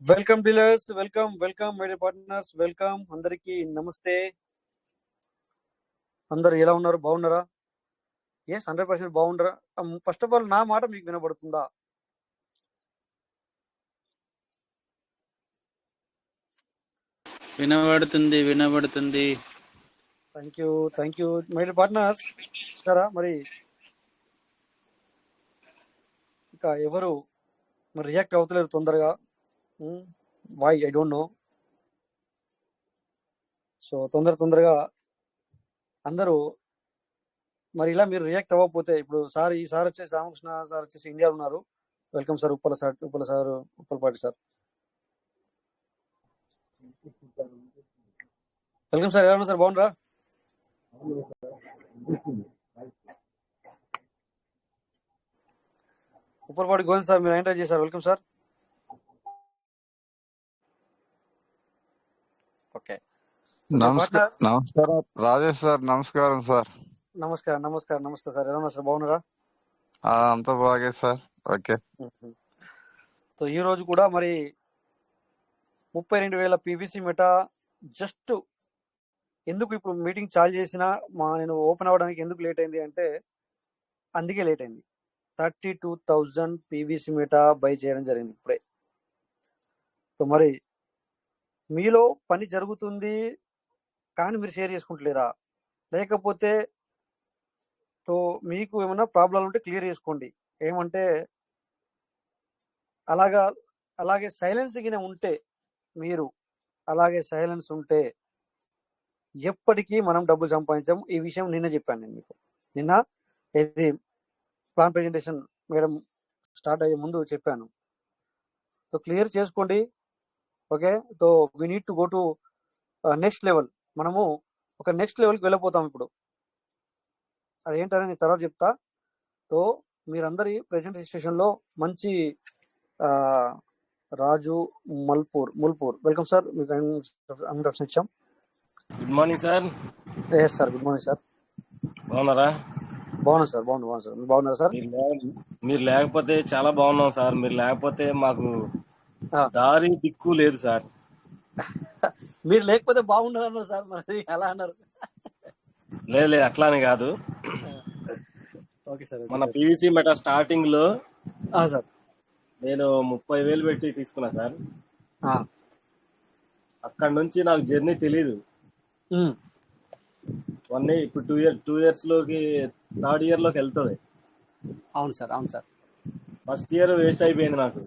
Welcome dealers, welcome welcome my dear partners, welcome అందరికీ నమస్తే. అందరు ఎలా ఉన్నారు? బాగున్నారా? ఎస్, 100% బాగుండరా? ఫస్ట్ ఆఫ్ ఆల్ నా మాట మీకు వినబడుతుందా? వినబడుతుంది. Thank you my dear partners. సరే, మరి ఇక ఎవరు మరి రియాక్ట్ అవుతలేరు తొందరగా. Why I don't know. So తొందరగా అందరూ మరి ఇలా మీరు రియాక్ట్ అవ్వకపోతే, ఇప్పుడు ఈ సార్ వచ్చేసి రామకృష్ణ సార్ వచ్చేసి ఇండియాలో ఉన్నారు. Welcome sir, Uppalapati sir. Welcome sir, ఎలా ఉన్నారు సార్? బాగున్నారా? ఉప్పలపాటి గోవింద్ సార్, మీరు ఎంటర్ చేశారు. Welcome sir. ఓకే, నమస్కారం రాజేష్ సార్. నమస్కారం సార్. నమస్తే సార్. ఎలా ఉన్నారు సార్? బాగున్నారా? అంతా బాగే సార్. ఓకే. సో ఈ రోజు కూడా మరి 32,000 పీవీసీ మెటా జస్ట్ ఎందుకు ఇప్పుడు మీటింగ్ చాలు చేసినా నేను ఓపెన్ అవ్వడానికి ఎందుకు లేట్ అయింది అంటే అందుకే లేట్ అయింది. 32,000 పీవీసీ మెటా బై చేయడం జరిగింది ఇప్పుడే. సో మరి మీలో పని జరుగుతుంది కానీ మీరు షేర్ చేసుకుంటలేరా? లేకపోతే సో మీకు ఏమైనా ప్రాబ్లం ఉంటే క్లియర్ చేసుకోండి. ఏమంటే అలాగే సైలెన్స్ గిన ఉంటే, మీరు అలాగే సైలెన్స్ ఉంటే ఎప్పటికీ మనం డబ్బులు సంపాదించాము. ఈ విషయం నిన్న చెప్పాను నేను మీకు. నిన్న ఇది ప్లాన్ ప్రెజెంటేషన్ మేడం స్టార్ట్ అయ్యే ముందు చెప్పాను. సో క్లియర్ చేసుకోండి. Okay, so we need to go to next level. మనము ఒక నెక్స్ట్ లెవెల్కి వెళ్ళిపోతాం ఇప్పుడు. అదేంటని నేను తర్వాత చెప్తా. సో మీరందరి ప్రెజెంట్ రిజిస్ట్రేషన్లో మంచి రాజు ముల్పూర్ వెల్కమ్ సార్. మీకు ఇంట్రడక్షన్ ఇచ్చాం. Good morning sir. Yes sir, good morning sir. బాగున్నారా? బాగున్నాను సార్. మీరు బాగున్నారా సార్? మీరు లేకపోతే చాలా బాగున్నాం సార్. మీరు లేకపోతే మాకు దారి దిక్కు లేదు సార్. మీరు లేకపోతే బాగున్నారు అన్నారు సార్. మరి ఎలా అన్నారు? లేదు అట్లానే కాదు. Okay sir. మన పీవీసీ మెటా స్టార్టింగ్ లో సార్ నేను 30,000 పెట్టి తీసుకున్నా సార్. అక్కడ నుంచి నాకు జర్నీ తెలీదు. ఇప్పుడు 2 years లోకి థర్డ్ ఇయర్ లోకి వెళ్తుంది. అవును సార్. ఫస్ట్ ఇయర్ వేస్ట్ అయిపోయింది నాకు.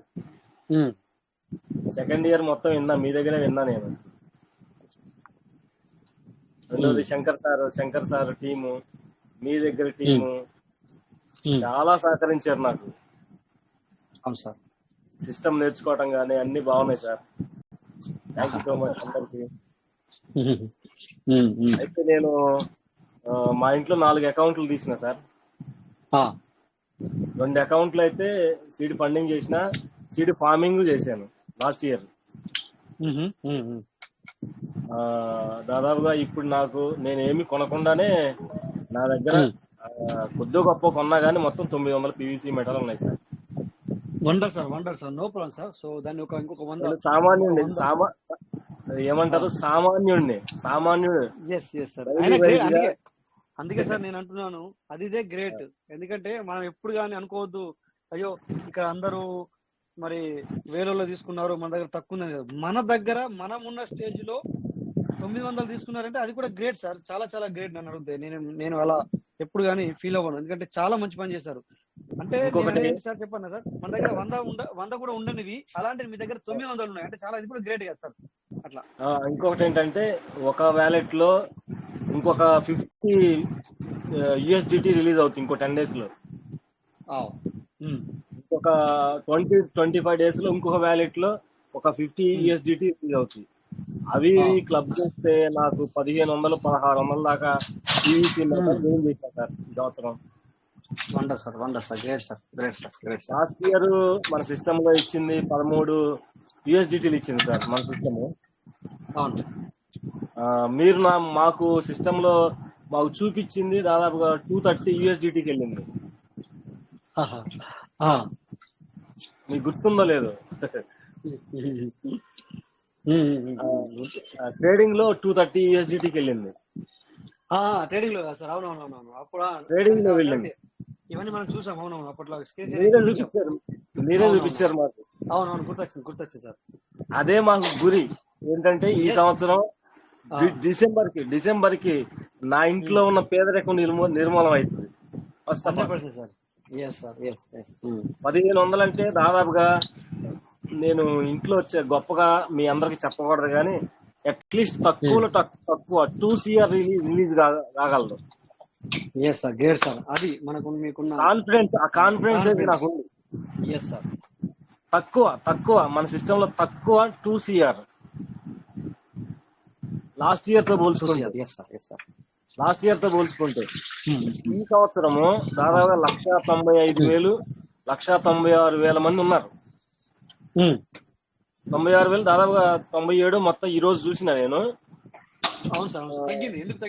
సెకండ్ ఇయర్ మొత్తం మీ దగ్గరే విన్నా నేను. రెండోది శంకర్ సార్ టీము, మీ దగ్గర టీము చాలా సహకరించారు నాకు. అవును సార్. సిస్టమ్ నేర్చుకోవటం కానీ అన్ని బాగున్నాయి సార్. థ్యాంక్స్ సో మచ్ అందరికి. అయితే నేను మా ఇంట్లో 4 అకౌంట్లు తీసిన సార్. 2 అకౌంట్లు అయితే సీడ్ ఫండింగ్ చేసిన, సీడ్ ఫార్మింగ్ చేశాను లాస్ట్ ఇయర్. దాదాపుగా ఇప్పుడు నేను ఏమి కొనకుండానే నా దగ్గర కొద్ది గొప్ప కొన్నా గానీ మొత్తం 900 పీవీసీ మెటల్ ఉన్నాయి sir. Wonder sir, no problem sir. So దాన్ని ఇంకొక 100 సామాన్యుడి ఏమంటారు, సామాన్యుడు. Yes sir. అందుకే సార్ నేను అంటున్నాను, అదిదే గ్రేట్. ఎందుకంటే మనం ఎప్పుడు కానీ అనుకోవద్దు, అయ్యో ఇక్కడ అందరూ మరి వేలలో తీసుకున్నారు, మన దగ్గర తక్కువ ఉందని. మన దగ్గర మనం ఉన్న స్టేజ్ లో 900 తీసుకున్నారంటే అది కూడా గ్రేట్ సార్. చాలా చాలా గ్రేట్. నన్ను అడిగితే నేను అలా ఎప్పుడు కానీ ఫీల్ అవ్వను. ఎందుకంటే చాలా మంచి పని చేశారు. అంటే సార్ చెప్పండి సార్, మన దగ్గర 100 కూడా ఉండనివి, అలాంటి మీ దగ్గర 900 ఉన్నాయి అంటే చాలా, ఇది కూడా గ్రేట్ కదా సార్. అట్లా ఇంకొకటి ఏంటంటే, ఒక వ్యాలెట్ లో ఇంకొక 50 USDT రిలీజ్ అవుతుంది ఇంకో 10 days లో. ఇంకొక 20-25 days లో ఇంకొక వ్యాలెట్ లో ఒక 50 USDT రిలీజ్ అవుతుంది. అవి క్లబ్ చేస్తే నాకు 1,500-1,600 దాకా గెయిన్ చేశాను సార్ ఈ సంవత్సరం. Wonder sir. Great sir. Last year మన సిస్టమ్ లో ఇచ్చింది 13 USDT ఇచ్చింది సార్ మన సిస్టమ్. మీరు మాకు సిస్టమ్ లో మాకు చూపించింది దాదాపుగా 230 USDTకి వెళ్ళింది. మీకు గుర్తుందో లేదు? ట్రేడింగ్ లో 230 USDTకి వెళ్ళింది. ట్రేడింగ్ లో కదా సార్? అవునవునవును. అప్పుడు ట్రేడింగ్ లో వెళ్ళింది. ఇవన్నీ మనం చూసాం. అవునవును. అప్పట్లో మీరే చూపించారు మాకు. అవునవును, గుర్తొచ్చింది సార్. అదే మాకు గురి ఏంటంటే ఈ సంవత్సరం డిసెంబర్ కి నా ఇంట్లో ఉన్న పేదరికం నిర్మూలన అవుతుంది. First of all sir. 1500 అంటే దాదాపుగా నేను ఇంట్లో వచ్చే గొప్పగా మీ అందరికి చెప్పకూడదు కానీ అట్లీస్ట్ తక్కువ 2 CR రిలీజ్ కాగలదు. సార్, అది మనకు మీకున్న కాన్ఫిడెన్స్ అయితే నాకు ఉంది. సార్, తక్కువ మన సిస్టమ్ లో తక్కువ 2 CR లాస్ట్ ఇయర్ తో పోల్చుకుంటే ఈ సంవత్సరము దాదాపుగా 1,95,000 1,96,000 మంది ఉన్నారు. 96,000 దాదాపుగా 97 మొత్తం ఈ రోజు చూసిన నేను.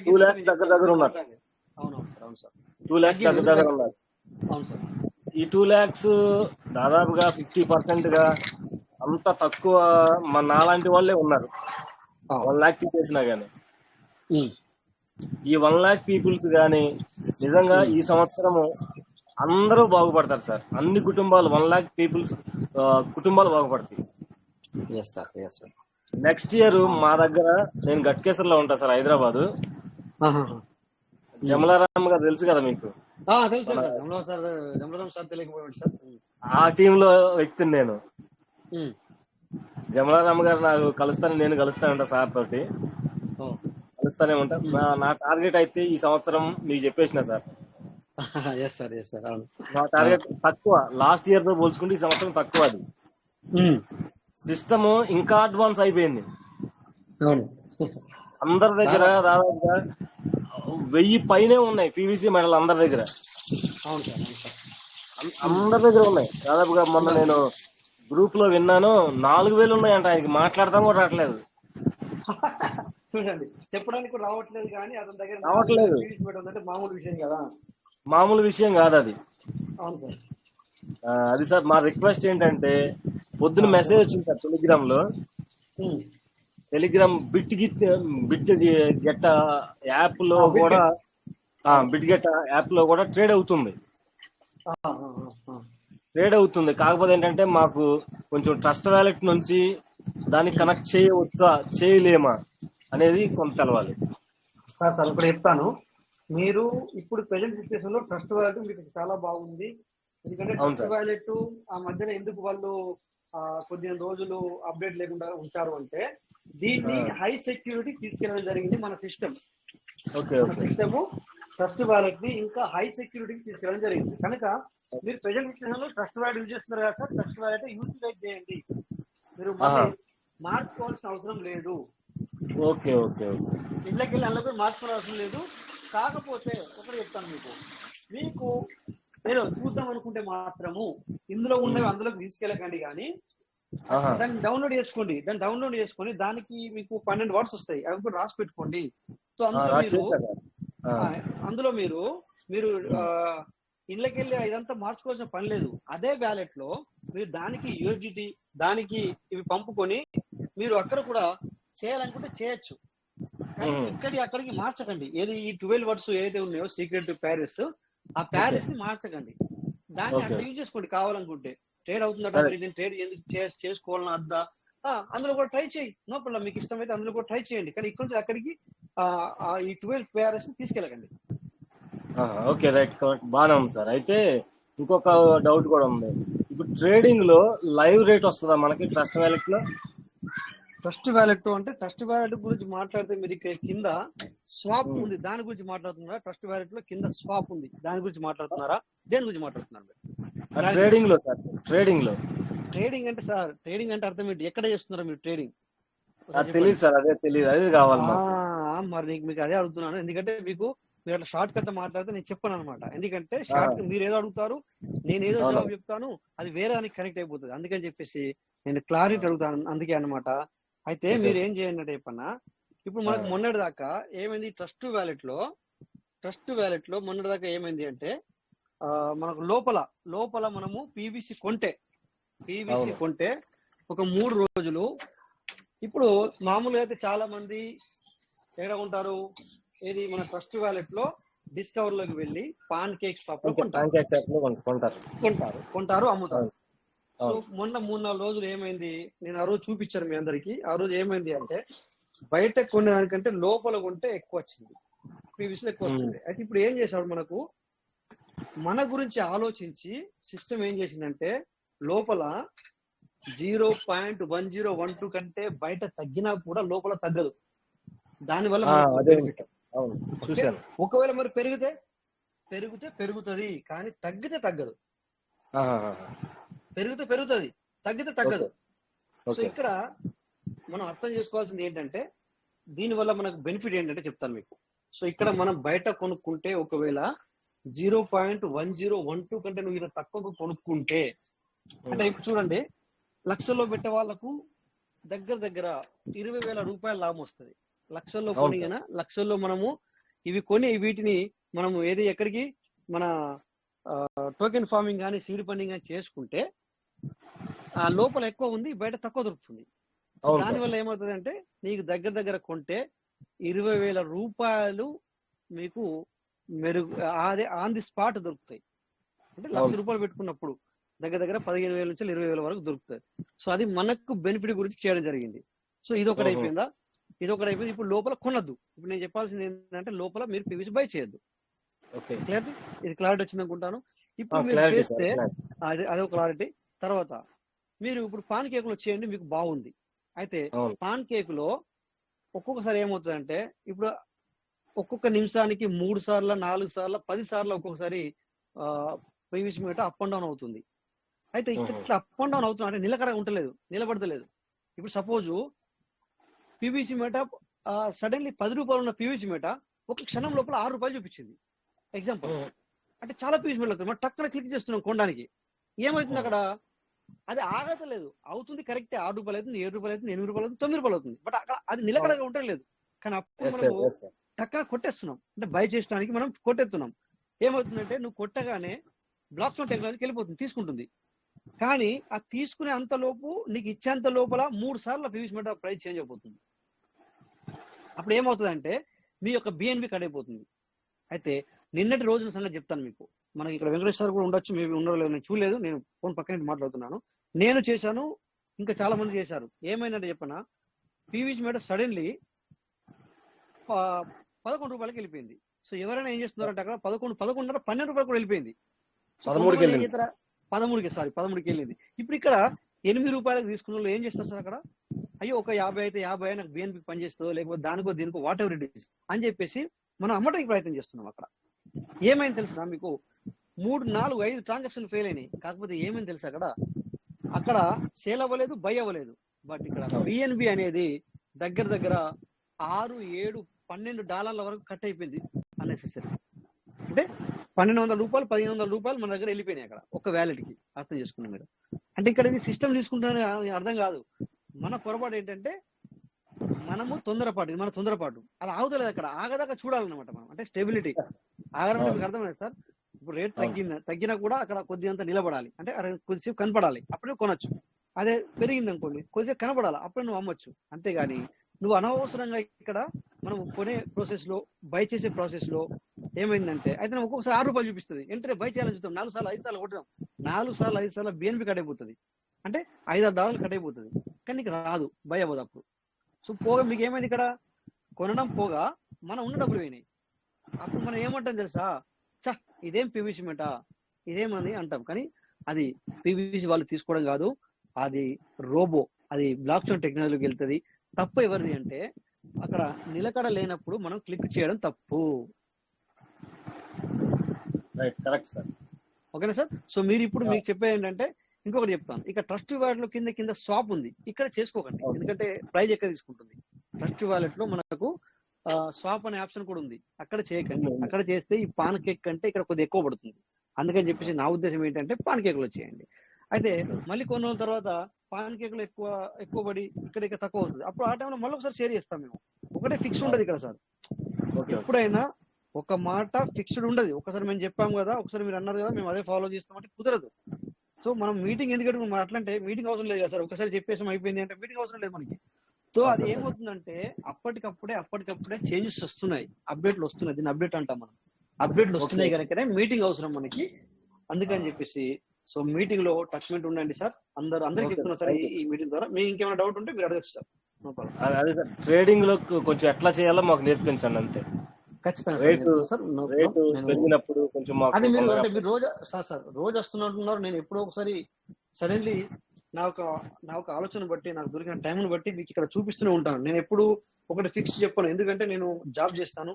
2 lakhs దగ్గర ఉన్నారు. 2 lakhs దగ్గర ఉన్నారు. ఈ 2 lakhs దాదాపుగా 50% గా అంత తక్కువ మన నాలాంటి వాళ్ళే ఉన్నారు. 1 lakh తీసేసినా గానీ ఈ 1 lakh పీపుల్స్ గాని నిజంగా ఈ సంవత్సరము అందరూ బాగుపడతారు సార్. అన్ని కుటుంబాలు 1 lakh పీపుల్స్ కుటుంబాలు బాగుపడతాయి. నెక్స్ట్ ఇయర్ మా దగ్గర నేను గట్కేసర్లో ఉంటా సార్, హైదరాబాద్. జమలారాం గారు తెలుసు కదా మీకు? ఆ టీమ్ లో వ్యక్తిని నేను. జమలారాం గారు నాకు నేను కలుస్తానంట సార్ తోటి, కలుస్తానే ఉంటా. నా టార్గెట్ అయితే ఈ సంవత్సరం మీకు చెప్పేసిన సార్. నా టార్గెట్ తక్కువ, లాస్ట్ ఇయర్ తో పోల్చుకుంటే ఈ సంవత్సరం తక్కువ. అది సిస్టమ్ ఇంకా అడ్వాన్స్ అయిపోయింది. అందరి దగ్గర దాదాపుగా 1000 పైనే ఉన్నాయి PVC మెడల్ అందరి దగ్గర. అందరి దగ్గర ఉన్నాయి దాదాపుగా. మొన్న నేను గ్రూప్ లో విన్నాను 4,000 ఉన్నాయంట. ఆయనకి మాట్లాడతాం కూడా రావట్లేదు. చూడండి, చెప్పడానికి రావట్లేదు కానీ అతని దగ్గర రావట్లేదు. మామూలు విషయం కాదు అది. అది సార్ మా రిక్వెస్ట్ ఏంటంటే, పొద్దున మెసేజ్ వచ్చింది sir Telegram bit get app లో కూడా, బిట్ గెట్ యాప్ లో కూడా ట్రేడ్ అవుతుంది. కాకపోతే ఏంటంటే మాకు కొంచెం ట్రస్ట్ వ్యాలెట్ నుంచి దాన్ని కనెక్ట్ చేయవచ్చా చేయలేమా అనేది కొంత తెలవాలి సార్. ఇప్పుడు చెప్తాను. మీరు ఇప్పుడు ప్రెజెంట్ సిచ్యువేషన్ లో ట్రస్ట్ వ్యాలెట్ మీకు చాలా బాగుంది. ఎందుకంటే ట్రస్ట్ వ్యాలెట్ ఆ మధ్యన ఎందుకు వాళ్ళు కొద్దిగా రోజులు అప్డేట్ లేకుండా ఉంటారు అంటే, దీన్ని హై సెక్యూరిటీ తీసుకెళ్ళడం జరిగింది మన సిస్టమ్. ట్రస్ట్ వ్యాలెట్ ని ఇంకా హై సెక్యూరిటీకి తీసుకెళ్ళడం జరిగింది. కనుక మీరు ప్రెజెంట్ సిచ్యువేషన్ లో ట్రస్ట్ వ్యాలెట్ యూజ్ చేస్తున్నారు కదా సార్, ట్రస్ట్ వ్యాలెట్ యూటిలైజ్ చేయండి. మీరు మార్చుకోవాల్సిన అవసరం లేదు. ఇళ్ళకెళ్ళి అందులో మార్చుకోవాల్సిన అవసరం లేదు. కాకపోతే ఒకటి చెప్తాను, మీకు ఏదో చూద్దాం అనుకుంటే మాత్రము ఇందులో ఉన్నవి అందులోకి తీసుకెళ్ళకండి. కానీ దాన్ని డౌన్లోడ్ చేసుకొని దానికి మీకు 12 వర్డ్స్ వస్తాయి. అవి కూడా రాసి పెట్టుకోండి. సో అందులో మీరు ఇళ్ళకెళ్ళి ఇదంతా మార్చుకోవాల్సిన పని లేదు. అదే వ్యాలెట్ లో మీరు దానికి USDT దానికి ఇవి పంపుకొని మీరు అక్కడ కూడా చేయాలనుకుంటే చేయొచ్చు. కానీ అక్కడికి మార్చకండి. ఏది ఈ 12 వర్డ్స్ ఏదైతే ఉన్నాయో సీక్రెట్ టు ప్యారిస్, ఆ ప్యారిస్ ని మార్చకండి. దాన్ని అక్కడ యూజ్ చేసుకోండి. కావాలనుకుంటే ట్రేడ్ అవుతుందట, నేను ట్రేడ్ ఎందుకు చేసుకోవాలని అద్దా, అందులో కూడా ట్రై చేయి. No problem. మీకు ఇష్టమైతే అందులో కూడా ట్రై చేయండి. కానీ ఇక్కడ నుంచి అక్కడికి ఈ 12 ప్యారిస్ ని తీసుకెళ్ళకండి. ఓకే, రైట్, బాగానే ఉంది సార్. అయితే ఇంకొక డౌట్ కూడా ఉంది. ఇప్పుడు ట్రేడింగ్ లో లైవ్ రేట్ వస్తుందా మనకి ట్రస్ట్ వ్యాలెట్ లో? ట్రస్ట్ వ్యాలెట్ అంటే ట్రస్ట్ వ్యాలెట్ గురించి మాట్లాడితే మీరు ఇక్కడ కింద స్వాప్ ఉంది, దాని గురించి మాట్లాడుతున్నారా? ట్రస్ట్ వ్యాలెట్ లో కింద స్వాప్ ఉంది, దాని గురించి మాట్లాడుతున్నారా? దేని గురించి మాట్లాడుతున్నారు? ట్రేడింగ్ లో సార్. ట్రేడింగ్ అంటే సార్, ట్రేడింగ్ అంటే అర్థం ఏంటి? ఎక్కడ చేస్తున్నారా మీరు ట్రేడింగ్? తెలియదు సార్. అదే కావాలి మరి మీకు అదే అడుగుతున్నాను. ఎందుకంటే మీరు అట్లా షార్ట్ కట్ మాట్లాడితే నేను చెప్పాను అనమాట. ఎందుకంటే షార్ట్ మీరు ఏదో అడుగుతారు, నేను ఏదో జవాబు చెప్తాను, అది వేరే దానికి కనెక్ట్ అయిపోతుంది. అందుకని చెప్పేసి నేను క్లారిటీ అడుగుతాను, అందుకే అనమాట. అయితే మీరు ఏం చేయండి అంటే చెప్పన్నా, ఇప్పుడు మనకు మొన్నటి దాకా ఏమైంది? ట్రస్ట్ వ్యాలెట్ లో మొన్నటి దాకా ఏమైంది అంటే, మనకు లోపల మనము PVC కొంటే ఒక 3 రోజులు. ఇప్పుడు మామూలుగా అయితే చాలా మంది ఎక్కడ ఉంటారు, ఏది మన ట్రస్ట్ వాలెట్ లో డిస్కవర్ లోకి వెళ్ళి పాన్ కేక్ షాప్ లో కొంటారు అమ్ముతారు. సో మొన్న 3-4 రోజులు ఏమైంది, నేను ఆ రోజు చూపించాను మీ అందరికి. ఆ రోజు ఏమైంది అంటే బయట కొనేదానికంటే లోపల కొంటే ఎక్కువ వచ్చింది, ప్రీవియస్ ఎక్కువ వచ్చింది. అయితే ఇప్పుడు ఏం చేశారు, మన గురించి ఆలోచించి సిస్టమ్ ఏం చేసిందంటే లోపల 0.1012 కంటే బయట తగ్గినా కూడా లోపల తగ్గదు. దానివల్ల బెనిఫిట్. ఒకవేళ మరి పెరిగితే పెరుగుతుంది, కానీ తగ్గితే తగ్గదు. పెరిగితే పెరుగుతుంది, తగ్గితే తగ్గదు. సో ఇక్కడ మనం అర్థం చేసుకోవాల్సింది ఏంటంటే దీనివల్ల మనకు బెనిఫిట్ ఏంటంటే చెప్తాను మీకు. సో ఇక్కడ మనం బయట కొనుక్కుంటే ఒకవేళ 0.1012 కంటే నువ్వు ఇలా తక్కువ కొనుక్కుంటే, అంటే ఇప్పుడు చూడండి, లక్షల్లో పెట్టే వాళ్ళకు దగ్గర 20,000 రూపాయల లాభం వస్తుంది. లక్షల్లో కొనిగిన లక్షల్లో మనము ఇవి కొని వీటిని మనము ఏది ఎక్కడికి మన టోకెన్ ఫార్మింగ్ కానీ సీడ్ ఫండింగ్ కానీ చేసుకుంటే ఆ లోపల ఎక్కువ ఉంది, బయట తక్కువ దొరుకుతుంది. దానివల్ల ఏమవుతుంది అంటే నీకు దగ్గర కొంటే 20,000 రూపాయలు మీకు అదే ఆన్ ది స్పాట్ దొరుకుతాయి. అంటే 1,00,000 రూపాయలు పెట్టుకున్నప్పుడు దగ్గర 15,000 నుంచి 20,000 వరకు దొరుకుతుంది. సో అది మనకు బెనిఫిట్ గురించి చేయడం జరిగింది. సో ఇదొకటి అయిపోయిందా, ఇప్పుడు లోపల కొనద్దు. ఇప్పుడు నేను చెప్పాల్సింది ఏంటంటే లోపల మీరు పీవీసీ బై చేయొద్దు. ఇది క్లారిటీ వచ్చింది అనుకుంటాను. ఇప్పుడు మీరు చేస్తే అదొక క్లారిటీ. తర్వాత మీరు ఇప్పుడు పాన్ కేకులు చేయండి, మీకు బాగుంది. అయితే పాన్ కేకులో ఒక్కొక్కసారి ఏమవుతుందంటే ఇప్పుడు ఒక్కొక్క నిమిషానికి 3 సార్లు 4 సార్లు 10 సార్లు ఒక్కొక్కసారి PVC meetha up and down అవుతుంది. అయితే ఇట్లా అప్ అండ్ డౌన్ అవుతున్నా అంటే నిలకడ ఉంటలేదు, నిలబడతలేదు. ఇప్పుడు సపోజ్ పీవీసీ మీట సడన్లీ 10 రూపాయలు ఉన్న పీవీసీ మీట ఒక క్షణం లోపల 6 రూపాయలు చూపించింది. ఎగ్జాంపుల్ అంటే చాలా పీవీసీ మీటలు అవుతుంది. మనం టక్కున క్లిక్ చేస్తున్నాం కొనడానికి, ఏమవుతుంది అక్కడ అది ఆగతలేదు. అవుతుంది కరెక్టే, 6 రూపాయలు అవుతుంది, 7 రూపాయలు అవుతుంది, 8 రూపాయలు అవుతుంది, 9 రూపాయలు అవుతుంది. బట్ అక్కడ అది నిలకడగా ఉండలేదు. కానీ అప్పుడు మనము టక్కన కొట్టేస్తున్నాం, అంటే బై చేయడానికి మనం కొట్టేస్తున్నాం. ఏమవుతుందంటే నువ్వు కొట్టగానే బ్లాక్ చైన్ టెక్నాలజీకి వెళ్ళిపోతుంది, తీసుకుంటుంది. కానీ ఆ తీసుకునే అంతలోపు నీకు ఇచ్చేంత లోపల 3 సార్లు పీవీసీ మీట ప్రైస్ చేంజ్ అయిపోతుంది. అప్పుడు ఏమవుతుందంటే మీ యొక్క బిఎన్బి కట్ అయిపోతుంది. అయితే నిన్నటి రోజున సంగతి చెప్తాను మీకు. మనకి ఇక్కడ వెంకటేష్ సార్ కూడా ఉండొచ్చు, మేబీ ఉండలేదు, నేను చూడలేదు, నేను ఫోన్ పక్కన మాట్లాడుతున్నాను. నేను చేశాను, ఇంకా చాలా మంది చేశారు. ఏమైందంటే చెప్పనా, పీవీసీ మీట సడన్లీ 11 రూపాయలకి వెళ్ళిపోయింది. సో ఎవరైనా ఏం చేస్తున్నారంటే అక్కడ 11:30 12 రూపాయలు కూడా వెళ్ళిపోయింది. 13కి వెళ్ళింది. ఇప్పుడు ఇక్కడ 8 రూపాయలకు తీసుకున్న వాళ్ళు ఏం చేస్తారు సార్, అక్కడ అయ్యో ఒక 50 అయితే 50 నాకు బిఎన్పి పనిచేస్తుందో లేకపోతే దానికో దీనికో వాట్ ఎవర్ ఇట్ ఈస్ అని చెప్పేసి మనం అమ్మటానికి ప్రయత్నం చేస్తున్నాం. అక్కడ ఏమైంది తెలుసా మీకు, 3, 4, 5 ట్రాన్సాక్షన్లు ఫెయిల్ అయినాయి. కాకపోతే ఏమైంది తెలుసా, అక్కడ సేల్ అవ్వలేదు, బై అవ్వలేదు. బట్ ఇక్కడ బిఎన్బి అనేది దగ్గర 6, 7, $12 వరకు కట్ అయిపోయింది అన్నెసెసరీ. అంటే 1,200 రూపాయలు 1,500 రూపాయలు మన దగ్గర వెళ్ళిపోయినాయి అక్కడ ఒక వ్యాలెట్కి. అర్థం చేసుకున్నాం మీరు. అంటే ఇక్కడ ఇది సిస్టమ్ తీసుకుంటామని అర్థం కాదు. మన పొరపాటు ఏంటంటే మనము తొందరపాటు అది ఆగుతలేదు. అక్కడ ఆగదాకా చూడాలన్నమాట మనం. అంటే స్టెబిలిటీ ఆగడం అంటే మీకు అర్థమైంది సార్. ఇప్పుడు రేట్ తగ్గినా కూడా అక్కడ కొద్దిగంత నిలబడాలి, అంటే కొద్దిసేపు కనపడాలి, అప్పుడే కొనొచ్చు. అదే పెరిగింది అనుకోండి, కొద్దిసేపు కనపడాలి, అప్పుడే నువ్వు అమ్మొచ్చు. అంతేగాని నువ్వు అనవసరంగా ఇక్కడ మనం కొనే ప్రాసెస్ లో బై చేసే ప్రాసెస్ లో ఏమైందంటే అయితే ఒక్కొక్కసారి 6 రూపాయలు చూపిస్తుంది, వెంటనే బై చేయాలని చూస్తాం, 4 సార్లు 5 సార్లు కొడతాం, 4 సార్లు 5 సార్లు బిఎన్పి కట్ అయిపోతుంది. అంటే $5-6 కట్ అయిపోతుంది, కానీ నీకు రాదు, బై అవ్వదు అప్పుడు. సో పోగా మీకు ఏమైంది, ఇక్కడ కొనడం పోగా మనం ఉన్న డబ్బులు పోయినాయి. అప్పుడు మనం ఏమంటాం తెలుసా, ఇదేం పీవీసీ మీట ఇదేమని అంటాం. కానీ అది పీవీసీ వాళ్ళు తీసుకోవడం కాదు, అది రోబో, అది బ్లాక్ చైన్ టెక్నాలజీకి వెళ్తుంది. తప్పు ఎవరిది అంటే అక్కడ నిలకడ లేనప్పుడు మనం క్లిక్ చేయడం తప్పు. Correct sir. ఓకేనా సార్. సో మీరు ఇప్పుడు మీకు చెప్పేది ఏంటంటే ఇంకొకటి చెప్తాను. ఇక ట్రస్ట్ వాలెట్ లో కింద స్వాప్ ఉంది, ఇక్కడ చేసుకోకండి, ఎందుకంటే ప్రైజ్ ఎక్కువ తీసుకుంటుంది. ట్రస్ట్ వాలెట్ లో మనకు స్వాప్ అనే ఆప్షన్ కూడా ఉంది, అక్కడ చేయకండి. అక్కడ చేస్తే ఈ పాన్ కేక్ కంటే ఇక్కడ కొద్దిగా ఎక్కువ పడుతుంది. అందుకని చెప్పేసి నా ఉద్దేశం ఏంటంటే పాన్ కేకులో చేయండి. అయితే మళ్ళీ కొన్ని రోజుల తర్వాత పాన్ కేకులు ఎక్కువ పడి ఇక్కడ తక్కువ అవుతుంది. అప్పుడు ఆ టైంలో మళ్ళీ ఒకసారి షేర్ చేస్తాం మేము. ఒకటే ఫిక్స్ ఉండదు ఇక్కడ సార్. ఎప్పుడైనా ఒక మాట ఫిక్స్డ్ ఉండదు. ఒకసారి మేము చెప్పాము కదా, ఒకసారి మీరు అన్నారు కదా మేము అదే ఫాలో చేస్తామంటే కుదరదు. సో మనం మీటింగ్ ఎందుకంటే మనం అట్లంటే మీటింగ్ అవసరం లేదు కదా సార్, ఒకసారి చెప్పేసాం అయిపోయింది అంటే మీటింగ్ అవసరం లేదు మనకి. సో అది ఏమవుతుందంటే అప్పటికప్పుడే చేంజెస్ వస్తున్నాయి, అప్డేట్లు వస్తున్నాయి, దీన్ని అప్డేట్ అంటాం మనం. అప్డేట్లు వస్తున్నాయి కనుకనే మీటింగ్ అవసరం మనకి. అందుకని చెప్పేసి సో మీటింగ్ లో టచ్మెంట్ ఉండండి సార్. అందరికి చెప్తున్నా సార్ ఈ మీటింగ్ ద్వారా. మీకు ఇంకేమైనా డౌట్ ఉంటే మీరు అడగచ్చు సార్. అదే సార్, ట్రేడింగ్ లో కొంచెం ఎట్లా చేయాలో మాకు నేర్పించండి అంతే. ఖచ్చితంగా రేటు పెరిగినప్పుడు కొంచెం అది మీరు అంటే మీరు రోజు సార్ రోజు వస్తున్నట్టున్నారు. నేను ఎప్పుడో ఒకసారి సడన్లీ నా ఒక ఆలోచన బట్టి, నాకు దొరికిన టైంను బట్టి మీకు ఇక్కడ చూపిస్తూనే ఉంటాను. నేను ఎప్పుడు ఒకటి ఫిక్స్ చెప్పాను, ఎందుకంటే నేను జాబ్ చేస్తాను.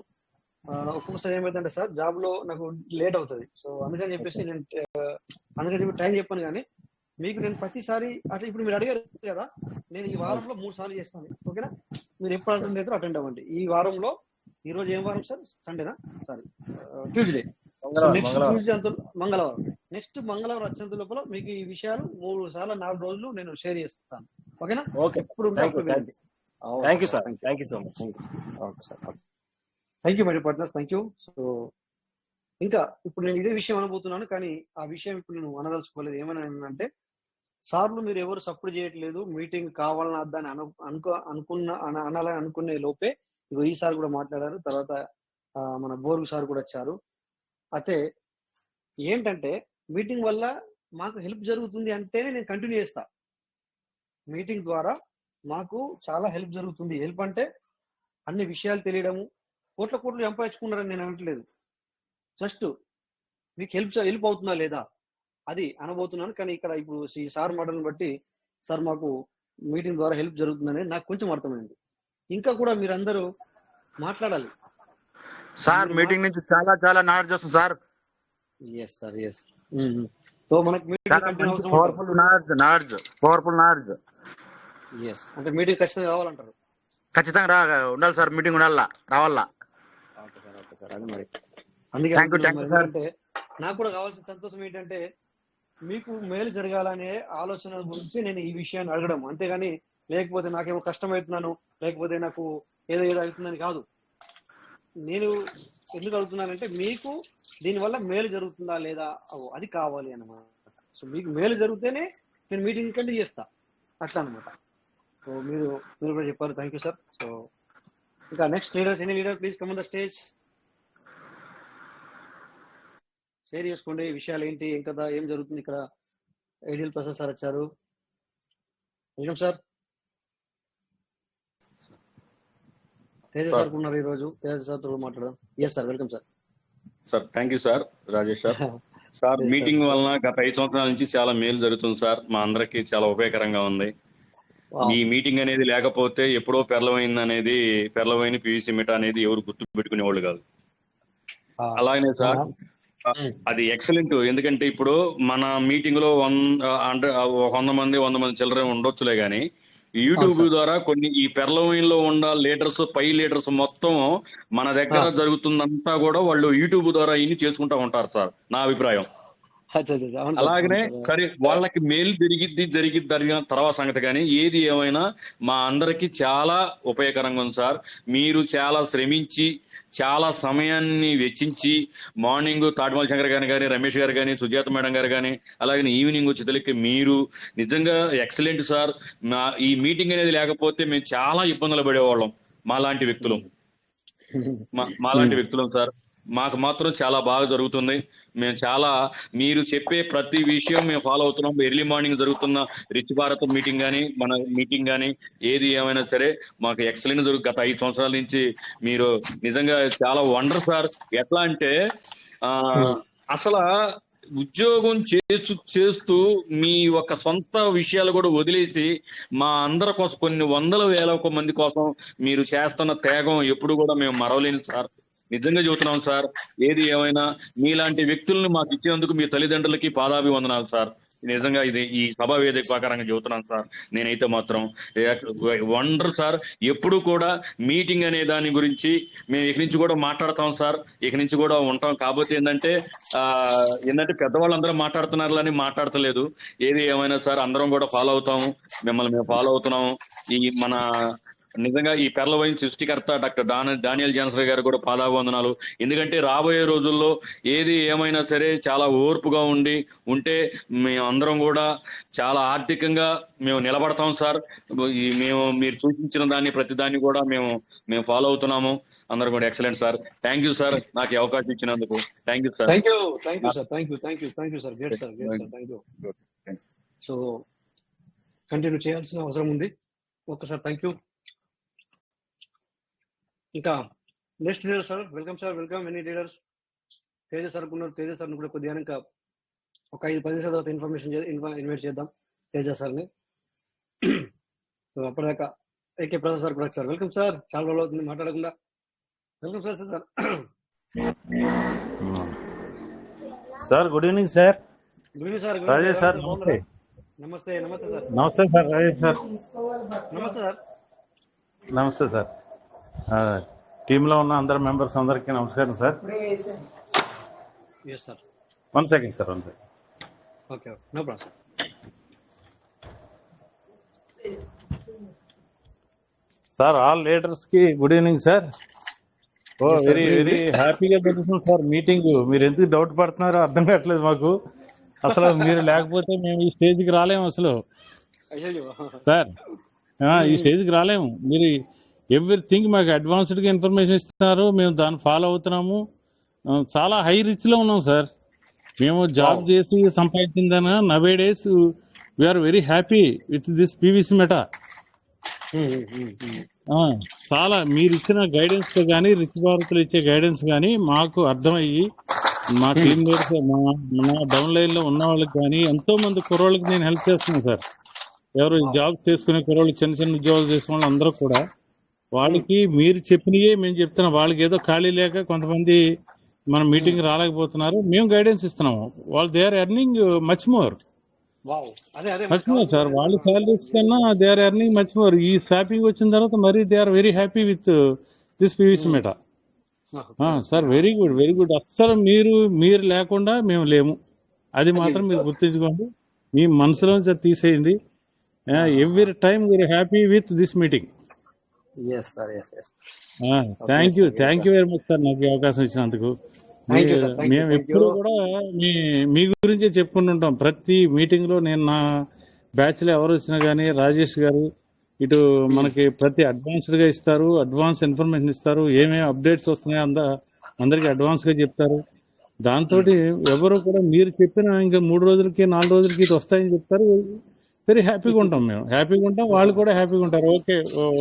ఒక్కొక్కసారి ఏమైందంటే సార్ జాబ్ లో నాకు లేట్ అవుతుంది. సో అందుకని చెప్పేసి నేను టైం చెప్పాను. కానీ మీకు నేను ప్రతిసారి అట్లా ఇప్పుడు మీరు అడిగారు కదా, నేను ఈ వారంలో 3 సార్లు చేస్తాను. ఓకేనా? మీరు ఎప్పుడు అటెండ్ అవుతారో అటెండ్ అవ్వండి. ఈ వారంలో ఈ రోజు ఏం వారం సార్? సండేనా? Sorry, Tuesday. నెక్స్ట్ ట్యూస్డే అంత మంగళవారం, నెక్స్ట్ మంగళవారం వచ్చేంత లోపల మీకు ఈ విషయాలు 3 సార్లు 4 రోజులు నేను షేర్ చేస్తాను. ఓకేనా? Okay, thank you sir. Thank you so much. Okay sir, thank you my partners, thank you. So ఇంకా ఇప్పుడు నేను ఇదే విషయం అనబోతున్నాను, కానీ ఆ విషయం ఇప్పుడు నేను అనదలుచుకోలేదు. ఏమైనా అంటే సార్లు మీరు ఎవరు సపోర్ట్ చేయట్లేదు, మీటింగ్ కావాలని అద్దని అనాలని అనుకునే లోపే ఇగో ఈసారి కూడా మాట్లాడారు. తర్వాత మన బోర్గు సార్ కూడా వచ్చారు. అయితే ఏంటంటే మీటింగ్ వల్ల మాకు హెల్ప్ జరుగుతుంది అంటేనే నేను కంటిన్యూ చేస్తా. మీటింగ్ ద్వారా మాకు చాలా హెల్ప్ జరుగుతుంది. హెల్ప్ అంటే అన్ని విషయాలు తెలియడము, కోట్లు సంపాదించుకున్నారని నేను అనట్లేదు. జస్ట్ మీకు హెల్ప్ అవుతుందా లేదా అది అనబోతున్నాను. కానీ ఇక్కడ ఇప్పుడు ఈ సార్ మాటలను బట్టి సార్ మాకు మీటింగ్ ద్వారా హెల్ప్ జరుగుతుందని నాకు కొంచెం అర్థమైంది. ఇంకా కూడా మీరందరూ మాట్లాడాలి సార్. మీటింగ్ నుంచి చాలా నాలెడ్జ్ వస్తుంది sir. Yes sir, yes. So మనకు పవర్ఫుల్ నాలెడ్జ్. ఎస్ అంటే మీటింగ్ ఖచ్చితంగా కావాలంటారు. ఖచ్చితంగా ఉండాలి సార్, మీటింగ్ ఉండాలా, రావాలా. ఓకే సార్, అది మరి అందుకే అంటే నాకు కూడా కావాల్సిన సంతోషం ఏంటంటే మీకు మేలు జరగాలనే ఆలోచన గురించి నేను ఈ విషయాన్ని అడగడం, అంతేగాని లేకపోతే నాకేమో కష్టమవుతున్నాను, లేకపోతే నాకు ఏదో అవుతుందని కాదు. నేను ఎందుకు అడుగుతున్నానంటే మీకు దీనివల్ల మేలు జరుగుతుందా లేదా అది కావాలి అన్నమాట. సో మీకు మేలు జరిగితేనే నేను మీటింగ్ కంటిన్యూ చేస్తా, అట్లా అనమాట. సో మీరు కూడా చెప్పారు, థ్యాంక్ యూ సార్. సో ఇంకా next leaders, any leader please come on the stage. Share చేసుకోండి విషయాలు ఏంటి, ఏం కదా, ఏం జరుగుతుంది ఇక్కడ. ఐడియల్ ప్రసాద్ సార్ వచ్చారు. Welcome sir. తేజ సార్ ఉన్నారు ఈ రోజు. తేజ సార్ తో మాట్లాడదాం. Yes sir, welcome sir. Sir thank you sir, Rajesh sir. Sir meeting వలన గత 5 సంవత్సరాల నుంచి చాలా మేలు జరుగుతుంది సార్. మా అందరికి చాలా ఉపయోగకరంగా ఉంది. ఈ మీటింగ్ అనేది లేకపోతే ఎప్పుడో పెర్లవైన పివిసి మిట అనేది ఎవరు గుర్తు పెట్టుకునే వాళ్ళు కాదు. అలాగనే సార్ అది ఎక్సలెంట్. ఎందుకంటే ఇప్పుడు మన మీటింగ్ లో 100 మంది చిల్లర ఉండొచ్చులే గానీ యూట్యూబ్ ద్వారా కొన్ని ఈ పెర్లవైన్ లో ఉన్న లీడర్స్, పై లీడర్స్ మొత్తం మన దగ్గర జరుగుతుందంతా కూడా వాళ్ళు యూట్యూబ్ ద్వారా ఇన్ని చేసుకుంటా ఉంటారు సార్, నా అభిప్రాయం. అలాగనే సరే వాళ్ళకి మేలు జరిగిన తర్వాత సంగతి, కానీ ఏది ఏమైనా మా అందరికి చాలా ఉపయోగకరంగా ఉంది సార్. మీరు చాలా శ్రమించి చాలా సమయాన్ని వెచ్చించి మార్నింగ్ తాటిమల్ శంకర్ గారు కానీ, రమేష్ గారు కానీ, సుజాత మేడం గారు కానీ, అలాగే ఈవినింగ్ చితలికి మీరు నిజంగా ఎక్సలెంట్ సార్. ఈ మీటింగ్ అనేది లేకపోతే మేము చాలా ఇబ్బందులు పడేవాళ్ళం. మాలాంటి వ్యక్తులం సార్. మాకు మాత్రం చాలా బాగా జరుగుతుంది. మీరు చెప్పే ప్రతి విషయం మేము ఫాలో అవుతున్నాం. ఎర్లీ మార్నింగ్ జరుగుతున్న రిచ్ భారత్ మీటింగ్ కానీ, మన మీటింగ్ కానీ, ఏది ఏమైనా సరే మాకు ఎక్సలెంట్ గత 5 సంవత్సరాల నుంచి మీరు నిజంగా చాలా వండర్ సార్. ఎట్లా అంటే అసలు ఉద్యోగం చేస్తూ మీ ఒక సొంత విషయాలు కూడా వదిలేసి మా అందరి కోసం, కొన్ని వందల వేల మంది కోసం మీరు చేస్తున్న త్యాగం ఎప్పుడు కూడా మేము మరవలేని సార్. నిజంగా చెబుతున్నాం సార్. ఏది ఏమైనా మీలాంటి వ్యక్తులను మాకు ఇచ్చేందుకు మీ తల్లిదండ్రులకి పాదాభివందనాలు సార్. నిజంగా ఇది ఈ సభా వేదిక ప్రకారంగా చెబుతున్నాను సార్. నేనైతే మాత్రం వండర్ సార్. ఎప్పుడు కూడా మీటింగ్ అనే దాని గురించి మేము ఇక నుంచి కూడా మాట్లాడతాం సార్, ఇక నుంచి కూడా ఉంటాం. కాకపోతే ఏంటంటే పెద్దవాళ్ళందరూ మాట్లాడుతున్నారని మాట్లాడతలేదు. ఏది ఏమైనా సార్ అందరం కూడా ఫాలో అవుతాము, మిమ్మల్ని మేము ఫాలో అవుతున్నాము. ఈ మన నిజంగా ఈ పెర్లవైన్ సృష్టికర్త డాక్టర్ డానియల్ జాన్సన్ గారు కూడా పాదాభివందనాలు. ఎందుకంటే రాబోయే రోజుల్లో ఏది ఏమైనా సరే చాలా ఓర్పుగా ఉంటే మేము అందరం కూడా చాలా ఆర్థికంగా మేము నిలబడతాం సార్. మీరు సూచించిన దాన్ని ప్రతి దాన్ని కూడా మేము ఫాలో అవుతున్నాము. అందరూ కూడా excellent sir. Thank you sir, నాకు ఈ అవకాశం ఇచ్చినందుకు. Thank you sir. Thank you sir. Great sir. Thank you. So continue చేయాల్సిన అవసరం ఉంది. ఒక్కసారి థ్యాంక్ యూ. ఇంకా next leader sir, welcome sir, welcome. Any leaders? Teja sir ఉన్నారు. తేజ సార్ని కూడా కొద్దిగా ఇంకా ఒక 5-10 నిమిషాల తర్వాత ఇన్వైట్ చేద్దాం తేజ సార్ని. అప్పటిదాకా ఏకే ప్రసాద్ సార్ కూడా సార్, వెల్కమ్ సార్. చాలా రోజులు అవుతుంది మాట్లాడకుండా. Welcome sir. Sir sir good evening sir. Good evening sir. Rajesh sir నమస్తే. నమస్తే. నమస్తే సార్. నమస్తే సార్ రాజేష్ సార్. నమస్తే సార్. నమస్తే సార్. టీంలో ఉన్న అందరు మెంబర్స్ అందరికీ నమస్కారం sir. Yes sir. 1 second sir. 1 second. Okay, no problem sir. Sir all leaders కి good evening sir. Very very హ్యాపీగా జరుగుతుంది సార్ మీటింగ్. మీరు ఎందుకు డౌట్ పడుతున్నారో అర్థం కావట్లేదు మాకు. అసలు మీరు లేకపోతే మేము ఈ స్టేజ్కి రాలేము అసలు సార్. ఈ స్టేజ్కి రాలేము. మీరు ఎవ్రీథింగ్ మాకు అడ్వాన్స్డ్గా ఇన్ఫర్మేషన్ ఇస్తున్నారు, మేము దాన్ని ఫాలో అవుతున్నాము. చాలా హై రిచ్లో ఉన్నాం సార్. మేము జాబ్ చేసి సంపాదించిందన nowadays we are very happy with this PVC Meta. చాలా మీరు ఇచ్చిన గైడెన్స్ కానీ రిచ్ భారత్లో ఇచ్చే గైడెన్స్ కానీ మాకు అర్థమయ్యి మా టీం లీడర్స్ మన డౌన్ లైన్ లో ఉన్న వాళ్ళకి కానీ ఎంతో మంది కుర్రోళ్ళకి నేను హెల్ప్ చేస్తున్నాను సార్. ఎవరు జాబ్ చేసుకునే కుర్రోళ్ళు, చిన్న చిన్న ఉద్యోగాలు చేసిన వాళ్ళు అందరూ కూడా వాళ్ళకి మీరు చెప్పినయే మేము చెప్తున్నాం. వాళ్ళకి ఏదో ఖాళీ లేక కొంతమంది మన మీటింగ్ రాలేకపోతున్నారు, మేము గైడెన్స్ ఇస్తున్నాము. వాళ్ళు they are earning much more sir. వాళ్ళ శాలరీస్ కన్నా they are earning much more. ఈ షాపింగ్ వచ్చిన తర్వాత మరి they are very happy with this PVC Meta sir. Very good, very good. అస్సలు మీరు లేకుండా మేము లేము, అది మాత్రం మీరు గుర్తుంచుకోండి. మీ మనసులో తీసేయండి. Every time we are happy with this meeting. Thank you very much sir, నాకు ఈ అవకాశం ఇచ్చినందుకు. మేము ఎప్పుడు కూడా మీ గురించే చెప్పుకుంటుంటాం ప్రతి మీటింగ్ లో. నేను నా బ్యాచ్ లో ఎవరు వచ్చినా కానీ రాజేష్ గారు ఇటు మనకి ప్రతి అడ్వాన్స్డ్ గా ఇస్తారు, అడ్వాన్స్ ఇన్ఫర్మేషన్ ఇస్తారు, ఏమేమి అప్డేట్స్ వస్తున్నాయో అందరికి అడ్వాన్స్ గా చెప్తారు. దాంతో ఎవరు కూడా మీరు చెప్పిన ఇంకా 3 రోజులకి 4 రోజులకి ఇది వస్తాయని చెప్తారు. వెరీ హ్యాపీగా ఉంటాం, మేము హ్యాపీగా ఉంటాం, వాళ్ళు కూడా హ్యాపీగా ఉంటారు. ఓకే,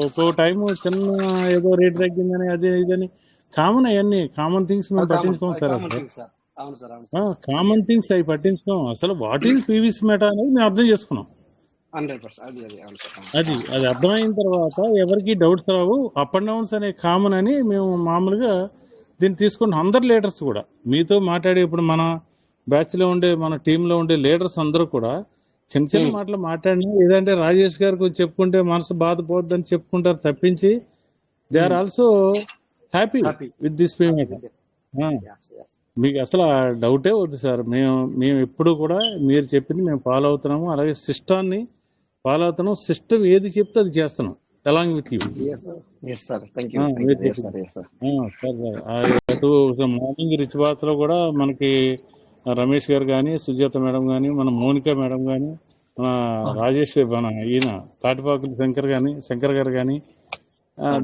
ఒక్కో టైము చిన్న ఏదో రేట్ తగ్గిందని అదే ఇదని కామన్, అవన్నీ కామన్ థింగ్స్ మేము పట్టించుకోం సార్. అసలు కామన్ థింగ్స్ అవి పట్టించుకోం. అసలు వాట్ ఈజ్ పీవీసీ మెటా అనేది మేము అర్థం చేసుకున్నాం. అది అర్థమైన తర్వాత ఎవరికి doubts Rao. Up and downs అనే కామన్ అని మేము మామూలుగా దీన్ని తీసుకుంటాం. అందరు లీడర్స్ కూడా మీతో మాట్లాడే, ఇప్పుడు మన బ్యాచ్ లో ఉండే, మన టీంలో ఉండే లీడర్స్ అందరూ కూడా చిన్న చిన్న మాటలు మాట్లాడినా, ఏదంటే రాజేష్ గారు కొంచెం చెప్పుకుంటే మనసు బాధపోద్దని చెప్పుకుంటారు తప్పించి they are also happy with this payment. మీకు అసలు ఆ డౌటే వద్దు సార్. మేము ఎప్పుడు కూడా మీరు చెప్పింది మేము ఫాలో అవుతున్నాము, అలాగే సిస్టాన్ని ఫాలో అవుతున్నాం. సిస్టమ్ ఏది చెప్తే అది చేస్తున్నాం అలాంగ్ విత్ యూ. అటు మార్నింగ్ రిచ్ బాత్ లో కూడా మనకి రమేష్ గారు కానీ, సుజాత మేడం కానీ, మన మోనికా మేడం కానీ, మన రాజేష్, మన ఈయన తాటిపాకులు శంకర్ గారు కానీ,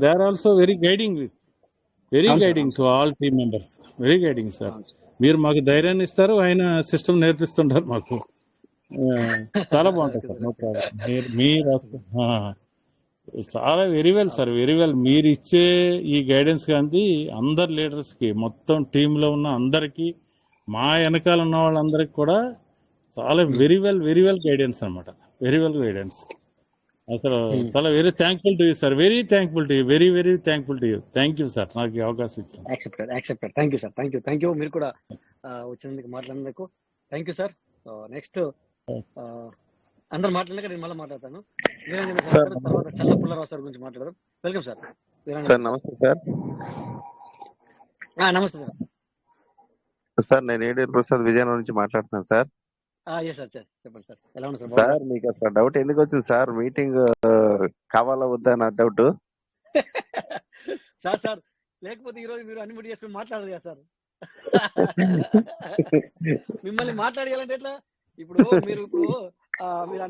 they are also very guiding to all team members. Very guiding sir. మీరు మాకు ధైర్యాన్ని ఇస్తారు, ఆయన సిస్టమ్ నేర్పిస్తుంటారు మాకు. చాలా బాగుంటుంది సార్. No problem. మీరు చాలా very well sir, very well. మీరు ఇచ్చే ఈ గైడెన్స్ కానీ అందరు లీడర్స్ కి, మొత్తం టీంలో ఉన్న అందరికి, మా వెనకాల ఉన్న వాళ్ళందరికి కూడా చాలా వెరీ వెల్ గైడెన్స్ అనమాట. Very well guidance. అసలు చాలా very thankful to you sir. Very thankful to you. Very thankful to you. Thank you sir, నాకు ఈ అవకాశం ఇచ్చారు. Accepted. Thank you sir. Thank you మీరు కూడా వచ్చినందుకు, మాట్లాడినందుకు థ్యాంక్ యూ సార్. నెక్స్ట్ అందరు మాట్లాడినాక నేను మళ్ళీ మాట్లాడతాను. తర్వాత చల్ల పుల్లారావు సార్ గురించి మాట్లాడదాం. Welcome sir. సార్ నమస్తే సార్. నమస్తే సార్. సార్ నేను ఏడూరు ప్రసాద్ విజయనగరం నుంచి మాట్లాడుతున్నాను సార్. చెప్పండి సార్, ఎలా ఉన్నారు సార్? మీకు అసలు డౌట్ ఎందుకు వచ్చింది సార్? మీటింగ్ కావాలా వద్దా నా డౌట్. సార్ సార్ లేకపోతే ఈ రోజు మీరు అన్మ్యూట్ చేసుకుని మాట్లాడరు కదా సార్. మిమ్మల్ని మాట్లాడాలంటే ఎట్లా? ఇప్పుడు మీరు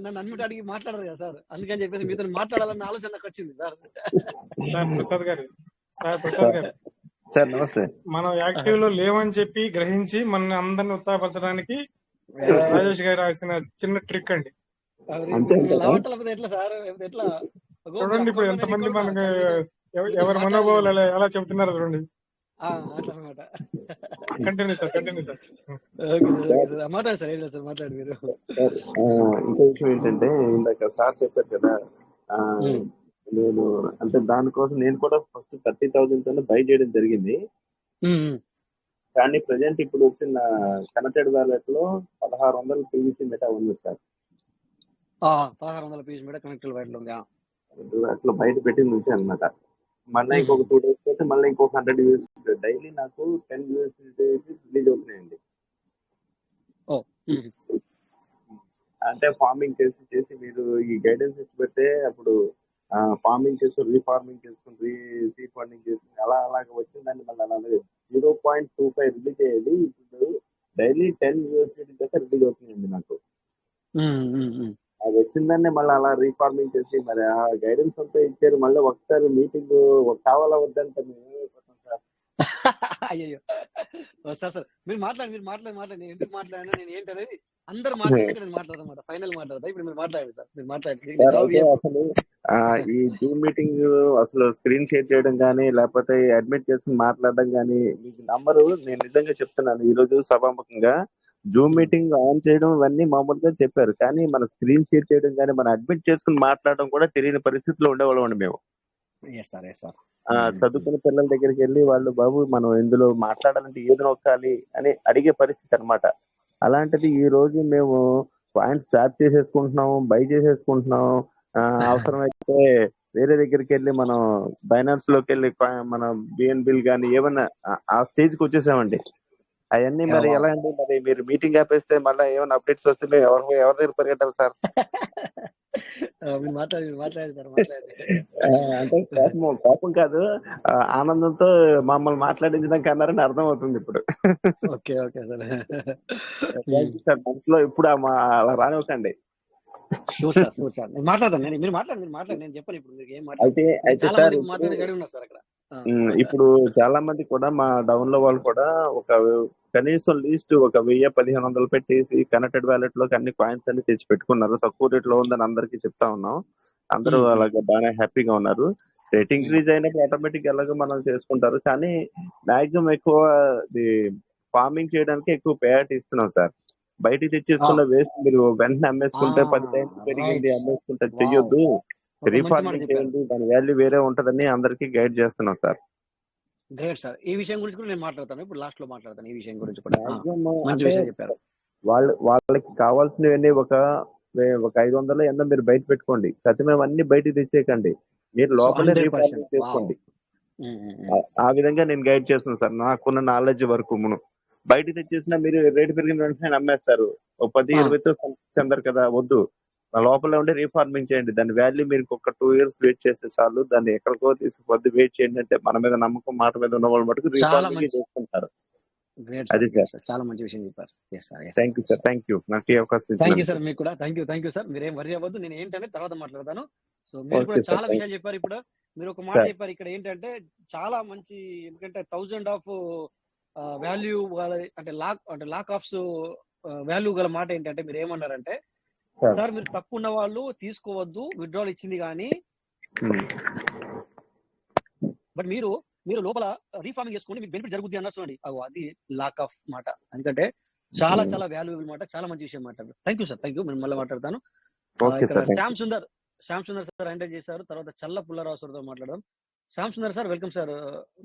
నన్ను అన్మ్యూట్ అడిగి మాట్లాడరు కదా సార్, అందుకని చెప్పేసి మీతో మాట్లాడాలన్న ఆలోచన నాకు వచ్చింది సార్. ప్రసాద్ గారు సార్ నమస్తే. మనం యాక్టివ్ లో లేవని చెప్పి గ్రహించి మన అందరిని ఉత్సాహపరచడానికి రాజేష్ గారు రాసిన చిన్న ట్రిక్ అండి. ఎట్లా సార్? ఎట్లా చూడండి ఇప్పుడు ఎంతమంది మనకి ఎవరి మనోభావాలు ఎలా చెబుతున్నారు చూడండి. అట్లా అనమాట. కంటిన్యూ సార్ మాట్లాడు సార్, ఏం లేదు సార్, మాట్లాడు మీరు. ఇంకో విషయం ఏంటంటే ఇందాక సార్ చెప్పారు కదా, నేను అంటే దానికోసం నేను కూడా ఫస్ట్ 30,000 తోనే బై చేయడం జరిగింది. కానీ ప్రజెంట్ ఇప్పుడు వచ్చిన కనెక్టెడ్ వ్యాలెట్ లో 1600 పీవీసీ మెటా ఉంది sir. 1600 PVC Meta connected wallet ఉంది. అట్లా బయట పెట్టింది నుంచి అనమాట. మళ్ళీ ఇంకొక 2 days పోతే మళ్ళీ ఇంకొక 100 యూఎస్డీ డైలీ నాకు 10 యూఎస్డీ రిలీజ్ అవుతున్నాయండి. అంటే ఫార్మింగ్ చేసి మీరు ఈ గైడెన్స్ ఇచ్చి పెడితే అప్పుడు ఫార్మింగ్ చేసుకుని రీఫార్మింగ్ చేసుకుని సీడ్ ఫండింగ్ చేసుకుని అలాగ వచ్చిందండి. మళ్ళీ అలాగే 0.25 రిలీజ్ అయ్యేది, ఇప్పుడు డైలీ 10 యూఎస్డీ దాకా రిలీజ్ అవుతున్నాయండి నాకు. అది వచ్చిందని మళ్ళీ అలా రీఫార్మింగ్ చేసి మరి ఆ గైడెన్స్ అంతా ఇచ్చారు. మళ్ళీ ఒకసారి మీటింగ్ కావాలా వద్దంటే మేము ఏమైపోతాం సార్. అయ్యో వస్తా సార్, మీరు మాట్లాడి నేను ఎందుకు మాట్లాడినా, నేను ఏంటనేది అందరు మాట్లాడి నేను మాట్లాడమాట ఫైనల్ మాట్లాడతా. ఇప్పుడు మీరు మాట్లాడండి సార్, మీరు మాట్లాడండి. అసలు ఈ జూమ్ మీటింగ్ అసలు స్క్రీన్ షేర్ చేయడం కానీ లేకపోతే అడ్మిట్ చేసుకుని మాట్లాడడం కానీ, మీకు నంబరు నేను నిజంగా చెప్తున్నాను, ఈ రోజు సభాముఖంగా జూమ్ మీటింగ్ ఆన్ చేయడం ఇవన్నీ మామూలుగా చెప్పారు, కానీ మన స్క్రీన్ షేర్ చేయడం కానీ మనం అడ్మిట్ చేసుకుని మాట్లాడడం కూడా తెలియని పరిస్థితిలో ఉండేవాళ్ళం అండి మేము. చదువుకున్న పిల్లల దగ్గరికి వెళ్ళి వాళ్ళు బాబు మనం ఇందులో మాట్లాడాలంటే ఏది నొక్కాలి అని అడిగే పరిస్థితి అనమాట. అలాంటిది ఈ రోజు మేము పాయింట్స్ ట్యాప్ చేసేసుకుంటున్నాం, బై చేసేసుకుంటున్నాం. అవసరమైతే వేరే దగ్గరికి వెళ్ళి మనం బైనాన్స్ లోకి వెళ్ళి మన బిఎన్బిల్ కానీ ఏమన్నా ఆ స్టేజ్కి వచ్చేసామండి. అవన్నీ మరి ఎలా అండి? మరి మీరు మీటింగ్ ఆపేస్తే మళ్ళీ ఏమైనా అప్డేట్స్ వస్తే మేము ఎవరి దగ్గర పరిగెట్టాలి సార్? అంటే కోపం కాదు, ఆనందంతో మమ్మల్ని మాట్లాడించడానికి అన్నారని అర్థం అవుతుంది ఇప్పుడు. సార్ మనసులో ఇప్పుడు అలా రానివ్వకండి. అయితే సార్ ఇప్పుడు చాలా మంది కూడా మా డౌన్ లో వాళ్ళు కూడా ఒక కనీసం లీస్ట్ ఒక 1000-1500 పెట్టేసి కనెక్టెడ్ వ్యాలెట్ లోకి అన్ని కాయిన్స్ అన్ని తెచ్చి పెట్టుకున్నారు. తక్కువ రేట్ లో ఉందని అందరికి చెప్తా ఉన్నాం. అందరూ అలాగే బాగా హ్యాపీగా ఉన్నారు. రేట్ ఇంక్రీజ్ అయినప్పుడు ఆటోమేటిక్ ఎలాగో మనం చేసుకుంటారు, కానీ మాక్సిమం ఎక్కువ ఫార్మింగ్ చేయడానికి ఎక్కువ ప్రయారిటీ ఇస్తున్నాం సార్. బయటికి తెచ్చేసుకున్న వేస్ట్ మీరు వెంటనే అమ్మేసుకుంటే 10 టైమ్స్ పెరిగింది అమ్మేసుకుంటే చెయ్యొద్దు, రీఫార్మింగ్ చేయండి, దాని వాల్యూ వేరే ఉంటదని అందరికి గైడ్ చేస్తున్నాం సార్. గ్రేట్ సార్, ఈ విషయం గురించి కూడా నేను మాట్లాడతాను, ఇప్పుడు లాస్ట్ లో మాట్లాడతాను ఈ విషయం గురించి కూడా. మంచి విషయం చెప్పారు. వాళ్ళకి కావాల్సినవన్నీ ఒక 500 ఎంతో మీరు బయట పెట్టుకోండి, సత్యమేం అన్ని బయటకు తెచ్చేయకండి, మీరు లోపలే రీఫార్మింగ్ చేసుకోండి. ఆ విధంగా నేను గైడ్ చేస్తున్నాను సార్, నాకున్న నాలెడ్జ్ వరకు. బయట తెచ్చేసినా మీరు రేటు పెరిగిన వెంటనే నమ్మేస్తారు, 10-20తో చెందరు కదా, వద్దు. లోపల ఉండి రీఫార్మింగ్ చేయండి, దాని వాల్యూ మీరు ఒక 2 years వెయిట్ చేస్తే చాలు, దాన్ని ఎక్కడికో తీసుకుపోద్ది. వెయిట్ చేయండి అంటే మన మీద నమ్మకం, మాట మీద ఉన్న వాళ్ళు మటుకు రీఫార్మింగ్ చేసుకుంటారు. అది సార్, చాలా మంచి విషయం చెప్పారు. Thank you sir, thank you నాకు ఈ అవకాశం. థ్యాంక్ యూ సార్, మీకు కూడా థ్యాంక్ యూ సార్. మీరేం వరి అవ్వద్దు, నేను ఏంటంటే తర్వాత మాట్లాడతాను. సో మీరు కూడా చాలా విషయాలు చెప్పారు. ఇప్పుడు మీరు ఒక మాట చెప్పారు ఇక్కడ ఏంటంటే చాలా మంచి, ఎందుకంటే 1000 ఆఫ్ వాల్యూ అంటే లాక్ ఆఫ్ వాల్యూ గల మాట ఏంటంటే మీరు ఏమన్నారంటే సార్ మీరు తక్కువ ఉన్న వాళ్ళు తీసుకోవద్దు, విత్డ్రాల్ ఇచ్చింది కానీ, బట్ మీరు లోపల రీఫార్మింగ్ చేసుకోండి, మీకు బెనిఫిట్ జరుగుతుంది అన్నారు చూడండి, అది లాక్ ఆఫ్ మాట. ఎందుకంటే చాలా వాల్యూబుల్ మాట, చాలా మంచి విషయం మాట. Thank you sir, thank you. నేను మళ్ళీ మాట్లాడతాను. శ్యామ్ సుందర్ సార్ ఎంటర్ చేశారు, తర్వాత చల్ల పుల్లారావు సార్తో మాట్లాడదాం. Shyam Sundar sir welcome sir,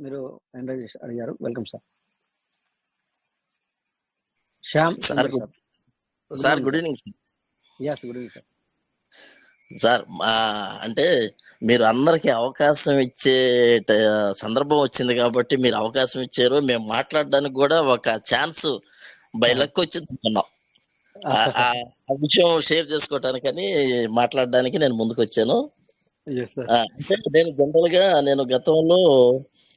మీరు ఎంటర్ చేసి అడిగారు, welcome sir. Shyam Sundar sir good evening. yes good evening sir. అంటే మీరు అందరికి అవకాశం ఇచ్చే సందర్భం వచ్చింది కాబట్టి మీరు అవకాశం ఇచ్చారు, మేము మాట్లాడడానికి కూడా ఒక ఛాన్స్ బై లక్ వచ్చింది అనుకున్నాం. ఆ విషయం షేర్ చేసుకోవటానికని మాట్లాడడానికి నేను ముందుకు వచ్చాను. అంటే నేను జనరల్ గా నేను గతంలో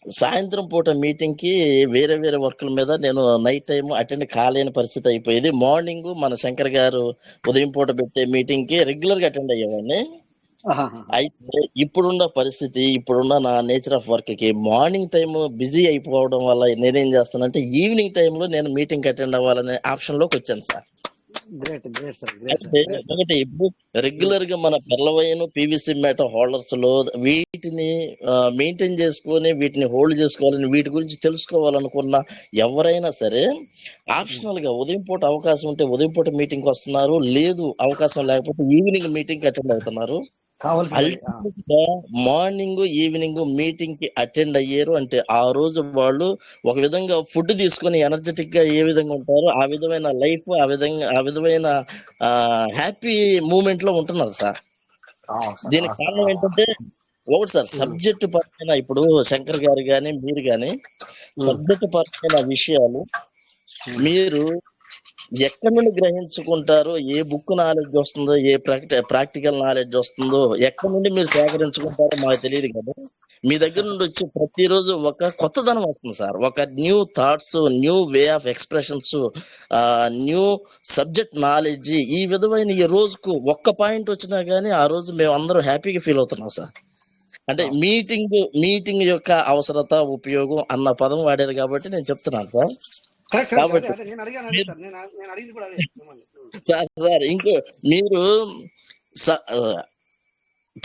సాయంత్రం పూట మీటింగ్ కి వేరే వేరే వర్కుల మీద నేను నైట్ టైం అటెండ్ కాలేని పరిస్థితి అయిపోయేది. మార్నింగ్ మన శంకర్ గారు ఉదయం పూట పెట్టే మీటింగ్ కి రెగ్యులర్ గా అటెండ్ అయ్యేవాడిని. అయితే ఇప్పుడున్న పరిస్థితి, ఇప్పుడున్న నా నేచర్ ఆఫ్ వర్క్ కి మార్నింగ్ టైం బిజీ అయిపోవడం వల్ల నేనేం చేస్తానంటే ఈవినింగ్ టైంలో నేను మీటింగ్ అటెండ్ అవ్వాలనే ఆప్షన్ లోకి వచ్చాను సార్. అయితే ఒకటి ఇప్పుడు రెగ్యులర్ గా మన పెర్లవైన్ పీవీసీ మెటల్ హోల్డర్స్ లో వీటిని మెయింటైన్ చేసుకొని వీటిని హోల్డ్ చేసుకోవాలని వీటి గురించి తెలుసుకోవాలనుకున్న ఎవరైనా సరే ఆప్షనల్ గా ఉదయం పూట అవకాశం ఉంటే ఉదయం పూట మీటింగ్ వస్తున్నారు, లేదు అవకాశం లేకపోతే ఈవినింగ్ మీటింగ్ అటెండ్ అవుతున్నారు. అల్టిమేట్ గా మార్నింగ్ ఈవినింగ్ మీటింగ్ కి అటెండ్ అయ్యారు అంటే ఆ రోజు వాళ్ళు ఒక విధంగా ఫుడ్ తీసుకొని ఎనర్జెటిక్ గా ఏ విధంగా ఉంటారో ఆ విధమైన లైఫ్ ఆ విధమైన హ్యాపీ మూమెంట్ లో ఉంటున్నారు సార్. దీనికి కారణం ఏంటంటే ఒకటి సార్, సబ్జెక్ట్ పరమైన ఇప్పుడు శంకర్ గారు కానీ మీరు కానీ సబ్జెక్ట్ పరమైన విషయాలు మీరు ఎక్కడి నుండి గ్రహించుకుంటారో, ఏ బుక్ నాలెడ్జ్ వస్తుందో, ఏ ప్రాక్టికల్ నాలెడ్జ్ వస్తుందో ఎక్కడి నుండి మీరు సేకరించుకుంటారో మాకు తెలియదు కదా. మీ దగ్గర నుండి వచ్చి ప్రతిరోజు ఒక కొత్తదనం వస్తుంది సార్. ఒక new thoughts, new way of expressions, new subject knowledge. ఈ విధమైన ఈ రోజుకు ఒక్క పాయింట్ వచ్చినా గానీ ఆ రోజు మేము అందరం హ్యాపీగా ఫీల్ అవుతున్నాం సార్. అంటే మీటింగ్ యొక్క అవసరత, ఉపయోగం అన్న పదం వాడారు కాబట్టి నేను చెప్తున్నాను సార్. కాబట్టి సార్ ఇంకో మీరు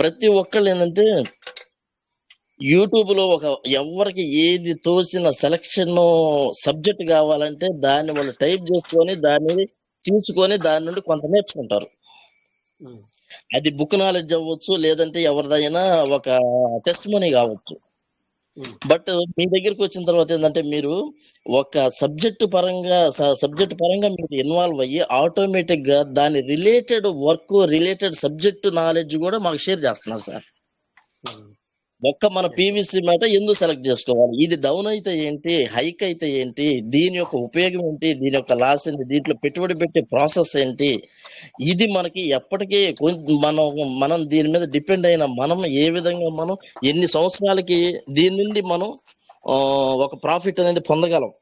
ప్రతి ఒక్కళ్ళు ఏంటంటే యూట్యూబ్ లో ఎవరికి ఏది తోసిన సెలక్షన్ సబ్జెక్ట్ కావాలంటే దాన్ని వాళ్ళు టైప్ చేసుకొని దాన్ని తీసుకొని దాని నుండి కొంత నేర్చుకుంటారు. అది బుక్ నాలెడ్జ్ అవ్వచ్చు, లేదంటే ఎవరిదైనా ఒక టెస్ట్ మనీ కావచ్చు. బట్ మీ దగ్గరికి వచ్చిన తర్వాత ఏంటంటే మీరు ఒక సబ్జెక్ట్ పరంగా మీరు ఇన్వాల్వ్ అయ్యి ఆటోమేటిక్ గా దాని related work, related subject knowledge కూడా మాకు షేర్ చేస్తున్నారు సార్. మన పీవీసీ మాట ఎందుకు సెలెక్ట్ చేసుకోవాలి, ఇది డౌన్ అయితే ఏంటి, హైక్ అయితే ఏంటి, దీని యొక్క ఉపయోగం ఏంటి, దీని యొక్క లాస్ ఏంటి, దీంట్లో పెట్టుబడి పెట్టే ప్రాసెస్ ఏంటి, ఇది మనకి ఎప్పటికీ మనం దీని మీద డిపెండ్ అయిన మనం ఏ విధంగా మనం ఎన్ని సంవత్సరాలకి దీని నుండి మనం ఒక ప్రాఫిట్ అనేది పొందగలం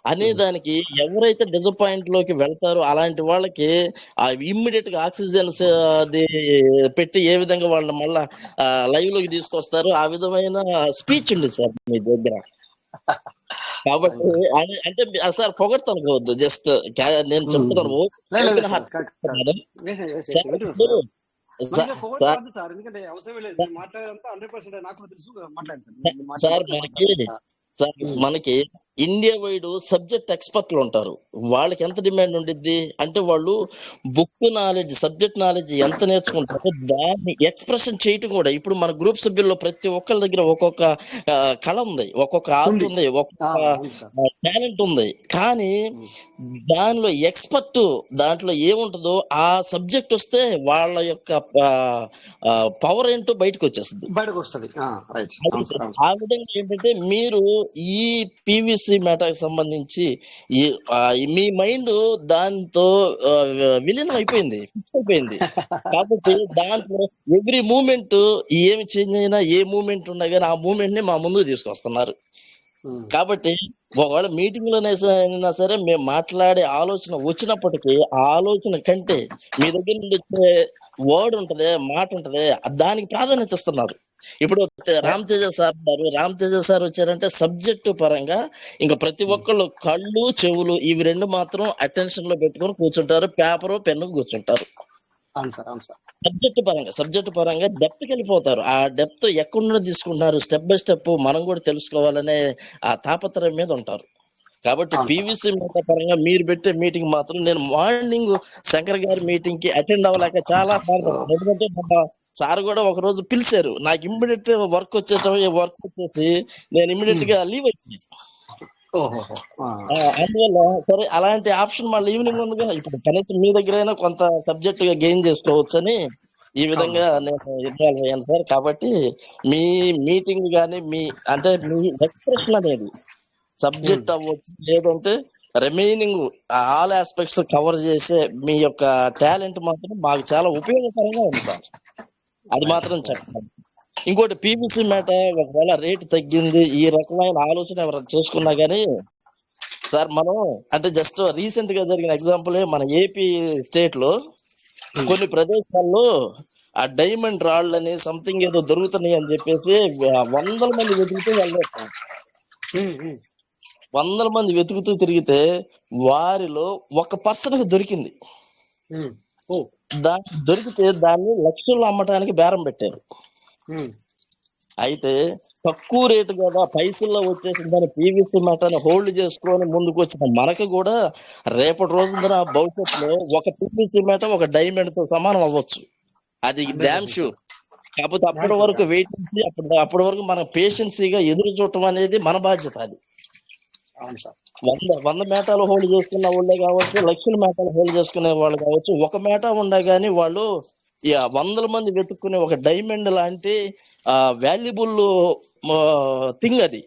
అనే దానికి ఎవరైతే డిసప్పాయింట్ లోకి వెళ్తారో అలాంటి వాళ్ళకి ఇమ్మీడియట్ గా ఆక్సిజన్ అది పెట్టి ఏ విధంగా వాళ్ళని మళ్ళా లైవ్ లోకి తీసుకొస్తారు, ఆ విధమైన స్పీచ్ ఉంది సార్ మీ దగ్గర. కాబట్టి అంటే సార్ పొగడతానుకోవద్దు, జస్ట్ నేను చెప్తున్నాను. సార్ మనకి ఇండియా వైడ్ సబ్జెక్ట్ ఎక్స్పర్ట్లు ఉంటారు. వాళ్ళకి ఎంత డిమాండ్ ఉండిద్ది అంటే వాళ్ళు బుక్ నాలెడ్జ్, సబ్జెక్ట్ నాలెడ్జ్ ఎంత నేర్చుకుంటారో దాన్ని ఎక్స్ప్రెషన్ చేయటం కూడా. ఇప్పుడు మన గ్రూప్ సభ్యుల్లో ప్రతి ఒక్కరి దగ్గర ఒక్కొక్క కళ ఉంది, ఒక్కొక్క ఆర్ట్ ఉంది, ఒక్కొక్క టాలెంట్ ఉంది. కానీ దానిలో ఎక్స్పర్ట్ దాంట్లో ఏముంటుందో ఆ సబ్జెక్ట్ వస్తే వాళ్ళ యొక్క పవర్ ఏంటో బయటకు వచ్చేస్తుంది. ఆ విధంగా ఏంటంటే మీరు ఈ పీవీసీ మ్యాటర్కి సంబంధించి మీ మైండ్ దాంతో విలీనం అయిపోయింది, ఫిక్స్ అయిపోయింది. కాబట్టి దాంట్లో ఎవ్రీ మూమెంట్ ఏమి చేంజ్ అయినా, ఏ మూమెంట్ ఉన్నా కానీ ఆ మూమెంట్ ని మా ముందుకు తీసుకొస్తున్నారు. కాబట్టి ఒకవేళ మీటింగ్ లోనైనా సరే మేము మాట్లాడే ఆలోచన వచ్చినప్పటికీ ఆ ఆలోచన కంటే మీ దగ్గర నుండి వచ్చే వర్డ్ ఉంటది, మాట ఉంటది, దానికి ప్రాధాన్యత ఇస్తున్నారు. ఇప్పుడు రామ్ తేజ సార్ ఉన్నారు, రామ్ తేజ సార్ వచ్చారంటే సబ్జెక్టు పరంగా ఇంకా ప్రతి ఒక్కళ్ళు కళ్ళు, చెవులు ఇవి రెండు మాత్రం అటెన్షన్ లో పెట్టుకొని కూర్చుంటారు, పేపరు పెన్ను కూర్చుంటారు. సబ్జెక్ట్ పరంగా డెప్త్కి వెళ్ళిపోతారు. ఆ డెప్త్ ఎక్కడ తీసుకుంటున్నారు, స్టెప్ బై స్టెప్ మనం కూడా తెలుసుకోవాలనే ఆ తాపత్రయం మీద ఉంటారు. కాబట్టి పీవీసీ పరంగా మీరు పెట్టే మీటింగ్ మాత్రం నేను మార్నింగ్ శంకర్ గారి మీటింగ్ కి అటెండ్ అవ్వలేక చాలా బాధపడుతున్నాను. ఎందుకంటే సార్ కూడా ఒక రోజు పిలిచారు, నాకు ఇమ్మీడియట్ వర్క్ వచ్చేసి నేను ఇమ్మీడియట్ గా లీవ్ అయిపోయింది. అందువల్ల సరే అలాంటి ఆప్షన్ మళ్ళీ ఈవినింగ్ ఉందిగా, ఇప్పుడు కనీసం మీ దగ్గర అయినా కొంత సబ్జెక్ట్ గా గెయిన్ చేసుకోవచ్చు అని ఈ విధంగా నేను ఇన్వాల్వ్ అయ్యాను సార్. కాబట్టి మీ మీటింగ్ గానీ మీ ఎక్స్ప్రెషన్ అనేది సబ్జెక్ట్ అవ్వచ్చు, లేదంటే రిమైనింగ్ ఆల్ ఆస్పెక్ట్స్ కవర్ చేసే మీ యొక్క టాలెంట్ మాత్రం మాకు చాలా ఉపయోగకరంగా ఉంది సార్. అది మాత్రం చెప్పండి. ఇంకోటి పీవీసీ మేట ఒకవేళ రేటు తగ్గింది, ఈ రకమైన ఆలోచన ఎవరైనా చేసుకున్నా గానీ సార్, మనం అంటే జస్ట్ రీసెంట్ గా జరిగిన ఎగ్జాంపుల్ మన ఏపీ స్టేట్ లో కొన్ని ప్రదేశాల్లో ఆ డైమండ్ రాళ్ళని సంథింగ్ ఏదో దొరుకుతున్నాయి అని చెప్పేసి వందల మంది వెతుకుతూ వెళ్ళలేదు. 100 మంది వెతుకుతూ తిరిగితే వారిలో ఒక పర్సన్ కి దొరికింది. దొరికితే దాన్ని లక్షల్లో అమ్మటానికి బేరం పెట్టారు. అయితే తక్కువ రేటు కదా, పైసల్లో వచ్చేసిన దాన్ని పీవీసీ మటాన్ని హోల్డ్ చేసుకొని ముందుకు వచ్చిన మనకు కూడా రేపటి రోజున భవిష్యత్తులో ఒక పీవీసీ మేట ఒక డైమండ్ తో సమానం అవ్వచ్చు. అది డామ్ షూర్. కాకపోతే అప్పటి వరకు వెయిట్ చేసి అప్పటి వరకు మనం పేషెన్సీగా ఎదురు చూడటం అనేది మన బాధ్యత. అది 100 మేటాలు హోల్డ్ చేసుకున్న వాళ్ళే కావచ్చు, లక్షల మేటాలు హోల్డ్ చేసుకునే వాళ్ళు కావచ్చు, ఒక మేట ఉండే గానీ వాళ్ళు 100 మంది వెతుక్కునే ఒక డైమండ్ లాంటి వాల్యుబుల్ థింగ్ అది.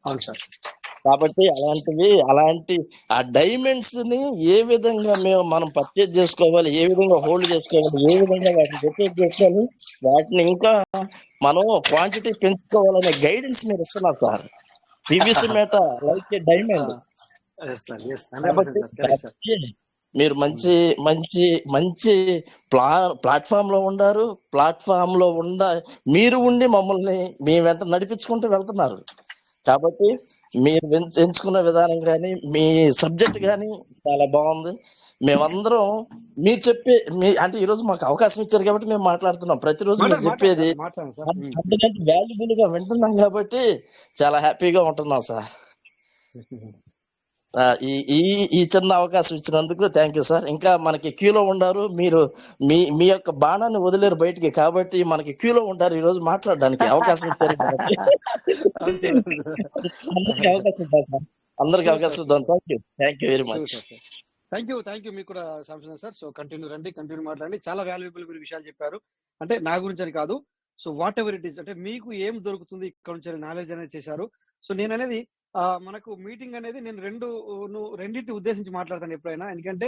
అవును సార్. కాబట్టి అలాంటి ఆ డైమండ్స్ ని ఏ విధంగా మనం పర్చేజ్ చేసుకోవాలి, ఏ విధంగా హోల్డ్ చేసుకోవాలి, ఏ విధంగా వాటిని ప్రొటెక్ట్ చేసుకోవాలి, వాటిని ఇంకా మనం క్వాంటిటీ పెంచుకోవాలనే గైడెన్స్ మీరు ఇస్తున్నారు sir. PVC Meta like a diamond. కాబట్టి మీరు మంచి మంచి మంచి ప్లాట్ఫామ్ లో ఉండారు. ప్లాట్ఫామ్ లో మీరు ఉండి మమ్మల్ని మీ వెంట నడిపించుకుంటూ వెళ్తున్నారు. కాబట్టి మీరు ఎంచుకున్న విధానం కానీ మీ సబ్జెక్ట్ కానీ చాలా బాగుంది. మేమందరం మీరు చెప్పే అంటే ఈరోజు మాకు అవకాశం ఇచ్చారు కాబట్టి మేము మాట్లాడుతున్నాం. ప్రతిరోజు మీరు చెప్పేది అందుకంటే వాల్యుబుల్ గా వింటున్నాం కాబట్టి చాలా హ్యాపీగా ఉంటున్నాం సార్. ఈ చిన్న అవకాశం ఇచ్చినందుకు థ్యాంక్ యూ సార్. ఇంకా మనకి క్యూలో ఉండారు, మీరు మీ యొక్క బాణాన్ని వదిలేరు బయటికి, కాబట్టి మనకి క్యూలో ఉంటారు ఈ రోజు మాట్లాడడానికి అవకాశం ఇచ్చారు. అందరికి అవకాశం ఇద్దాం సార్, అందరికి అవకాశం ఇద్దాం. Thank you very much. Thank you మీకు కూడా శాంసన్ సార్. సో కంటిన్యూ మాట్లాడండి. చాలా వాల్యుబుల్ మీరు విషయాలు చెప్పారు. అంటే నా గురించి అని కాదు, so what ever it is, అంటే మీకు ఏం దొరుకుతుంది ఇక్కడ నుంచి నాలెడ్జ్ అనేది చేశారు. సో నేను అనేది మనకు మీటింగ్ అనేది నేను రెండింటిని ఉద్దేశించి మాట్లాడతాను ఎప్పుడైనా. ఎందుకంటే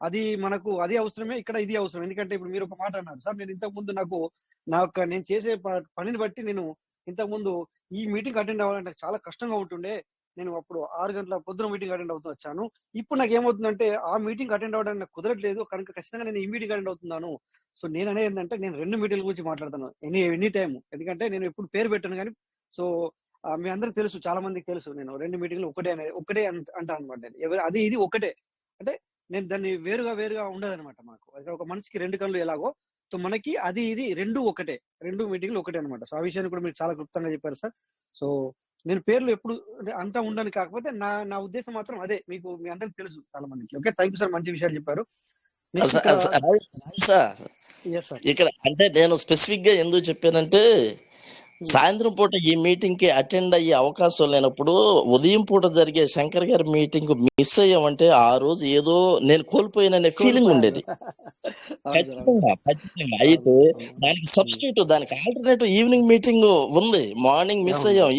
అది మనకు అది అవసరమే, ఇక్కడ ఇది అవసరం. ఎందుకంటే ఇప్పుడు మీరు ఒక మాట అన్నారు సార్, నేను ఇంతకు ముందు నేను చేసే పనిని బట్టి నేను ఇంతకు ముందు ఈ మీటింగ్ అటెండ్ అవ్వాలంటే నాకు చాలా కష్టంగా ఉంటుండే. నేను అప్పుడు 6 గంటల పొద్దున మీటింగ్ అటెండ్ అవుతూ వచ్చాను. ఇప్పుడు నాకు ఏమవుతుందంటే ఆ మీటింగ్ అటెండ్ అవ్వడానికి నాకు కుదరట్లేదు, కనుక ఖచ్చితంగా నేను ఈ మీటింగ్ అటెండ్ అవుతున్నాను. సో నేను అనేది ఏంటంటే నేను 2 మీటింగ్ల గురించి మాట్లాడతాను ఎనీ టైం. ఎందుకంటే నేను ఎప్పుడు పేరు పెట్టాను కానీ, సో మీ అందరికి తెలుసు, చాలా మందికి తెలుసు, నేను 2 మీటింగ్లు ఒకటే అంటాను అనమాట. అది ఇది ఒకటే అంటే నేను దాన్ని వేరుగా ఉండదు అనమాట. మాకు ఒక మనిషికి 2 కళ్ళు ఎలాగో, సో మనకి అది ఇది 2 ఒకటే, 2 మీటింగ్లు ఒకటే అనమాట. సో ఆ విషయాన్ని కూడా మీరు చాలా క్లుప్తంగా చెప్పారు సార్. సో నేను పేర్లు ఎప్పుడు అంతా ఉండను, కాకపోతే నా ఉద్దేశం మాత్రం అదే, మీ అందరికి తెలుసు చాలా మందికి. ఓకే, థ్యాంక్ యూ సార్, మంచి విషయాలు చెప్పారు. ఇక్కడ అంటే నేను స్పెసిఫిక్ గా ఎందుకు చెప్పానంటే, సాయంత్రం పూట ఈ మీటింగ్ కి అటెండ్ అయ్యే అవకాశం లేనప్పుడు ఉదయం పూట జరిగే శంకర్ గారి మీటింగ్ మిస్ అయ్యామంటే ఆ రోజు ఏదో నేను కోల్పోయాననే ఫీలింగ్ ఉండేది. ఖచ్చితంగా. అయితే దానికి సబ్స్టిట్యూట్, దానికి ఆల్టర్నేటివ్ ఈవినింగ్ మీటింగ్ ఉంది. మార్నింగ్ మిస్ అయ్యాం,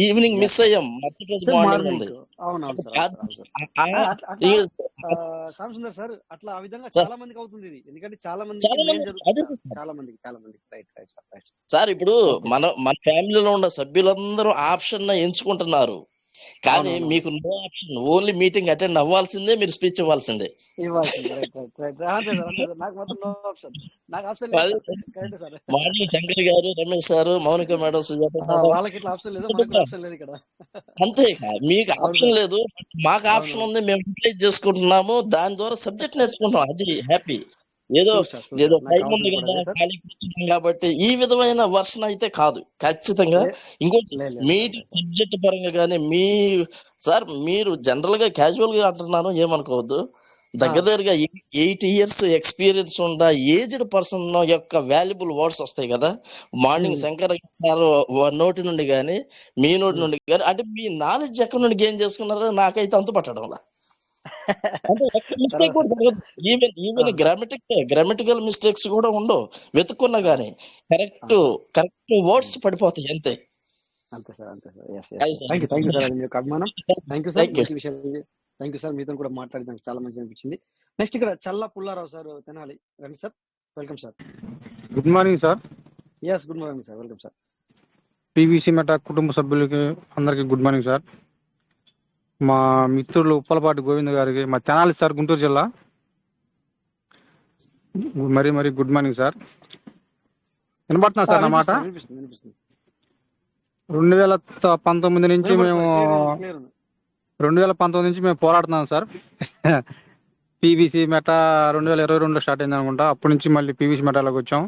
ఈవినింగ్ మిస్ అయ్యాం, మధ్య రోజు మార్నింగ్ ఉంది. సాంసుందర్ సార్, అట్లా ఆ విధంగా చాలా మందికి అవుతుంది ఇది. ఎందుకంటే చాలా మంది సార్ ఇప్పుడు మన ఫ్యామిలీలో ఉన్న సభ్యులందరూ ఆప్షన్ ఎంచుకుంటున్నారు, కానీ మీకు no option, only meeting attend అవ్వాల్సిందే, మీరు స్పీచ్ ఇవ్వాల్సిందే. మార్నింగ్ శంకర్ గారు, రమేష్ సార్, మౌనిక మేడం, సుజాత అంతే. మీకు ఆప్షన్ లేదు, మాకు ఆప్షన్ ఉంది, మేము యూటిలైజ్ చేసుకుంటున్నాము, దాని ద్వారా సబ్జెక్ట్ నేర్చుకుంటాం, అది హ్యాపీ. ఏదో టైం ఉంది కదా, ఖాళీ కూర్చున్నాం కాబట్టి ఈ విధమైన వర్షన్ అయితే కాదు ఖచ్చితంగా. ఇంకోటి మీటింగ్ సబ్జెక్ట్ పరంగా కానీ సార్ మీరు జనరల్ గా క్యాజువల్ గా అంటున్నాను, ఏమనుకోవద్దు. దగ్గరగా 8 years ఎక్స్పీరియన్స్ ఉన్న ఏజ్డ్ పర్సన్ యొక్క వాల్యుబుల్ వర్డ్స్ వస్తాయి కదా మార్నింగ్ శంకర్ సార్ నోటి నుండి కానీ మీ నోటి నుండి కానీ, అంటే మీ నాలెడ్జ్ ఎక్కడి నుండి గెయిన్ చేసుకున్నారో నాకైతే అంతు పట్టడంలా. అంటే మిస్టేక్ కూడా జరగదు, ఈవెన్ గ్రామటికల్ మిస్టేక్స్ కూడా ఉండవు, వెతుక్కున్నా గానీ కరెక్ట్ వర్డ్స్ పడిపోతాయి అంతే. థ్యాంక్ యూ సార్, మీతో కూడా మాట్లాడడానికి చాలా మంచి అనిపించింది. నెక్స్ట్ ఇక్కడ చల్ల పుల్లారావు సార్ తెనాలి, రండి sir, welcome sir. Good morning sir. Yes, good morning sir, welcome sir. PVC Meta కుటుంబ సభ్యులకి అందరికీ గుడ్ మార్నింగ్ సార్. మా మిత్రులు ఉప్పలపాటి గోవింద్ గారికి, మా తెనాలి సార్, గుంటూరు జిల్లా, మరి గుడ్ మార్నింగ్ సార్. వినబడుతున్నా సార్ నా మాట? 2019 నుంచి మేము 2019 నుంచి మేము పోరాడుతున్నాం సార్. పీవీసీ మెటా 2022లో స్టార్ట్ అయింది అనుకుంటా. అప్పటి నుంచి మళ్ళీ పీవీసీ మెటాలోకి వచ్చాం.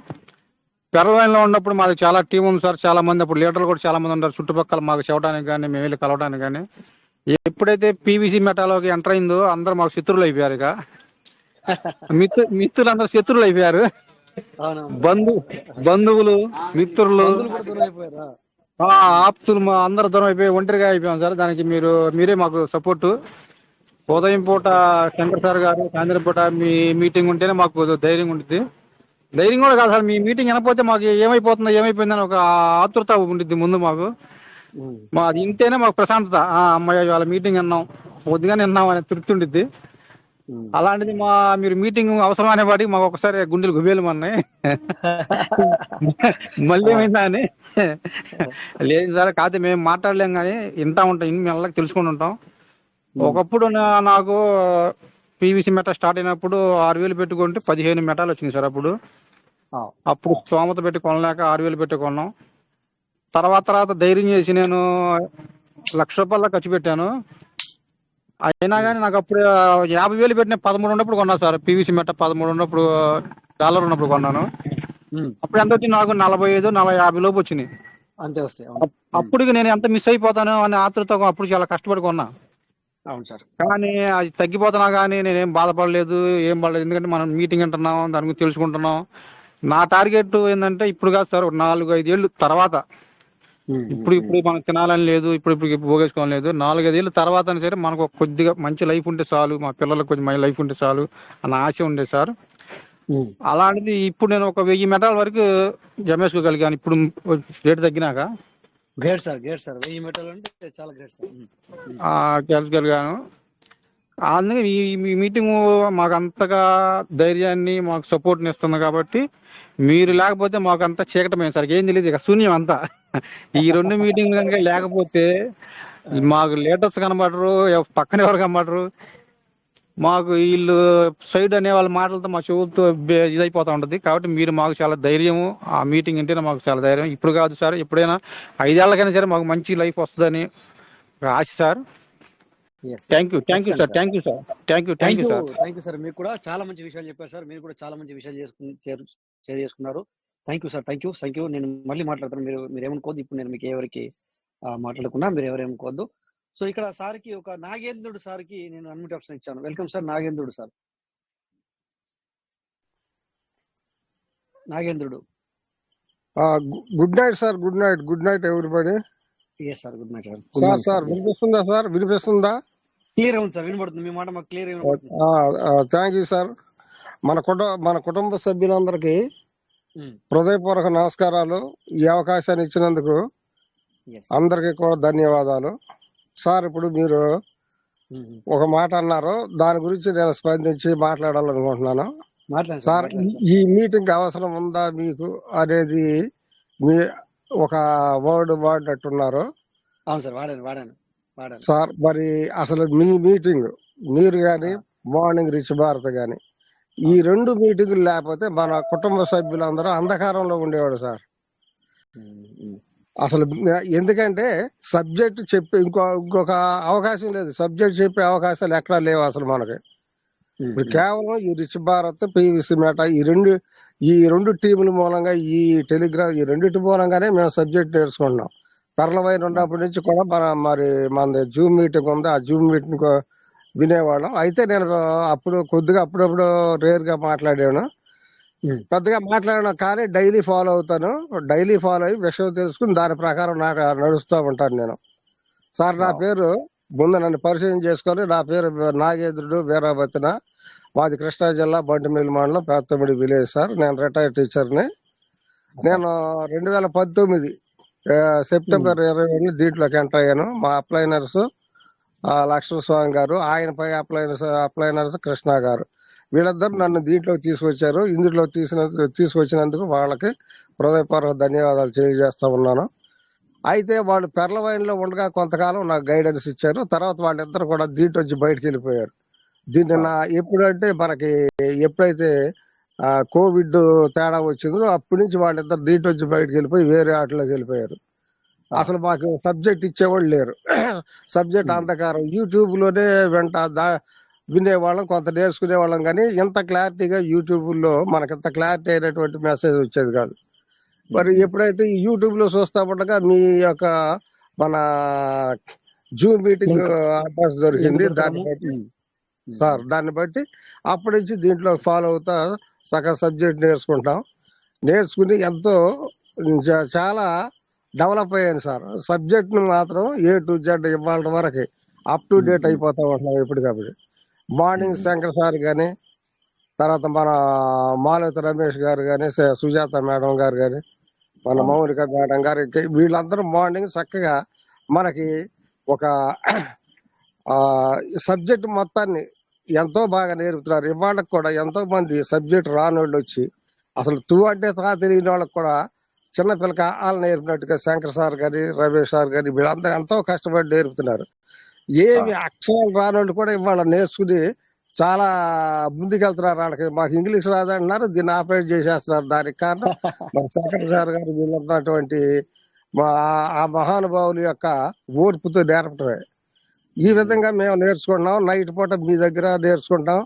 పెరవైన్లో ఉన్నప్పుడు మాకు చాలా టీం ఉంది సార్, చాలా మంది, అప్పుడు లీడర్లు కూడా చాలా మంది ఉన్నారు చుట్టుపక్కల మాకు చెప్పడానికి కానీ, మేము వెళ్ళి కలవడానికి కానీ. ఎప్పుడైతే పీవీసీ మెటాలోకి ఎంటర్ అయిందో అందరూ మాకు శత్రువులు అయిపోయారు. ఇక మిత్రులు అందరూ శత్రువులు అయిపోయారు. బంధువులు, మిత్రులు, ఆప్తులు మా అందరు దూరం అయిపోయి ఒంటరిగా అయిపోయాం సార్. దానికి మీరే మాకు సపోర్టు. ఉదయం పూట శంకర్ సార్ గారు, సాయంత్రం పూట మీ మీటింగ్ ఉంటేనే మాకు ధైర్యం ఉంటుంది. ధైర్యం కూడా కాదు సార్, మీ మీటింగ్ వినకపోతే మాకు ఏమైపోయిందని ఒక ఆతృత ఉంటుంది ముందు మాకు. అది ఇంటేనే మాకు ప్రశాంతత. అమ్మాయి వాళ్ళ మీటింగ్ విన్నాం, కొద్దిగానే విన్నాం అనే తృప్తి ఉండిద్ది. అలాంటిది మీరు మీటింగ్ అవసరం అనే వాటికి మాకు ఒకసారి గుండెలు గుబేలు అన్నాయి. మళ్ళీ ఏమైందా అని. లేదు సార్, కాకపోతే మేము మాట్లాడలేం కానీ వింటా ఉంటాం, ఇన్ని నెలలకు తెలుసుకుని ఉంటాం. ఒకప్పుడు నాకు పీవీసీ మెటా స్టార్ట్ అయినప్పుడు 6,000 పెట్టుకుంటే 15 మెటాలు వచ్చింది సార్. అప్పుడు స్తోమత పెట్టి కొనలేక 6,000 పెట్టి కొన్నాం. తర్వాత ధైర్యం చేసి నేను ₹1,00,000 ఖర్చు పెట్టాను. అయినా కానీ నాకు అప్పుడు 50,000 పెట్టిన 13 ఉన్నప్పుడు కొన్నా సార్. పీవీసీ మెటా 13 ఉన్నప్పుడు, డాలర్ ఉన్నప్పుడు కొన్నాను. అప్పుడు ఎంత వచ్చింది నాకు? 45-50 లోపు వచ్చినాయి. అంతే వస్తాయి. అప్పటికి నేను ఎంత మిస్ అయిపోతాను అనే ఆతృత అప్పుడు చాలా కష్టపడి కొన్నా. అవును సార్. కానీ అది తగ్గిపోతున్నా కానీ నేనేం బాధపడలేదు, ఏం పడలేదు. ఎందుకంటే మనం మీటింగ్ అంటున్నాం, దాని గురించి తెలుసుకుంటున్నాం. నా టార్గెట్ ఏంటంటే ఇప్పుడు కాదు సార్, 4-5 ఏళ్ళు తర్వాత. ఇప్పుడు మనకు తినాలని లేదు, ఇప్పుడు పోగేసుకోవాలని లేదు. 4-5 ఏళ్ళ తర్వాత అయినా సరే మనకు కొద్దిగా మంచి లైఫ్ ఉంటే చాలు, మా పిల్లలకు కొంచెం మంచి లైఫ్ ఉంటే చాలు అన్న ఆశ ఉండే సార్. అలాంటిది ఇప్పుడు నేను ఒక 1000 మెటాల వరకు జమేసుకోగలిగాను. ఇప్పుడు రేటు తగ్గినాక గ్రేట్ సార్, 1000 మెటాలు అంటే చాలా గ్రేట్ సార్. గెలిచగలిగాను. అందుకే ఈ మీటింగ్ మాకు అంతగా ధైర్యాన్ని, మాకు సపోర్ట్ని ఇస్తుంది. కాబట్టి మీరు లేకపోతే మాకు అంతా చీకటమే సార్, ఏం తెలియదు, ఇక శూన్యం అంతా. ఈ 2 మీటింగ్లు కనుక లేకపోతే మాకు లీడర్స్ కనబడరు, పక్కన ఎవరు కనబడరు. మాకు వీళ్ళు సైడ్ అనే వాళ్ళ మాటలతో మా చెవులతో ఇదైపోతా ఉంటుంది. కాబట్టి మీరు మాకు చాలా ధైర్యము, ఆ మీటింగ్ అంటేనే మాకు చాలా ధైర్యం. ఇప్పుడు కాదు సార్, ఎప్పుడైనా 5 ఏళ్ళకైనా సరే మాకు మంచి లైఫ్ వస్తుందని ఆశ sir. Thank you sir. Thank you sir. మీరు కూడా చాలా మంచి విషయాలు చెప్పారు సార్. మీరు కూడా చాలా మంచి విషయాలు షేర్ చేసుకున్నారు. Thank you. నేను మళ్ళీ మాట్లాడతాను. మీరు ఏమనుకోవద్దు. ఇప్పుడు నేను మీకు ఎవరికి మాట్లాడుకున్నా, మీరు ఎవరేమనుకోవద్దు. సో ఇక్కడ సార్కి, ఒక నాగేంద్రుడు సార్కి నేను అన్మ్యూట్ ఆప్షన్ ఇచ్చాను. Welcome sir, Nagendrudu sir. Nagendrudu. Good night sir. Good night everybody. Yes sir, good night sir. Sir వినిపిస్తుందా సార్? వినిపిస్తుందా? క్లియర్ ఉంది సార్, వినబడుతుంది. మీ మాట మాకు క్లియర్ వినబడుతుంది. Thank you sir. మన కుటుంబ సభ్యులందరికీ హృదయపూర్వక నమస్కారాలు. ఈ అవకాశాన్ని ఇచ్చినందుకు అందరికీ కూడా ధన్యవాదాలు సార్. ఇప్పుడు మీరు ఒక మాట అన్నారు, దాని గురించి నేను స్పందించి మాట్లాడాలనుకుంటున్నాను సార్. ఈ మీటింగ్ అవసరం ఉందా మీకు అనేది మీ ఒక వర్డ్ వాడినట్టున్నారు. అవును సార్, వాడాను సార్. మరి అసలు మీ మీటింగ్, మీరు కానీ మార్నింగ్ రిచ్ భారత్ కానీ, ఈ 2 మీటింగులు లేకపోతే మన కుటుంబ సభ్యులందరూ అంధకారంలో ఉండేవాడు సార్. అసలు ఎందుకంటే సబ్జెక్ట్ చెప్పి ఇంకొక అవకాశం లేదు. సబ్జెక్ట్ చెప్పే అవకాశాలు ఎక్కడా లేవు అసలు మనకి. ఇప్పుడు కేవలం ఈ రిచ్ భారత్, పీవీసీ మెటా, ఈ రెండు టీముల మూలంగా, ఈ టెలిగ్రామ్, ఈ రెండింటి మూలంగానే మేము సబ్జెక్ట్ నేర్చుకుంటున్నాం. పెరలవైన ఉన్నప్పటి నుంచి కూడా మన జూమ్ మీటింగ్ ఉంది, ఆ జూమ్ మీటింగ్ వినేవాళ్ళం. అయితే నేను అప్పుడప్పుడు రేర్ గా మాట్లాడాను, పెద్దగా మాట్లాడాను. కానీ డైలీ ఫాలో అవుతాను. డైలీ ఫాలో అయ్యి విషయం తెలుసుకుని దాని ప్రకారం నడుస్తూ ఉంటాను నేను సార్. నా పేరు ముందు నన్ను పరిచయం చేసుకొని, నా పేరు నాగేంద్రుడు వీరాబతిన, మాది కృష్ణా జిల్లా బంటిమిల్లి మండలం పేత్తమిడి విలేజ్ సార్. నేను రిటైర్డ్ టీచర్ని. నేను 2019 సెప్టెంబర్ 20 దీంట్లోకి ఎంటర్ అయ్యాను. మా అప్లైనర్స్ లక్ష్మణ స్వామి గారు, ఆయనపై అప్లైనర్స్ కృష్ణ గారు, వీళ్ళందరూ నన్ను దీంట్లో తీసుకొచ్చారు. ఇందులో తీసుకొచ్చినందుకు వాళ్ళకి హృదయపూర్వక ధన్యవాదాలు తెలియజేస్తా ఉన్నాను. అయితే వాళ్ళు పెర్లవైన్లో ఉండగా కొంతకాలం నాకు గైడెన్స్ ఇచ్చారు. తర్వాత వాళ్ళిద్దరు కూడా దీంట్లో వచ్చి బయటకు వెళ్ళిపోయారు. దీన్ని ఎప్పుడంటే మనకి ఎప్పుడైతే కోవిడ్ తేడా వచ్చిందో అప్పటి నుంచి వాళ్ళిద్దరు దీంట్లో వచ్చి బయటకు వెళ్ళిపోయి వేరే ఆటలోకి వెళ్ళిపోయారు. అసలు మాకు సబ్జెక్ట్ ఇచ్చేవాళ్ళు లేరు. సబ్జెక్ట్ అంధకారం. యూట్యూబ్ లోనే వినేవాళ్ళం, కొంత నేర్చుకునే వాళ్ళం, కానీ ఇంత క్లారిటీగా యూట్యూబ్ లో మనకింత క్లారిటీ అయినటువంటి మెసేజ్ వచ్చేది కాదు. మరి ఎప్పుడైతే యూట్యూబ్ లో చూస్తా ఉండగా మీ యొక్క మన జూమ్ మీటింగ్ అడ్రస్ దొరికింది. దాన్ని బట్టి సార్ దాన్ని బట్టి అప్పటి నుంచి దీంట్లో ఫాలో అవుతా సగం సబ్జెక్ట్ నేర్చుకుని ఎంతో చాలా డెవలప్ అయ్యాను సార్. సబ్జెక్ట్ ను మాత్రం A to Z ఇవాళ వరకు అప్ టు డేట్ అయిపోతా ఉంటున్నాం ఎప్పటికప్పుడు. మార్నింగ్ శంకర్ సార్ కానీ, తర్వాత మన మాలతి రమేష్ గారు కానీ, సుజాత మేడం గారు కానీ, మన మౌనిక మేడం గారు, వీళ్ళందరూ మార్నింగ్ చక్కగా మనకి ఒక సబ్జెక్ట్ మొత్తాన్ని ఎంతో బాగా నేర్పుతున్నారు. ఇవాళకి కూడా ఎంతో మంది సబ్జెక్ట్ రాని వాళ్ళు వచ్చి అసలు అంటే తెలియని వాళ్ళకి కూడా చిన్న పిల్లక వాళ్ళు నేర్పినట్టుగా శంకర్ సార్ గారి, రమేష్ సార్ గారి, వీళ్ళందరూ ఎంతో కష్టపడి నేర్పుతున్నారు. ఏమి అక్షరాలు రాని వాళ్ళు కూడా ఇవాళ నేర్చుకుని చాలా ముందుకెళ్తున్నారు. వాళ్ళకి మాకు ఇంగ్లీష్ రాదంటున్నారు, దీన్ని ఆపరేట్ చేసేస్తున్నారు. దానికి కారణం మన శంకర్ సార్ గారు వీళ్ళున్నటువంటి ఆ మహానుభావుల యొక్క ఓర్పుతో నేర్పటమే. ఈ విధంగా మేము నేర్చుకుంటున్నాం. నైట్ పూట మీ దగ్గర నేర్చుకుంటాం.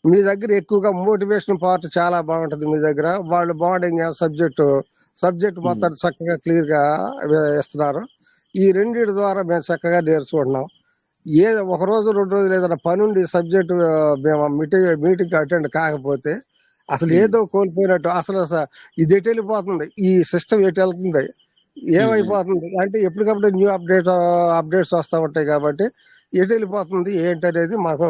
మీ దగ్గర ఎక్కువగా మోటివేషన్ పార్ట్ చాలా బాగుంటది. మీ దగ్గర వాళ్ళు మార్నింగ్ సబ్జెక్ట్ మొత్తం చక్కగా క్లియర్ గా ఇస్తున్నారు. ఈ రెండింటి ద్వారా మేము చక్కగా నేర్చుకుంటున్నాం. ఒక రోజు 2 రోజులు ఏదైనా పని ఉండి సబ్జెక్ట్ మేము మీటింగ్ అటెండ్ కాకపోతే అసలు ఏదో కోల్పోయినట్టు, అసలు ఇది ఎటు వెళ్ళిపోతుంది, ఈ సిస్టమ్ ఎటు వెళ్తుంది, ఏమైపోతుంది అంటే ఎప్పటికప్పుడు న్యూ అప్డేట్స్ వస్తూ ఉంటాయి. కాబట్టి ఎటు వెళ్ళిపోతుంది ఏంటనేది మాకు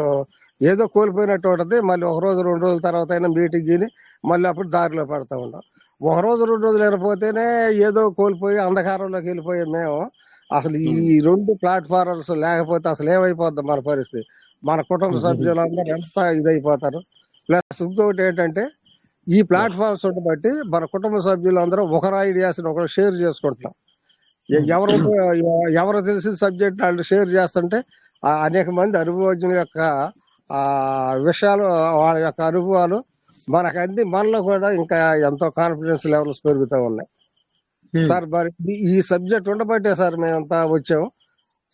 ఏదో కోల్పోయినట్టు ఉంటుంది. మళ్ళీ 1 రోజు 2 రోజుల తర్వాత అయినా మీటింగ్ గిని మళ్ళీ అప్పుడు దారిలో పడతా ఉంటాం. 1 రోజు 2 రోజులు వెళ్ళిపోతేనే ఏదో కోల్పోయి అంధకారంలోకి వెళ్ళిపోయాం మేము. అసలు ఈ 2 ప్లాట్ఫామ్స్ లేకపోతే అసలు ఏమైపోద్ది మన పరిస్థితి. మన కుటుంబ సభ్యులందరూ ఎంత ఇదైపోతారు. ప్లస్ ఇంకొకటి ఏంటంటే ఈ ప్లాట్ఫామ్స్ బట్టి మన కుటుంబ సభ్యులందరూ ఒకరి ఐడియాస్ ఒకరు షేర్ చేసుకుంటున్నాం. ఎవరు తెలిసిన సబ్జెక్ట్ వాళ్ళు షేర్ చేస్తుంటే అనేక మంది అనుభవజ్ఞుల యొక్క విషయాలు, వాళ్ళ యొక్క అనుభవాలు మనకు అంది. మనలో కూడా ఇంకా ఎంతో కాన్ఫిడెన్స్ లెవెల్స్ పెరుగుతూ ఉన్నాయి సార్. మరి ఈ సబ్జెక్ట్ ఉండబట్టే సార్ మేమంతా వచ్చాము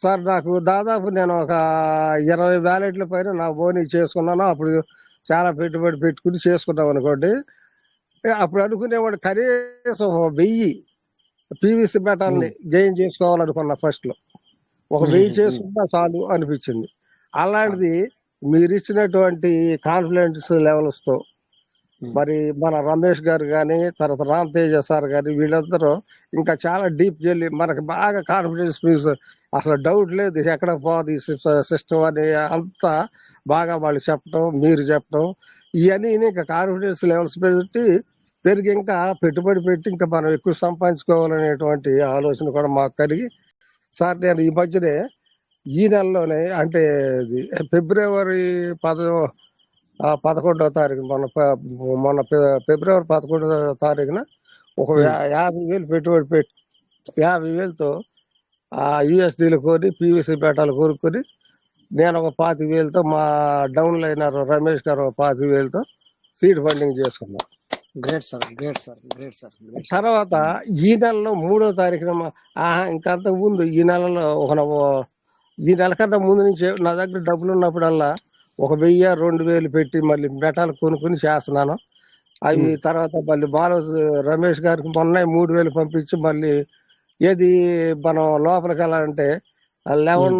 సార్. నాకు దాదాపు నేను ఒక 20 వ్యాలెట్ల పైన నా బోనీ చేసుకున్నాను. అప్పుడు చాలా పెట్టుబడి పెట్టుకుని చేసుకున్నాం అనుకోండి. అప్పుడు అనుకునేవాడు కనీసం 1000 PVC మెటాల్ని గెయిన్ చేసుకోవాలనుకున్నా. ఫస్ట్ లో ఒక 1000 చేసుకున్నా చాలు అనిపించింది. అలాంటిది మీరు ఇచ్చినటువంటి కాన్ఫిడెన్స్ లెవెల్స్ తో మరి మన రమేష్ గారు కానీ, తర్వాత రామ్ తేజ సార్ గారి, వీళ్ళందరూ ఇంకా చాలా డీప్ వెళ్ళి మనకి బాగా కాన్ఫిడెన్స్ అసలు డౌట్ లేదు ఎక్కడ పోదు ఈ సిస్టమ్ అని అంతా బాగా వాళ్ళు చెప్పడం, మీరు చెప్పడం, ఇవన్నీ ఇంకా కాన్ఫిడెన్స్ లెవెల్స్ పెరిగి ఇంకా పెట్టుబడి పెట్టి ఇంకా మనం ఎక్కువ సంపాదించుకోవాలనేటువంటి ఆలోచన కూడా మాకు కలిగి సార్ నేను ఈ మధ్యనే ఈ నెలలోనే అంటే ఫిబ్రవరి 11వ తారీఖు మొన్న ఫిబ్రవరి 11వ తారీఖున ఒక 50,000 పెట్టుబడి పెట్టి 50,000తో USDలు కొని PVC మెటాలు కొనుక్కొని నేను ఒక 25,000తో మా డౌన్ లైనర్ రమేష్ గారు ఒక 25,000తో సీడ్ ఫండింగ్ చేసుకున్నాం. Great sir, great sir, great sir. తర్వాత ఈ నెలలో 3వ తారీఖున ఇంకంతకు ముందు ఈ నెలలో ఈ నెల కన్నా ముందు నుంచి నా దగ్గర డబ్బులు ఉన్నప్పుడల్లా ఒక 1000-2000 పెట్టి మళ్ళీ మెటాలు కొనుక్కొని చేస్తున్నాను. అవి తర్వాత మళ్ళీ రమేష్ గారికి మొన్న 3,000 పంపించి మళ్ళీ ఏది మనం లోపలికి వెళ్ళాలంటే 11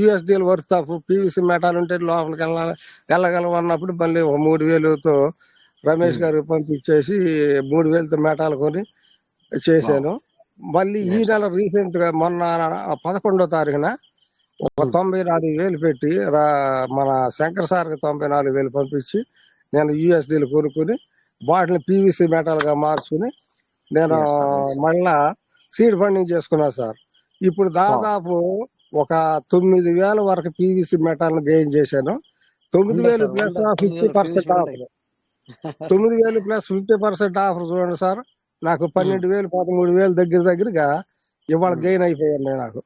USDల వర్త్ ఆఫ్ PVC మెటాలు ఉంటే లోపలికి వెళ్ళగలం అన్నప్పుడు మళ్ళీ ఒక 3,000తో రమేష్ గారికి పంపించేసి 3,000తో మెటాలు కొని చేశాను. మళ్ళీ ఈ నెల రీసెంట్ గా మొన్న 11వ తారీఖున ఒక 94,000 పెట్టి మన శంకర్ సార్కి 94,000 పంపించి నేను USDలు కొనుక్కుని వాటిని PVC మెటల్ గా మార్చుకుని నేను మళ్ళా సీడ్ ఫండింగ్ చేసుకున్నా సార్. ఇప్పుడు దాదాపు ఒక 9,000 వరకు PVC మెటల్ గెయిన్ చేశాను. 9,000 సార్ ప్లస్ వండర్స్ 50% ఉంటాయి. ఆఫర్. 9,000 ప్లస్ 50% ఆఫర్ చూడండి సార్. నాకు 12,000 13,000 దగ్గరగా ఇవాళ గెయిన్ అయిపోయాను నాకు.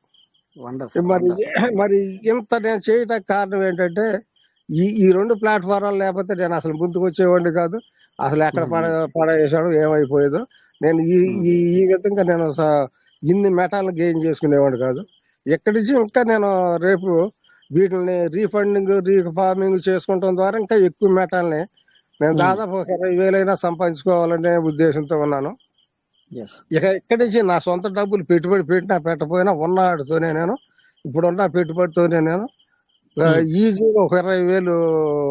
వండర్స్ మరి ఇంత నేను చేయటానికి కారణం ఏంటంటే ఈ 2 ప్లాట్ఫారాలు లేకపోతే నేను అసలు ముందుకు వచ్చేవాడిని కాదు. అసలు ఎక్కడ పడేసాడు ఏమైపోయేదో. నేను ఈ విధంగా నేను ఇన్ని మెటాలను గెయిన్ చేసుకునేవాడిని కాదు. ఎక్కడి నుంచి ఇంకా నేను రేపు వీటిని రీఫండింగ్ రీఫార్మింగ్ చేసుకోవడం ద్వారా ఇంకా ఎక్కువ మెటాల్ని నేను దాదాపు ఒక 20,000 సంపాదించుకోవాలనే ఉద్దేశంతో ఉన్నాను. ఇక ఇక్కడి నుంచి నా సొంత డబ్బులు పెట్టుబడి పెట్టినా పెట్టపోయినా ఉన్నాడుతోనే నేను ఇప్పుడున్న పెట్టుబడితోనే నేను ఈజీగా ఒక 20,000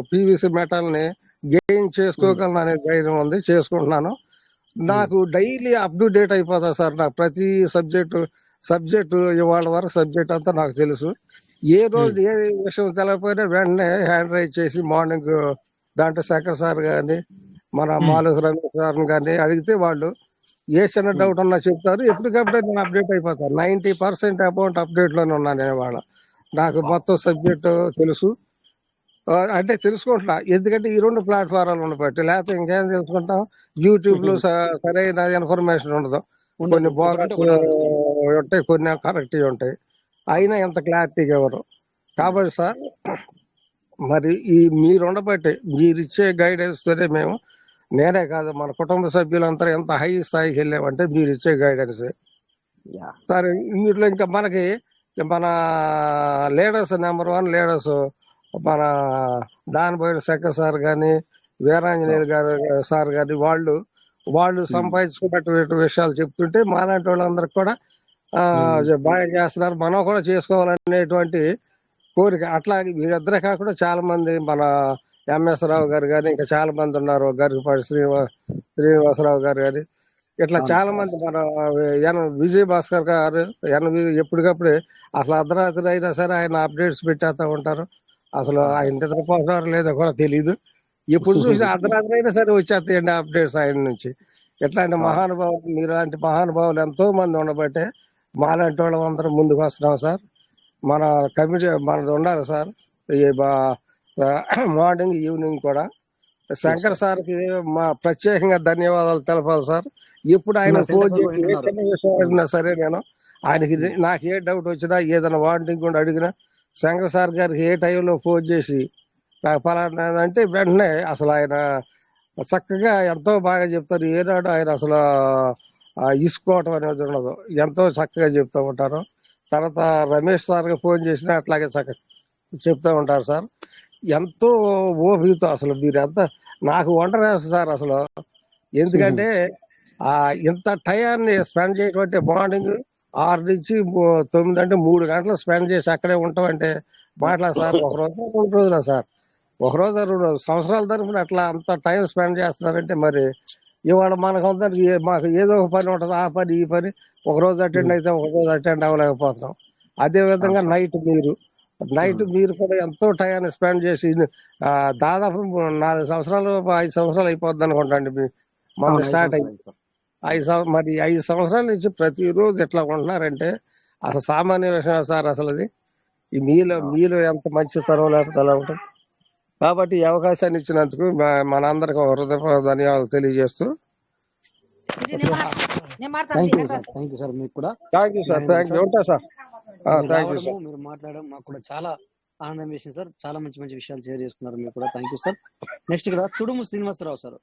పీవీసీ మెటల్ని గెయిన్ చేసుకోగలను అనే ధైర్యం ఉంది, చేసుకుంటున్నాను. నాకు డైలీ అప్ టు డేట్ అయిపోతా సార్. నాకు ప్రతి సబ్జెక్టు ఇవాళ వరకు సబ్జెక్ట్ అంతా నాకు తెలుసు. ఏ రోజు ఏ విషయం తెలియకపోయినా వెంటనే హ్యాండ్ రైజ్ చేసి మార్నింగ్ దాంట్లో శంకర్ సార్ కానీ మన మాలూరు రమేష్ సార్ కానీ అడిగితే వాళ్ళు ఏ చిన్న డౌట్ ఉన్నా చెప్తారు. ఎప్పటికప్పుడే నేను అప్డేట్ అయిపోతాను. 90% అమౌంట్ అప్డేట్లోనే ఉన్నాను నేను ఇవాళ. నాకు మొత్తం సబ్జెక్టు తెలుసు, అంటే తెలుసుకుంటున్నా. ఎందుకంటే ఈ 2 ప్లాట్ఫారాలు ఉండబట్టి, లేకపోతే ఇంకేం తెలుసుకుంటాం. యూట్యూబ్లో సరైన ఇన్ఫర్మేషన్ ఉండదు. కొన్ని బోగస్ ఉంటాయి, కొన్ని కరెక్ట్గా ఉంటాయి. అయినా ఎంత క్లారిటీగా ఇవ్వరు. కాబట్టి సార్ మరి మీరు ఉండబట్టి మీరు ఇచ్చే గైడెన్స్తోనే మేము, నేనే కాదు మన కుటుంబ సభ్యులంతా ఎంత హై స్థాయికి వెళ్ళామంటే మీరు ఇచ్చే గైడెన్స్. సరే ఇందులో ఇంకా మనకి మన లీడర్స్ నెంబర్ 1 లీడర్స్ మన దానిపోయిన శంకర్ సార్ కానీ వీరాంజనేయులు గారు సార్ కానీ వాళ్ళు సంపాదించుకున్నటువంటి విషయాలు చెప్తుంటే మాలాంటి వాళ్ళందరికి కూడా బాగా చేస్తున్నారు, మనం కూడా చేసుకోవాలనేటువంటి కోరిక. అట్లాగే వీరిద్దరే కాకుండా చాలా మంది మన ఎంఎస్ రావు గారు కానీ ఇంకా చాలా మంది ఉన్నారు, గరికపాటి శ్రీనివాసరావు గారు కానీ ఇట్లా చాలా మంది మన విజయ్ భాస్కర్ గారు ఎప్పటికప్పుడే అసలు అర్ధరాత్రి అయినా సరే ఆయన అప్డేట్స్ పెట్టేస్తా ఉంటారు. అసలు ఆయన నిద్రపోతున్నారో లేదో కూడా తెలియదు. ఎప్పుడు చూసి అర్ధరాత్రి అయినా సరే వచ్చేస్తాయండి అప్డేట్స్ ఆయన నుంచి. ఇట్లాంటి మహానుభావులు మీలాంటి మహానుభావులు ఎంతో మంది ఉండబట్టే మాలాంటి వాళ్ళం అందరం ముందుకు వస్తున్నాం సార్. మన కమిటీ మనది ఉండాలి సార్. మార్నింగ్ ఈవినింగ్ కూడా శంకర్ సార్కి మా ప్రత్యేకంగా ధన్యవాదాలు తెలపాలి సార్. ఎప్పుడు ఆయన ఫోన్ చేసి ఏ చిన్న విషయం అడిగినా సరే నేను ఆయనకి నాకు ఏ డౌట్ వచ్చినా ఏదైనా వాంటింగ్ కూడా అడిగినా శంకర్ సార్ గారికి ఏ టైంలో ఫోన్ చేసి నాకు ఫలానా అంటే వెంటనే అసలు ఆయన చక్కగా ఎంతో బాగా చెప్తారు. ఏనాడు ఆయన అసలు ఇసుకోవటం అనేది ఉండదు, ఎంతో చక్కగా చెప్తూ ఉంటారు. తర్వాత రమేష్ సార్కి ఫోన్ చేసినా అట్లాగే చక్కగా చెప్తూ ఉంటారు సార్. ఎంతో ఓపికతో అసలు మీరు నాకు వండరేస్తారు సార్ అసలు. ఎందుకంటే ఇంత టయాన్ని స్పెండ్ చేయటం మార్నింగ్ 6 నుంచి 9 అంటే 3 గంటలు స్పెండ్ చేసి అక్కడే ఉంటామంటే మాట్లాడు సార్. ఒక రోజు 2 రోజులా సార్, ఒక రోజు 2 రోజులు సంవత్సరాల తరపున అట్లా అంత టైం స్పెండ్ చేస్తున్నారంటే మరి ఇవాళ మనకందరికి మాకు ఏదో ఒక పని ఉంటుంది, ఆ పని ఈ పని. ఒక రోజు అటెండ్ అయితే ఒక రోజు అటెండ్ అవ్వలేకపోతున్నాం. అదే విధంగా నైట్ మీరు కూడా ఎంతో టైంని స్పెండ్ చేసి దాదాపు 4 సంవత్సరాలు 5 సంవత్సరాలు అయిపోద్ది అనుకుంటాండి మన స్టార్ట్ అయ్యి. 5 సంవత్సరాల నుంచి ప్రతిరోజు ఎట్లా ఉంటున్నారంటే అసలు సామాన్య విషయం సార్. అసలు అది మీలో ఎంత మంచి తరం లేకపోతే అలా ఉంటుంది. కాబట్టి ఈ అవకాశాన్ని ఇచ్చినందుకు మనందరికి హృదయపూర్వక ధన్యవాదాలు తెలియజేస్తూ థ్యాంక్ యూ సార్. మీకు కూడా thank you sir. Thank you. ఉంటా సార్. Thank you sir. మీరు మాట్లాడడం మాకు కూడా చాలా ఆనందం వేసింది సార్. చాలా మంచి మంచి విషయాలు షేర్ చేసుకున్నారు మీరు కూడా. Thank you sir. నెక్స్ట్ ఇక్కడ Tudumu Srinivasarao sir.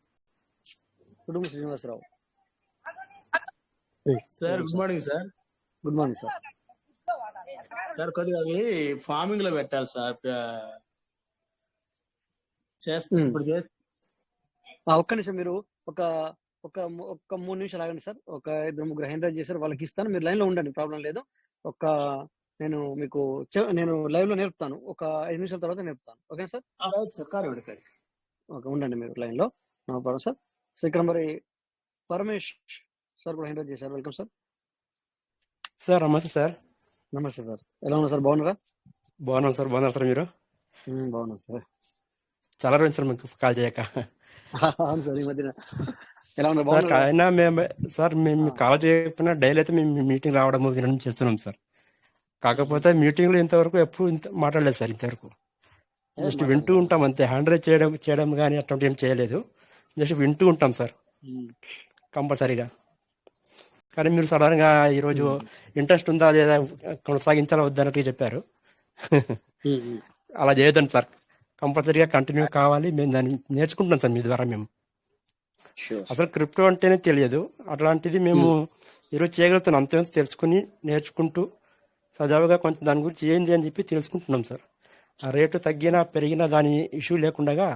Tudumu Srinivasarao sir good morning sir. Good morning sir. Sir కొద్దిగా అవి ఫార్మింగ్ లో పెట్టాలి సార్. ఒక్క నిమిషం మీరు ఒక 3 నిమిషాలు ఆగండి సార్. ఒక 2-3 హ్యాండ్ రైజ్ చేశారు, వాళ్ళకి ఇస్తాను. మీరు లైన్ లో ఉండండి, ప్రాబ్లం లేదు. నేను లైవ్ లో నేర్పుతాను. ఒక 5 నిమిషాల తర్వాత నేర్పుతాను. Okay sir? ఓకే, ఉండండి మీరు లైన్ లో. No problem sir. సో ఇక్కడ మరి పరమేష్ సార్ కూడా హ్యాండ్ రైజ్ చేశారు. Welcome sir. సార్ నమస్తే సార్. నమస్తే సార్. ఎలా ఉన్నారు సార్? బాగున్నారా? బాగున్నాం సార్. బాగున్నారు సార్ మీరు? బాగున్నాను సార్. చాలా రోజు సార్ మీకు కాల్ చేయక. అవును సార్. ఈ మధ్యన ఎలా ఉన్నారు? అయినా మేము కాల్ చేయకపోయినా డైలీ అయితే మేము మీటింగ్ రావడం వినడం చేస్తున్నాం సార్. కాకపోతే మీటింగ్లో ఇంతవరకు ఎప్పుడు మాట్లాడలేదు సార్ ఇంతవరకు. జస్ట్ వింటూ ఉంటాం అంతే. హ్యాండ్ రైజ్ చేయడం కానీ అట్లాంటి ఏం చేయలేదు. జస్ట్ వింటూ ఉంటాం సార్ కంపల్సరీగా. కానీ మీరు సడన్గా ఈరోజు ఇంట్రెస్ట్ ఉందా లేదా కొనసాగించాలా వద్దన్నట్టు చెప్పారు. అలా చేయొద్దండి సార్, కంపల్సరీగా కంటిన్యూ కావాలి. మేము దాన్ని నేర్చుకుంటున్నాం సార్ మీ ద్వారా. మేము అసలు క్రిప్టో అంటేనే తెలియదు, అట్లాంటిది మేము ఈరోజు చేయగలుగుతున్నాం. అంతే తెలుసుకుని నేర్చుకుంటూ సజావుగా కొంచెం దాని గురించి ఏంది అని చెప్పి తెలుసుకుంటున్నాం సార్. ఆ రేటు తగ్గినా పెరిగినా దాని ఇష్యూ లేకుండా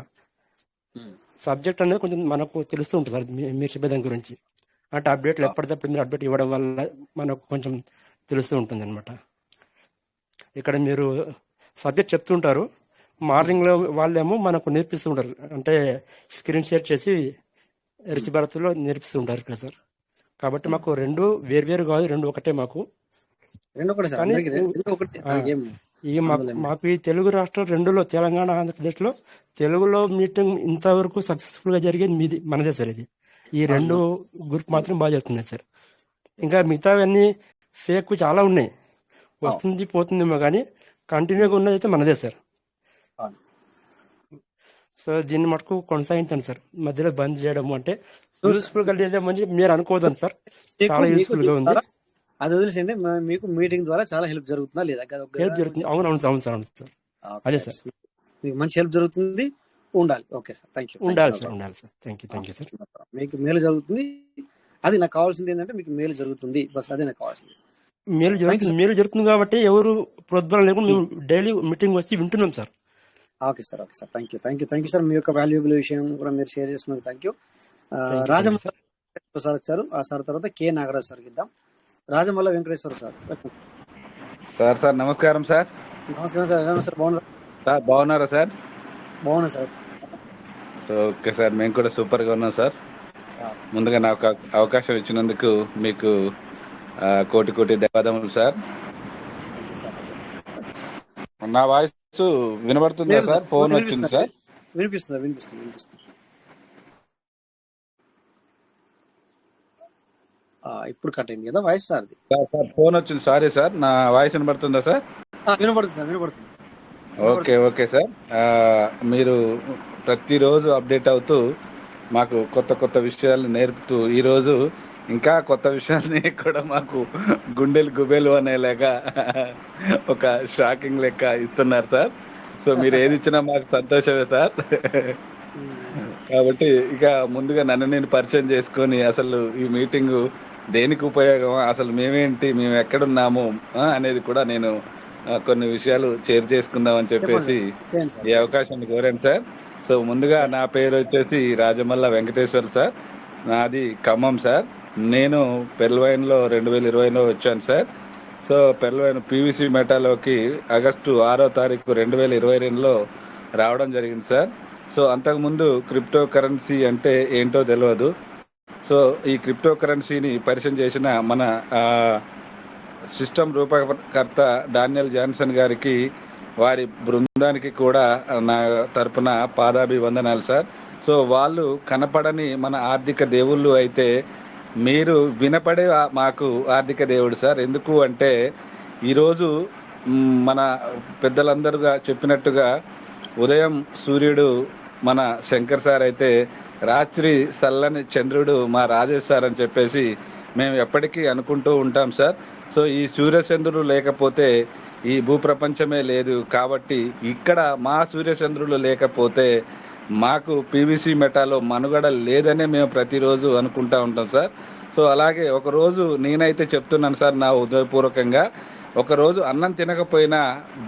సబ్జెక్ట్ అనేది కొంచెం మనకు తెలుస్తూ ఉంటుంది సార్. మీరు చెప్పే దాని గురించి అంటే అప్డేట్లు ఎప్పటికప్పుడు మీరు అప్డేట్ ఇవ్వడం వల్ల మనకు కొంచెం తెలుస్తూ ఉంటుంది అనమాట. ఇక్కడ మీరు సబ్జెక్ట్ చెప్తుంటారు, మార్నింగ్లో వాళ్ళేమో మనకు నేర్పిస్తూ ఉంటారు. అంటే స్క్రీన్ షేర్ చేసి రిచ్ భారత్లో నేర్పిస్తూ ఉంటారు ఇక్కడ సార్. కాబట్టి మాకు రెండు వేరు కాదు, రెండు ఒకటే మాకు. కానీ ఈ మాకు ఈ తెలుగు రాష్ట్రం రెండులో, తెలంగాణ ఆంధ్రప్రదేశ్లో తెలుగులో మీటింగ్ ఇంతవరకు సక్సెస్ఫుల్గా జరిగేది మీది, మనదే సార్. ఇది ఈ రెండు గ్రూప్ మాత్రం బాగా చేస్తున్నాయి సార్. ఇంకా మిగతావన్నీ ఫేక్ చాలా ఉన్నాయి, వస్తుంది పోతుందేమో, కానీ కంటిన్యూగా ఉన్నది అయితే మనదే సార్. సో దీన్ని మటుకు కొనసాగించండి సార్, మధ్యలో బంద్ చేయడం అంటే యూస్ఫుల్ గా లేదేమని మీరు అనుకోవద్దండి సార్. చాలా యూస్ఫుల్ గా ఉంది. అది వదిలేసండి, మీకు మీటింగ్ ద్వారా చాలా హెల్ప్ జరుగుతుందా లేదా? హెల్ప్ జరుగుతుంది. అవును సార్. అదే సార్, మీకు మంచి హెల్ప్ జరుగుతుంది, ఉండాలి. Okay sir, thank you. ఉండాలి సార్. Thank you sir. మీకు మేలు జరుగుతుంది, అది నాకు కావాల్సింది ఏంటంటే మీకు మేలు జరుగుతుంది, బస్ అదే నాకు కావాల్సింది. మేలు జరుగుతుంది కాబట్టి ఎవరు ప్రోద్బలం లేకుండా మేము డైలీ మీటింగ్ వచ్చి వింటున్నాం sir. Okay sir, thank you sir. మీ యొక్క వాల్యుబుల్ విషయం కూడా మీరు షేర్ చేసుకున్నారు, థ్యాంక్ యూ. రాజమల్ల సార్ వచ్చారు, ఆ సార్ తర్వాత కె నాగరాజ్ సార్ ఇద్దాం. రాజమల్ల వెంకటేశ్వర సార్. సార్ నమస్కారం సార్. నమస్కారం సార్, ఎలా సార్? బాగున్నారా సార్? బాగున్నారా సార్? బాగున్నా సార్. సో ఓకే సార్, మేము కూడా సూపర్గా ఉన్నాం సార్. ముందుగా నాకు అవకాశం ఇచ్చినందుకు మీకు కోటి ధన్యవాదములు సార్. నా వాయిస్ వినబడుతుందా సార్? ఫోన్ వచ్చింది సార్. వినిపిస్తుంది. ఇప్పుడు కట్ అయింది కదా వాయిస్ సార్? సార్ ఫోన్ వచ్చింది, సారీ సార్. నా వాయిస్ వినబడుతుందా సార్? వినబడుతుంది. Okay sir. మీరు ప్రతిరోజు అప్డేట్ అవుతూ మాకు కొత్త విషయాలు నేర్పుతూ ఈరోజు ఇంకా కొత్త విషయాల్ని కూడా మాకు గుండెలు గుబేలు అనేలాగా ఒక షాకింగ్ లెక్క ఇస్తున్నారు సార్. సో మీరు ఏది ఇచ్చినా మాకు సంతోషమే సార్. కాబట్టి ఇక ముందుగా నన్ను నేను పరిచయం చేసుకొని అసలు ఈ మీటింగు దేనికి ఉపయోగం, అసలు మేమేంటి, మేము ఎక్కడున్నాము అనేది కూడా నేను కొన్ని విషయాలు షేర్ చేసుకుందామని చెప్పేసి ఈ అవకాశాన్ని కోరాను సార్. సో ముందుగా నా పేరు వచ్చేసి రాజమల్ల వెంకటేశ్వర్ సార్. నాది ఖమ్మం సార్. నేను పెర్ల్వైన్లో 2020లో వచ్చాను సార్. సో పెర్ల్వైన్ పీవీసీ మెటాలోకి ఆగస్టు 6వ తారీఖు 2022లో రావడం జరిగింది సార్. సో అంతకుముందు క్రిప్టో కరెన్సీ అంటే ఏంటో తెలియదు. సో ఈ క్రిప్టో కరెన్సీని పరిచయం చేసిన మన సిస్టమ్ రూపకర్త డానియల్ జాన్సన్ గారికి, వారి బృందానికి కూడా నా తరపున పాదాభివందనాలు సార్. సో వాళ్ళు కనపడని మన ఆర్థిక దేవుళ్ళు అయితే మీరు వినపడే మాకు ఆర్థిక దేవుడు సార్. ఎందుకు అంటే ఈరోజు మన పెద్దలందరుగా చెప్పినట్టుగా ఉదయం సూర్యుడు మన శంకర్ సార్ అయితే రాత్రి చల్లని చంద్రుడు మా రాజేష్ సార్ అని చెప్పేసి మేము ఎప్పటికీ అనుకుంటూ ఉంటాం సార్. సో ఈ సూర్యచంద్రుడు లేకపోతే ఈ భూప్రపంచమే లేదు. కాబట్టి ఇక్కడ మా సూర్యచంద్రులు లేకపోతే మాకు పీవీసీ మెటాలో మనుగడ లేదనే మేము ప్రతిరోజు అనుకుంటా ఉంటాం సార్. సో అలాగే ఒకరోజు నేనైతే చెప్తున్నాను సార్, నా ఉదయపూర్వకంగా ఒకరోజు అన్నం తినకపోయినా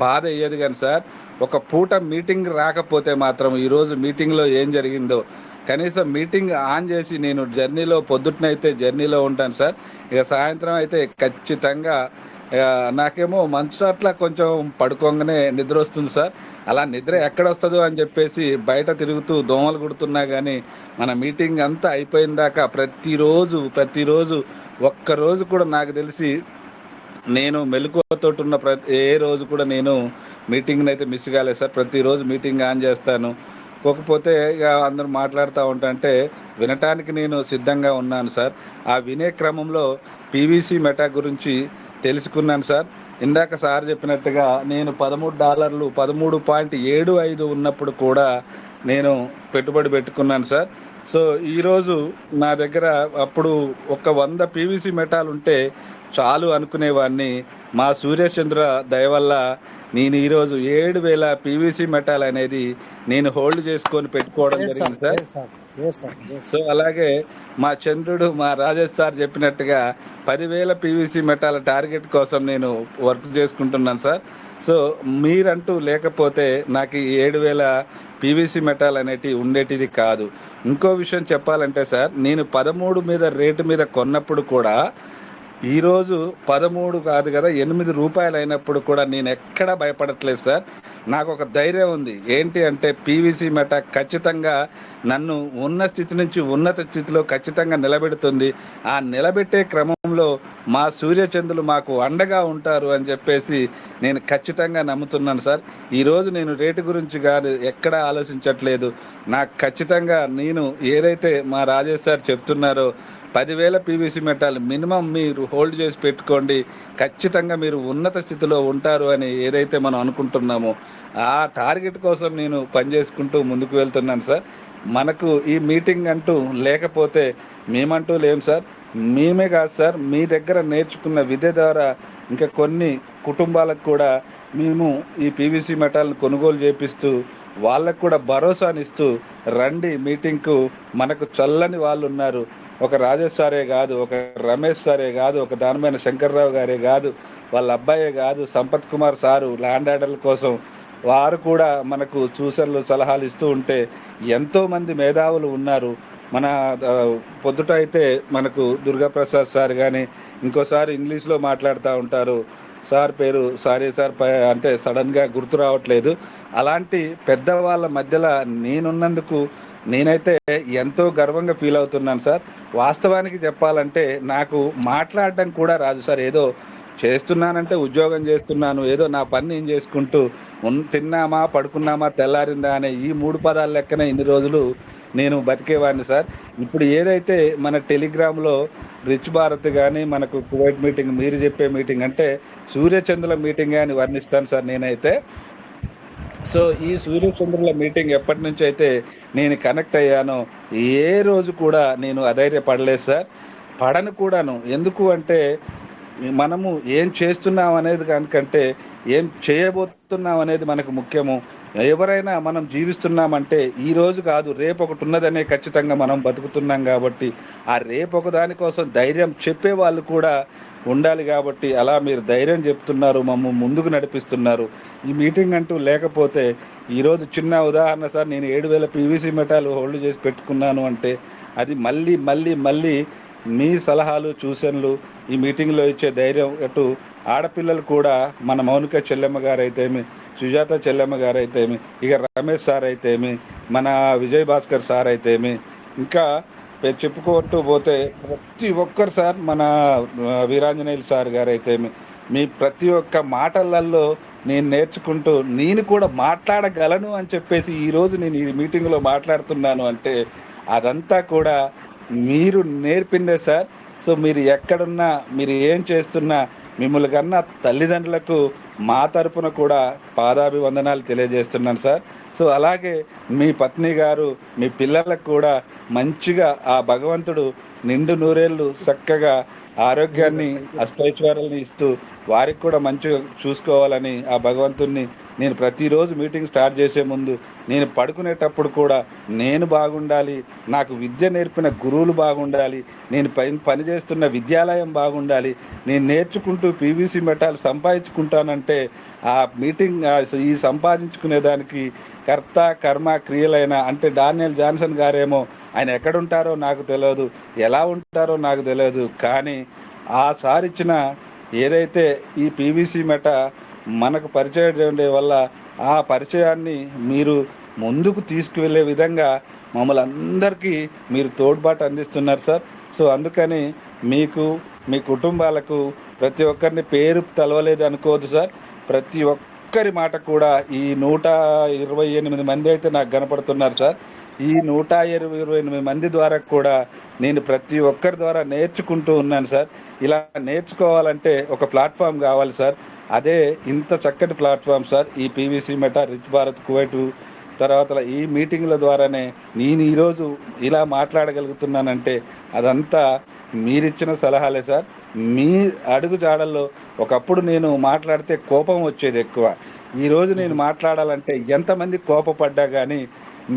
బాధ అయ్యేది కానీ సార్, ఒక పూట మీటింగ్ రాకపోతే మాత్రం ఈరోజు మీటింగ్లో ఏం జరిగిందో కనీసం మీటింగ్ ఆన్ చేసి నేను జర్నీలో పొద్దుటనైతే జర్నీలో ఉంటాను సార్. ఇక సాయంత్రం అయితే ఖచ్చితంగా నాకేమో మంచు అట్లా కొంచెం పడుకోగానే నిద్ర వస్తుంది సార్. అలా నిద్ర ఎక్కడ వస్తుందో అని చెప్పేసి బయట తిరుగుతూ దోమలు కుడుతున్నా కానీ మన మీటింగ్ అంతా అయిపోయిన దాకా ప్రతిరోజు ఒక్కరోజు కూడా నాకు తెలిసి నేను మెలకువతో ఉన్న ఏ రోజు కూడా నేను మీటింగ్ని అయితే మిస్ కాలేదు సార్. ప్రతిరోజు మీటింగ్ ఆన్ చేస్తాను. కాకపోతే ఇక అందరూ మాట్లాడుతూ ఉంటే వినటానికి నేను సిద్ధంగా ఉన్నాను సార్. ఆ వినే క్రమంలో పీవీసీ మెటా గురించి తెలుసుకున్నాను సార్. ఇందాక సార్ చెప్పినట్టుగా నేను $13 13.75 ఉన్నప్పుడు కూడా నేను పెట్టుబడి పెట్టుకున్నాను సార్. సో ఈరోజు నా దగ్గర అప్పుడు ఒక 100 పీవీసీ మెటాలు ఉంటే చాలు అనుకునేవాడిని. మా సూర్యచంద్ర దయ వల్ల నేను ఈరోజు 7,000 పీవీసీ మెటాల్ అనేది నేను హోల్డ్ చేసుకొని పెట్టుకోవడం జరిగింది సార్. సో అలాగే మా చంద్రుడు, మా రాజేష్ సార్ చెప్పినట్టుగా 10,000 పీవీసీ మెటాల టార్గెట్ కోసం నేను వర్క్ చేసుకుంటున్నాను సార్. సో మీరంటూ లేకపోతే నాకు 7,000 పీవీసీ మెటాల్ అనేటివి ఉండేటిది కాదు. ఇంకో విషయం చెప్పాలంటే సార్, నేను 13 మీద రేటు మీద కొన్నప్పుడు కూడా ఈరోజు 13 కాదు కదా, ₹8 అయినప్పుడు కూడా నేను ఎక్కడా భయపడట్లేదు సార్. నాకు ఒక ధైర్యం ఉంది. ఏంటి అంటే పీవీసీ మెటా ఖచ్చితంగా నన్ను ఉన్న స్థితి నుంచి ఉన్నత స్థితిలో ఖచ్చితంగా నిలబెడుతుంది. ఆ నిలబెట్టే క్రమంలో మా సూర్యచంద్రులు మాకు అండగా ఉంటారు అని చెప్పేసి నేను ఖచ్చితంగా నమ్ముతున్నాను సార్. ఈరోజు నేను రేటు గురించి కాదు ఎక్కడా ఆలోచించట్లేదు. నాకు ఖచ్చితంగా నేను ఏదైతే మా రాజేష్ సార్ చెప్తున్నారో 10,000 పీవీసీ మెటాల్ మినిమం మీరు హోల్డ్ చేసి పెట్టుకోండి, ఖచ్చితంగా మీరు ఉన్నత స్థితిలో ఉంటారు అని ఏదైతే మనం అనుకుంటున్నామో ఆ టార్గెట్ కోసం నేను పనిచేసుకుంటూ ముందుకు వెళ్తున్నాను సార్. మనకు ఈ మీటింగ్ అంటూ లేకపోతే మేమంటూ లేం సార్. మేమే కాదు సార్, మీ దగ్గర నేర్చుకున్న విద్య ద్వారా ఇంకా కొన్ని కుటుంబాలకు కూడా మేము ఈ పీవీసీ మెటాల్ని కొనుగోలు చేపిస్తూ వాళ్ళకు కూడా భరోసానిస్తూ రండి మీటింగ్కు, మనకు చల్లని వాళ్ళు ఉన్నారు. ఒక రాజేష్ సారే కాదు, ఒక రమేష్ సారే కాదు, ఒక దానమైన శంకర్రావు గారే కాదు, వాళ్ళ అబ్బాయే కాదు, సంపత్ కుమార్ సారు ల్యాండ్ ఆర్డర్ల కోసం వారు కూడా మనకు సూచనలు సలహాలు ఇస్తూ ఉంటే ఎంతోమంది మేధావులు ఉన్నారు. మన పొద్దుట అయితే మనకు దుర్గాప్రసాద్ సార్ కానీ ఇంకోసారి ఇంగ్లీష్లో మాట్లాడుతూ ఉంటారు. సార్ పేరు సారీ సార్ అంటే సడన్గా గుర్తు రావట్లేదు. అలాంటి పెద్దవాళ్ళ మధ్యలో నేనున్నందుకు నేనైతే ఎంతో గర్వంగా ఫీల్ అవుతున్నాను సార్. వాస్తవానికి చెప్పాలంటే నాకు మాట్లాడడం కూడా రాదు సార్. ఏదో చేస్తున్నానంటే ఉద్యోగం చేస్తున్నాను, ఏదో నా పని నేను చేసుకుంటూ తిన్నామా పడుకున్నామా తెల్లారిందా అనే ఈ 3 పదాల లెక్కనే ఇన్ని రోజులు నేను బతికేవాడిని సార్. ఇప్పుడు ఏదైతే మన టెలిగ్రామ్లో రిచ్ భారత్ కానీ మనకు కువైట్ మీటింగ్, మీరు చెప్పే మీటింగ్ అంటే సూర్యచంద్రుల మీటింగ్ అని వర్ణిస్తాను సార్ నేనైతే. సో ఈ సూర్యచంద్రుల మీటింగ్ ఎప్పటి నుంచి అయితే నేను కనెక్ట్ అయ్యానో ఏ రోజు కూడా నేను అధైర్యపడలేదు సార్, పడను కూడాను. ఎందుకు అంటే మనము ఏం చేస్తున్నాం అనేది దానికంటే ఏం చేయబోతున్నాం అనేది మనకు ముఖ్యము. ఎవరైనా మనం జీవిస్తున్నామంటే ఈ రోజు కాదు రేపు ఒకటి ఉన్నదనే ఖచ్చితంగా మనం బతుకుతున్నాం కాబట్టి ఆ రేపు ఒక దానికోసం ధైర్యం చెప్పే వాళ్ళు కూడా ఉండాలి. కాబట్టి అలా మీరు ధైర్యం చెప్తున్నారు, మమ్మల్ని ముందుకు నడిపిస్తున్నారు. ఈ మీటింగ్ అంటూ లేకపోతే ఈరోజు చిన్న ఉదాహరణ సార్, నేను 7,000 పీవీసీ మెటాలు హోల్డ్ చేసి పెట్టుకున్నాను అంటే అది మళ్ళీ మళ్ళీ మళ్ళీ మీ సలహాలు సూచనలు ఈ మీటింగ్లో ఇచ్చే ధైర్యం. అటు ఆడపిల్లలు కూడా మన మౌనిక చెల్లెమ్మ గారు అయితేమి, సుజాత చెల్లెమ్మ గారు అయితేమి, ఇక రమేష్ సార్ అయితేమి, మన విజయ్ భాస్కర్ సార్ అయితేమి, ఇంకా చెప్పుకుంటూ పోతే ప్రతి ఒక్కరు సార్, మన వీరాంజనేయులు సార్ గారు అయితేమి, మీ ప్రతి ఒక్క మాటలలో నేను నేర్చుకుంటూ నేను కూడా మాట్లాడగలను అని చెప్పేసి ఈరోజు నేను ఈ మీటింగ్లో మాట్లాడుతున్నాను అంటే అదంతా కూడా మీరు నేర్పిందే సార్. సో మీరు ఎక్కడున్నా, మీరు ఏం చేస్తున్నా, మిమ్మల్ని కన్నా తల్లిదండ్రులకు మా తరపున కూడా పాదాభివందనాలు తెలియజేస్తున్నాను సార్. సో అలాగే మీ పత్ని గారు, మీ పిల్లలకు కూడా మంచిగా ఆ భగవంతుడు నిండు నూరేళ్ళు చక్కగా ఆరోగ్యాన్ని అష్టైశ్వర్యాలని ఇస్తూ వారికి కూడా మంచిగా చూసుకోవాలని ఆ భగవంతుణ్ణి నేను ప్రతిరోజు మీటింగ్ స్టార్ట్ చేసే ముందు, నేను పడుకునేటప్పుడు కూడా నేను బాగుండాలి, నాకు విద్య నేర్పిన గురువులు బాగుండాలి, నేను పనిచేస్తున్న విద్యాలయం బాగుండాలి, నేను నేర్చుకుంటూ పీవీసీ మెటాలు సంపాదించుకుంటానంటే ఆ మీటింగ్ ఈ సంపాదించుకునే దానికి కర్త కర్మ క్రియలైన అంటే డానియల్ జాన్సన్ గారేమో ఆయన ఎక్కడుంటారో నాకు తెలియదు, ఎలా ఉంటారో నాకు తెలియదు, కానీ ఆ సార్ ఇచ్చిన ఏదైతే ఈ పీవీసీ మెట మనకు పరిచయం చేయడం వల్ల ఆ పరిచయాన్ని మీరు ముందుకు తీసుకువెళ్ళే విధంగా మమ్మల్ని అందరికీ మీరు తోడ్పాటు అందిస్తున్నారు సార్. సో అందుకని మీకు, మీ కుటుంబాలకు ప్రతి ఒక్కరిని పేరు తెలవలేదు అనుకోవద్దు సార్. ప్రతి ఒక్క ఒక్కరి మాట కూడా ఈ 128 మంది అయితే నాకు కనపడుతున్నారు సార్. ఈ 128 మంది ద్వారా కూడా నేను ప్రతి ఒక్కరి ద్వారా నేర్చుకుంటూ ఉన్నాను సార్. ఇలా నేర్చుకోవాలంటే ఒక ప్లాట్ఫామ్ కావాలి సార్. అదే ఇంత చక్కటి ప్లాట్ఫామ్ సార్. ఈ PVC meta, rich Bharat, Kuwait, తర్వాత ఈ మీటింగ్ల ద్వారానే నేను ఈరోజు ఇలా మాట్లాడగలుగుతున్నానంటే అదంతా మీరిచ్చిన సలహాలే సార్. మీ అడుగు జాడల్లో ఒకప్పుడు నేను మాట్లాడితే కోపం వచ్చేది ఎక్కువ. ఈరోజు నేను మాట్లాడాలంటే ఎంతమంది కోపపడ్డా కానీ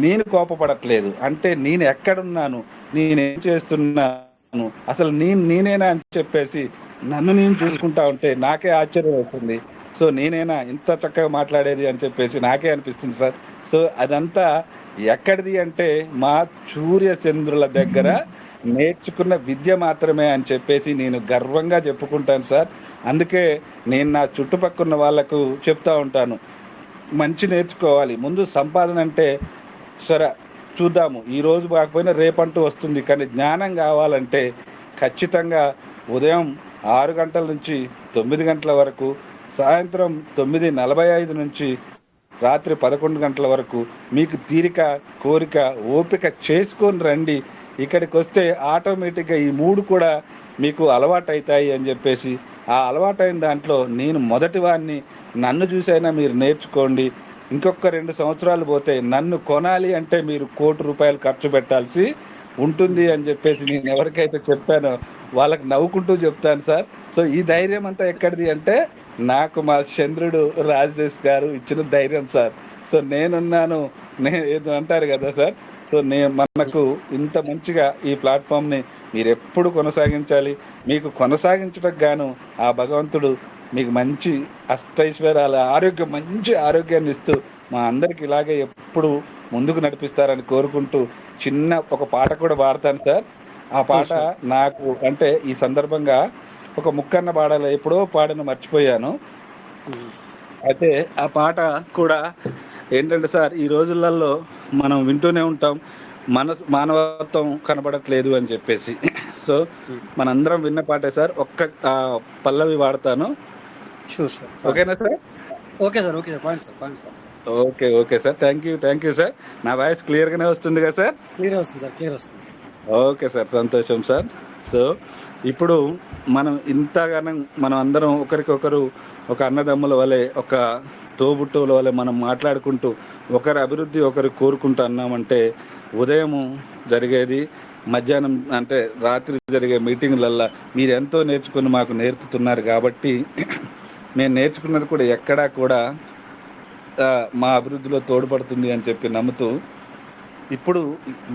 నేను కోపపడట్లేదు. అంటే నేను ఎక్కడున్నాను, నేనేం చేస్తున్నాను, అసలు నేనేనా అని చెప్పేసి నన్ను నేను చూసుకుంటా ఉంటే నాకే ఆశ్చర్యం అవుతుంది. సో నేనేనా ఇంత చక్కగా మాట్లాడేది అని చెప్పేసి నాకే అనిపిస్తుంది సార్. సో అదంతా ఎక్కడిది అంటే మా సూర్యచంద్రుల దగ్గర నేర్చుకున్న విద్య మాత్రమే అని చెప్పేసి నేను గర్వంగా చెప్పుకుంటాను సార్. అందుకే నేను నా చుట్టుపక్కల వాళ్ళకు చెప్తా ఉంటాను, మంచి నేర్చుకోవాలి. ముందు సంపాదన అంటే సరే చూద్దాము, ఈ రోజు కాకపోయినా రేపంటూ వస్తుంది, కానీ జ్ఞానం కావాలంటే ఖచ్చితంగా ఉదయం 6 గంటల నుంచి 9 గంటల వరకు, సాయంత్రం 9:45 నుంచి రాత్రి 11 గంటల వరకు మీకు తీరిక, కోరిక, ఓపిక చేసుకొని రండి. ఇక్కడికి వస్తే ఆటోమేటిక్గా ఈ 3 కూడా మీకు అలవాటు అవుతాయి అని చెప్పేసి, ఆ అలవాటైన దాంట్లో నేను మొదటి వాడిని. నన్ను చూసైనా మీరు నేర్చుకోండి. ఇంకొక 2 సంవత్సరాలు పోతే నన్ను కొనాలి అంటే మీరు ₹1 కోటి ఖర్చు పెట్టాల్సి ఉంటుంది అని చెప్పేసి నేను ఎవరికైతే చెప్పానో వాళ్ళకి నవ్వుకుంటూ చెప్తాను సార్. సో ఈ ధైర్యం అంతా ఎక్కడిది అంటే నాకు మా చంద్రుడు రాజేష్ గారు ఇచ్చిన ధైర్యం సార్. సో నేనున్నాను, ఏదో అంటారు కదా సార్. సో మనకు ఇంత మంచిగా ఈ ప్లాట్ఫామ్ని మీరు ఎప్పుడు కొనసాగించాలి. మీకు కొనసాగించడానికి గాను ఆ భగవంతుడు మీకు మంచి అష్టైశ్వర్యాల ఆరోగ్యం, మంచి ఆరోగ్యాన్ని ఇస్తూ మా అందరికి ఇలాగే ఎప్పుడు ముందుకు నడిపిస్తారని కోరుకుంటూ చిన్న ఒక పాట కూడా పాడతాను సార్. ఆ పాట నాకు అంటే ఈ సందర్భంగా ఒక ముక్కన్న పాడాలి, ఎప్పుడో పాడను మర్చిపోయాను. అయితే ఆ పాట కూడా ఏంటంటే సార్, ఈ రోజులలో మనం వింటూనే ఉంటాం మానవత్వం కనబడట్లేదు అని చెప్పేసి. సో మనందరం విన్న పాటే సార్. ఒక్క పల్లవి వాడతాను, ఓకేనా sir? Okay sir, okay sir, point sir, point sir. Okay sir, thank you sir. నా వాయిస్ క్లియర్గానే వస్తుంది కదా సార్? క్లియర్ వస్తుంది సార్, క్లియర్ వస్తుంది. ఓకే సార్, సంతోషం సార్. సో ఇప్పుడు మనం ఇంతగానం మనం అందరం ఒకరికొకరు ఒక అన్నదమ్ముల వలె, ఒక తోబుట్టువుల వలె మనం మాట్లాడుకుంటూ ఒకరి అభివృద్ధి ఒకరు కోరుకుంటూ అన్నామంటే ఉదయం జరిగేది, మధ్యాహ్నం అంటే రాత్రి జరిగే మీటింగ్లల్లో మీరు ఎంతో నేర్చుకుని మాకు నేర్పుతున్నారు. కాబట్టి నేను నేర్చుకున్నది కూడా ఎక్కడా కూడా మా అభివృద్ధిలో తోడ్పడుతుంది అని చెప్పి నమ్ముతూ, ఇప్పుడు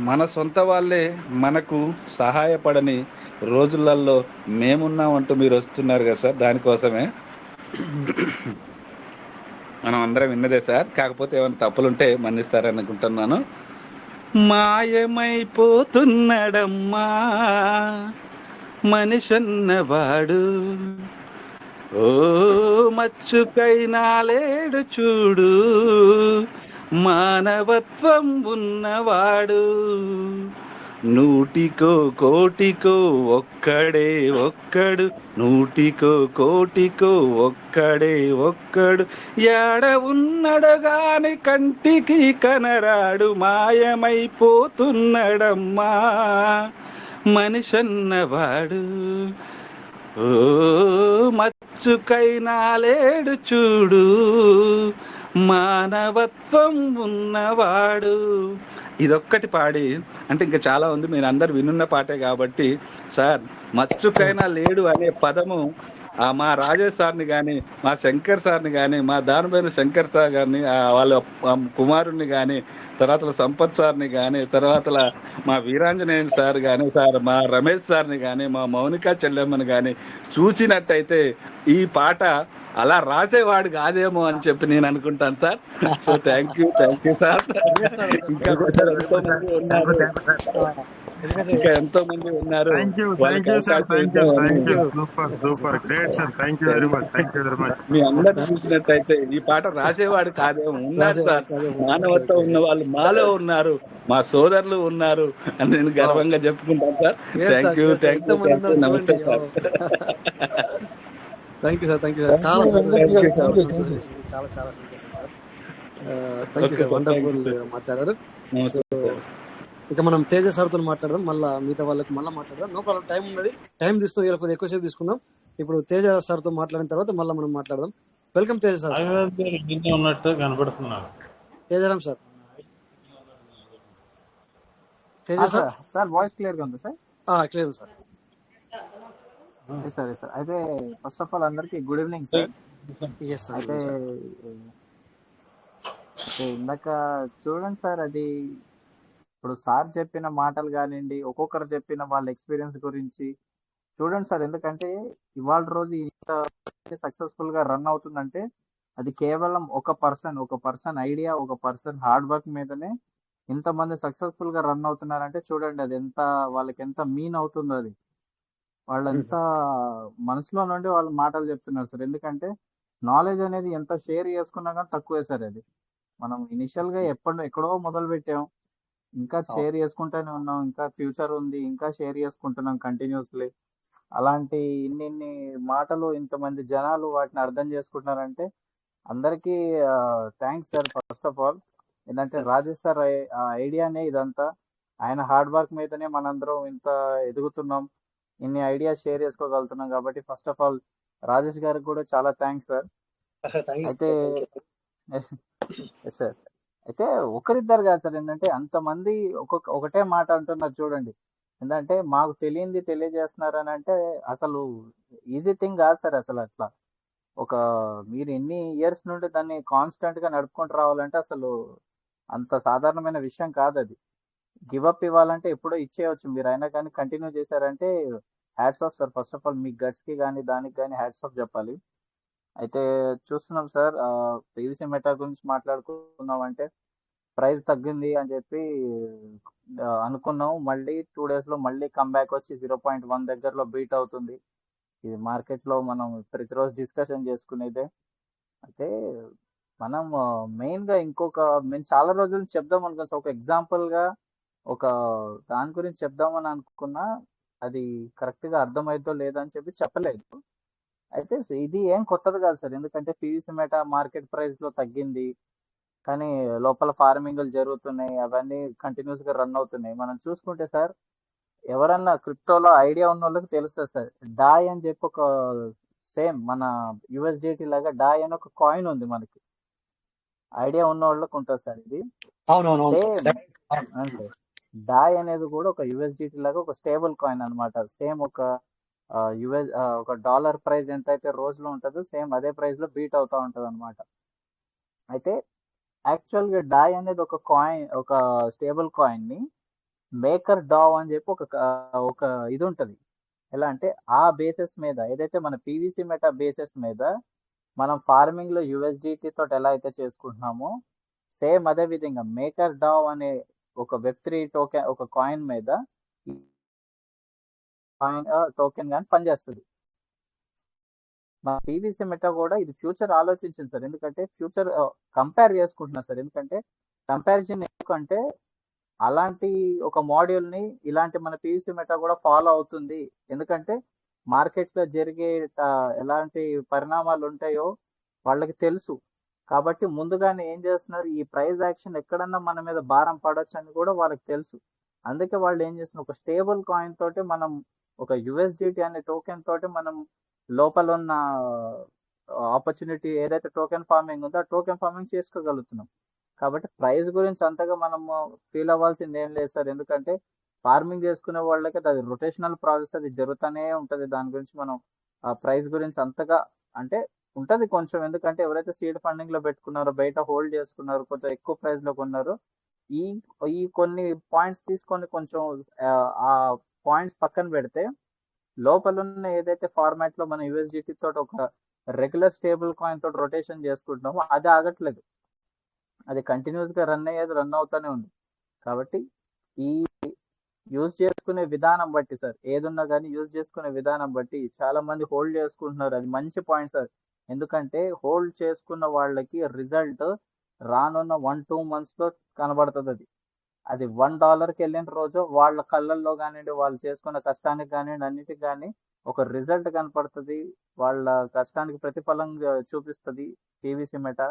మన సొంత వాళ్ళే మనకు సహాయపడని రోజులలో మేమున్నామంటూ మీరు వస్తున్నారు కదా సార్. దానికోసమే మనం అందరం విన్నదే సార్. కాకపోతే ఏమైనా తప్పులుంటే మన్నిస్తారని అనుకుంటున్నాను. మాయమైపోతున్నాడమ్మా మనిషన్నవాడు, ఓ మచ్చుకైనా లేడు చూడు, మానవత్వం ఉన్నవాడు, 100 కోటికో ఒక్కడే ఒక్కడు, 100 కోటికో ఒక్కడే ఒక్కడు, యాడ ఉన్నడు గాని కంటికి కనరాడు, మాయమైపోతున్నాడమ్మా మనిషన్నవాడు, ఓ మచ్చుకైనా లేడు చూడు, మానవత్వం ఉన్నవాడు. ఇదొక్కటి పాడి అంటే ఇంకా చాలా ఉంది, మీరు అందరు వినున్న పాటే కాబట్టి సార్, మచ్చుకైనా లేడు అనే పదము మా రాజేష్ సార్ని కానీ, మా శంకర్ సార్ని కానీ, మా దానిపైన శంకర్ సార్ గారిని, వాళ్ళ కుమారుణ్ణి కానీ, తర్వాత సంపత్ సార్ని కానీ, తర్వాత మా వీరాంజనేయన్ సార్ కానీ, సార్ మా రమేష్ సార్ని కానీ, మా మౌనికా చెల్లెమ్మని కానీ చూసినట్టయితే ఈ పాట అలా రాసేవాడు కాదేమో అని చెప్పి నేను అనుకుంటాను sir. So thank you sir. ఇంకా ఎంతో మంది ఉన్నారు. మీ అందరు చూసినట్టయితే ఈ పాట రాసేవాడు కాదేమో, ఉన్నారు సార్. మానవత్వం ఉన్న వాళ్ళు మాలో ఉన్నారు, మా సోదరులు ఉన్నారు అని నేను గర్వంగా చెప్పుకుంటాను సార్. Thank you. నమస్తే sir. Thank you sir, thank you sir. చాలా సంతోషం వేసింది, చాలా చాలా సంతోషం sir. Thank you sir, wonderful మాట్లాడారు. సో ఇక మనం తేజ సార్తో మాట్లాడదాం, మళ్ళీ మిగతా వాళ్ళకి మళ్ళీ మాట్లాడదాం. నో ప్రాబ్లం, టైం ఉన్నది, టైం తీసుకుని ఇలా కొద్దిగా ఎక్కువసేపు తీసుకుందాం. ఇప్పుడు తేజ సార్తో మాట్లాడిన తర్వాత మళ్ళీ మనం మాట్లాడదాం. Welcome Teja sir. ఉన్నట్టు కనబడుతున్నారు. Tejaram sir. Teja sir, sir voice clear గా ఉంది sir? Clear sir. Sir sir అయితే ఫస్ట్ ఆఫ్ ఆల్ అందరికి గుడ్ ఈవినింగ్ సార్. అయితే ఇందాక చూడండి సార్, అది ఇప్పుడు సార్ చెప్పిన మాటలు కానివ్వండి, ఒక్కొక్కరు చెప్పిన వాళ్ళ ఎక్స్పీరియన్స్ గురించి చూడండి సార్. ఎందుకంటే ఇవాళ రోజు ఇంత సక్సెస్ఫుల్ గా రన్ అవుతుందంటే అది కేవలం ఒక పర్సన్ ఐడియా, ఒక పర్సన్ హార్డ్ వర్క్ మీదనే ఇంతమంది సక్సెస్ఫుల్ గా రన్ అవుతున్నారంటే చూడండి అది ఎంత వాళ్ళకి ఎంత మీన్ అవుతుందో. అది వాళ్ళంతా మనసులో నుండి వాళ్ళు మాటలు చెప్తున్నారు సార్. ఎందుకంటే నాలెడ్జ్ అనేది ఎంత షేర్ చేసుకున్నా కానీ తక్కువే సార్. అది మనం ఇనిషియల్ గా ఎక్కడో మొదలు పెట్టాం, ఇంకా షేర్ చేసుకుంటూనే ఉన్నాం, ఇంకా ఫ్యూచర్ ఉంది, ఇంకా షేర్ చేసుకుంటున్నాం కంటిన్యూస్లీ. అలాంటి ఇన్ని మాటలు ఇంతమంది జనాలు వాటిని అర్థం చేసుకుంటున్నారంటే అందరికీ thanks sir. First of all ఏంటంటే రాజేష్ సార్ ఐడియానే ఇదంతా, ఆయన హార్డ్ వర్క్ మీదనే మనందరం ఇంత ఎదుగుతున్నాం, ఇన్ని ఐడియాస్ షేర్ చేసుకోగలుగుతున్నాం. కాబట్టి ఫస్ట్ ఆఫ్ ఆల్ రాజేష్ గారికి కూడా చాలా థ్యాంక్స్ సార్. అయితే సార్ అయితే ఒకరిద్దరు కాదు సార్, ఏంటంటే అంతమంది ఒకటే మాట అంటున్నారు చూడండి. ఏంటంటే మాకు తెలియంది తెలియజేస్తున్నారు అని అంటే అసలు ఈజీ థింగ్ కాదు సార్. అసలు అట్లా మీరు ఎన్ని ఇయర్స్ నుండి దాన్ని కాన్స్టెంట్ గా నడుపుకుంటూ రావాలంటే అసలు అంత సాధారణమైన విషయం కాదు. అది గివప్ ఇవ్వాలంటే ఎప్పుడో ఇచ్చేయవచ్చు మీరు, అయినా కానీ కంటిన్యూ చేశారంటే hats off sir. First of all me guts కి కానీ దానికి కానీ హ్యాట్స్ ఆఫ్ చెప్పాలి. అయితే చూస్తున్నాం సార్, పీవీసీ మెటా గురించి మాట్లాడుకున్నాం అంటే ప్రైస్ తగ్గింది అని చెప్పి అనుకున్నాం. మళ్ళీ 2 days లో మళ్ళీ కమ్బ్యాక్ వచ్చి 0.1 దగ్గరలో బీట్ అవుతుంది. ఇది మార్కెట్ లో మనం ప్రతిరోజు డిస్కషన్ చేసుకునేదే. అయితే మనం మెయిన్ గా మేము చాలా రోజుల నుంచి చెప్దాం అనుకున్నాం, ఒక ఎగ్జాంపుల్ గా ఒక దాని గురించి చెప్దామని అనుకున్నా, అది కరెక్ట్ గా అర్థమైద్దో లేదో అని చెప్పి చెప్పలేదు. అయితే ఇది ఏం కొత్తది కాదు సార్, ఎందుకంటే పీవీసీ మెటా మార్కెట్ ప్రైస్ లో తగ్గింది, కానీ లోపల ఫార్మింగ్లు జరుగుతున్నాయి, అవన్నీ కంటిన్యూస్ గా రన్ అవుతున్నాయి. మనం చూసుకుంటే సార్, ఎవరన్నా క్రిప్టోలో ఐడియా ఉన్న వాళ్ళకి తెలుస్తుంది సార్, డాయ్ అని చెప్పి ఒక సేమ్ మన యుఎస్డిటీ లాగా డాయ్ అని ఒక కాయిన్ ఉంది మనకి, ఐడియా ఉన్న వాళ్ళకి ఉంటుంది సార్. ఇది సేమ్ డాయ్ అనేది కూడా ఒక యుఎస్డిటీ లాగా ఒక స్టేబుల్ కాయిన్ అనమాట. సేమ్ ఒక ఒక డాలర్ ప్రైస్ ఎంత అయితే రోజులో ఉంటుందో సేమ్ అదే ప్రైస్ లో బీట్ అవుతా ఉంటది అనమాట. అయితే యాక్చువల్ గా డాయ్ అనేది ఒక స్టేబుల్ కాయిన్ ని మేకర్ డావ్ అని చెప్పి ఒక ఇది ఉంటది. ఎలా అంటే ఆ బేసిస్ మీద ఏదైతే మన పీవీసీ మెటా బేసిస్ మీద మనం ఫార్మింగ్ లో యుఎస్డిటీ తోటి ఎలా అయితే చేసుకుంటున్నామో సేమ్ అదే విధంగా మేకర్ డావ్ అనే ఒక వెబ్3 టోకెన్ ఒక కాయిన్ మీద టోకెన్ కానీ పనిచేస్తుంది. మన పీవీసీ మెటా కూడా ఇది ఫ్యూచర్ ఆలోచించింది సార్, ఎందుకంటే ఫ్యూచర్ కంపేర్ చేసుకుంటున్నారు సార్. ఎందుకంటే కంపారిజన్ ఎందుకంటే అలాంటి ఒక మాడ్యూల్ ని ఇలాంటి మన పీవీసీ మెటా కూడా ఫాలో అవుతుంది. ఎందుకంటే మార్కెట్ లో జరిగే ఎలాంటి పరిణామాలు ఉంటాయో వాళ్ళకి తెలుసు. కాబట్టి ముందుగానే ఏం చేస్తున్నారు, ఈ ప్రైస్ యాక్షన్ ఎక్కడన్నా మన మీద భారం పడవచ్చు అని కూడా వాళ్ళకి తెలుసు. అందుకే వాళ్ళు ఏం చేస్తున్నారు, ఒక స్టేబుల్ కాయిన్ తోటి మనం ఒక యుఎస్డిటీ అనే టోకెన్ తోటి మనం లోపల ఉన్న ఆపర్చునిటీ ఏదైతే టోకెన్ ఫార్మింగ్ ఉందో ఆ టోకెన్ ఫార్మింగ్ చేసుకోగలుగుతున్నాం. కాబట్టి ప్రైస్ గురించి అంతగా మనము ఫీల్ అవ్వాల్సింది ఏం లేదు సార్, ఎందుకంటే ఫార్మింగ్ చేసుకునే వాళ్ళకి అది రొటేషనల్ ప్రాసెస్, అది జరుగుతూనే ఉంటది. దాని గురించి మనం ఆ ప్రైస్ గురించి అంతగా అంటే ఉంటది కొంచెం, ఎందుకంటే ఎవరైతే సీడ్ ఫండింగ్ లో పెట్టుకున్నారో బయట హోల్డ్ చేసుకున్నారో కొంచెం ఎక్కువ ప్రైస్ లో కొన్నారో ఈ కొన్ని పాయింట్స్ తీసుకొని కొంచెం ఆ పాయింట్స్ పక్కన పెడితే లోపల ఉన్న ఏదైతే ఫార్మాట్ లో మన యూఎస్డిటీ తోటి ఒక రెగ్యులర్ స్టేబుల్ కాయిన్ తోటి రొటేషన్ చేసుకుంటున్నామో అది ఆగట్లేదు, అది కంటిన్యూస్ గా రన్ అవుతానే ఉంది. కాబట్టి ఈ యూజ్ చేసుకునే విధానం బట్టి సార్, ఏదున్నా కానీ యూజ్ చేసుకునే విధానం బట్టి చాలా మంది హోల్డ్ చేసుకుంటున్నారు. అది మంచి పాయింట్ సార్, ఎందుకంటే హోల్డ్ చేసుకున్న వాళ్ళకి రిజల్ట్ రానున్న 1-2 months లో కనబడుతుంది. అది అది $1 వెళ్ళిన రోజు వాళ్ళ కళ్ళల్లో కానివ్వండి, వాళ్ళు చేసుకున్న కష్టానికి కానివ్వండి, అన్నిటికి కానీ ఒక రిజల్ట్ కనపడుతుంది. వాళ్ళ కష్టానికి ప్రతిఫలం చూపిస్తుంది పీవీసీ మెటా.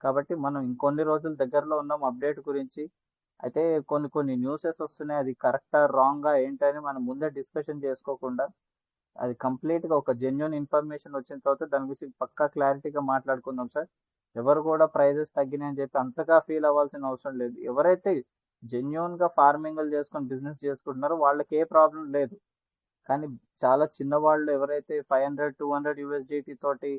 కాబట్టి మనం ఇంకొన్ని రోజుల దగ్గరలో ఉన్నాం అప్డేట్ గురించి. అయితే కొన్ని న్యూసెస్ వస్తున్నాయి, అది కరెక్టా రాంగా ఏంటని మనం ముందే డిస్కషన్ చేసుకోకుండా అది కంప్లీట్గా ఒక జెన్యున్ ఇన్ఫర్మేషన్ వచ్చిన తర్వాత దాని గురించి పక్కా క్లారిటీగా మాట్లాడుకుందాం సార్. ఎవరు కూడా ప్రైజెస్ తగ్గినాయి అని చెప్పి అంతగా ఫీల్ అవ్వాల్సిన అవసరం లేదు. ఎవరైతే జెన్యున్గా ఫార్మింగ్లు చేసుకొని బిజినెస్ చేసుకుంటున్నారో వాళ్ళకి ఏ ప్రాబ్లం లేదు. కానీ చాలా చిన్నవాళ్ళు ఎవరైతే 500-200 USDT తోటి